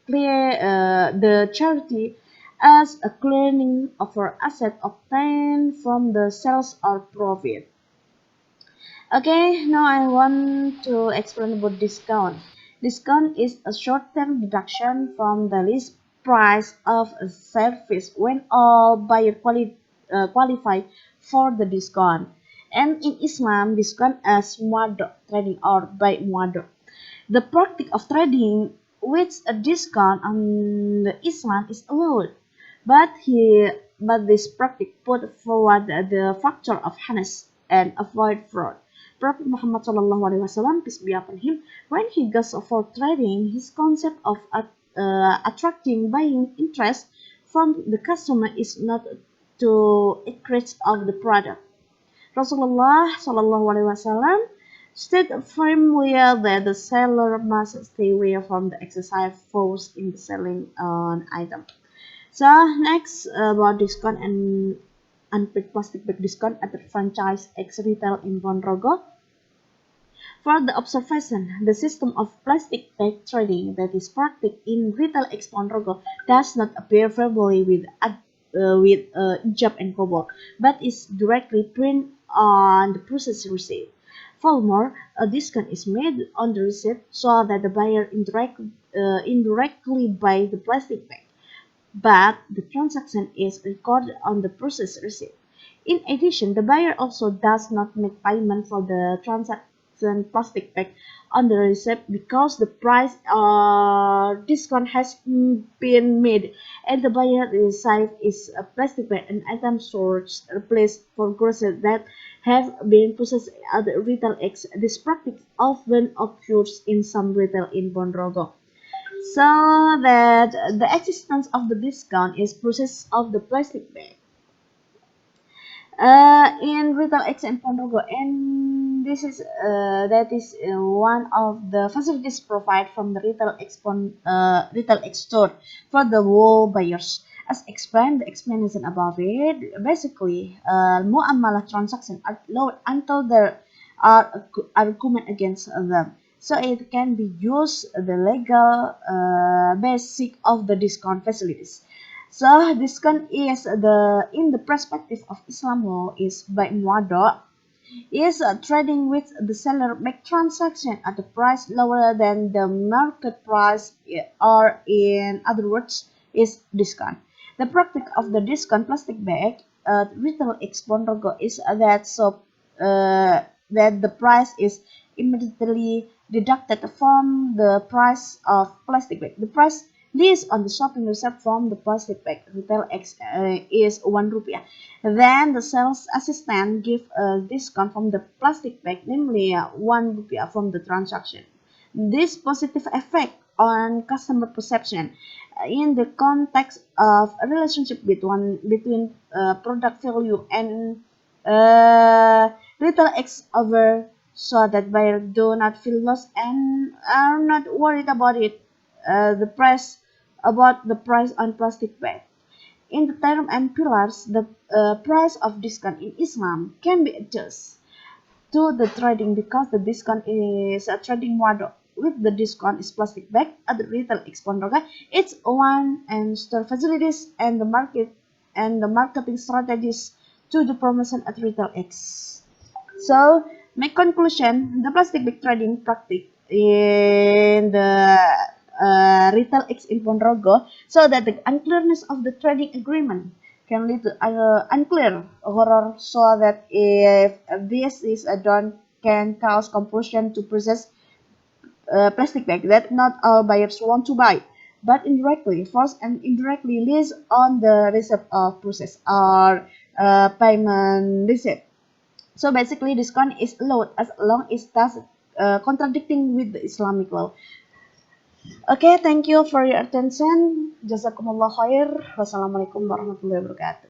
Speaker 11: the charity as a clearing of our asset obtained from the sales or profit. Okay, now I want to explain about discount. Discount is a short-term deduction from the list price of a service when all buyers qualify for the discount. And in Islam, discount as muaddo trading or by muaddo. The practice of trading with a discount on the Islam is allowed, but this practice put forward the factor of honest and avoid fraud. Prophet Muhammad SAW, peace be upon him, when he goes for trading, his concept of attracting buying interest from the customer is not to increase of the product. Rasulullah SAW stated firmly that the seller must stay away from the excessive force in the selling an item. So next about discount and unpaid plastic bag discount at the franchise X retail in Ponorogo. For the observation, the system of plastic bag trading that is practiced in retail X Ponorogo does not appear favorably with hijab and kobol, but is directly printed on the processed receipt. Furthermore, a discount is made on the receipt so that the buyer indirectly buys the plastic bag, but the transaction is recorded on the processed receipt. In addition, the buyer also does not make payment for the transaction plastic bag on the receipt because the price discount has been made, and the buyer receives is a plastic bag, an item stored replaced for groceries that have been processed at the retail X. This practice often occurs in some retail in Ponorogo, so that the existence of the discount is process of the plastic bag in retail X in Ponorogo, and this is one of the facilities provided from the retail X store for the whole buyers. As explained, the explanation above it, basically, mu'amalah transactions are allowed until there are argument against them. So it can be used the legal basic of the discount facilities. So discount is in the perspective of Islam law is by muada is trading with the seller make transaction at a price lower than the market price, or in other words is discount. The practice of the discount plastic bag retail exponrogo is that the price is immediately deducted from the price of plastic bag. The price list on the shopping receipt from the plastic bag retail X is 1 rupiah. Then the sales assistant give a discount from the plastic bag, namely 1 rupiah from the transaction. This positive effect on customer perception in the context of a relationship between product value and retail X over, so that buyers do not feel lost and are not worried about the price on plastic bag. In the term and pillars, the price of discount in Islam can be adjusted to the trading because the discount is a trading model. With the discount is plastic bag at the retail exponroga, it's one and store facilities and the marketing strategies to the promotion at retail X. So, my conclusion, the plastic bag trading practice in the retail X in Ponorogo, so that the unclearness of the trading agreement can lead to unclear horror, so that if this is done can cause compulsion to purchase plastic bag that not all buyers want to buy, but indirectly force and indirectly leads on the receipt of process or payment receipt. So basically, discount is allowed as long as it does contradicting with the Islamic law. Okay, thank you for your attention. Jazakumullah khair. Wassalamualaikum warahmatullahi wabarakatuh.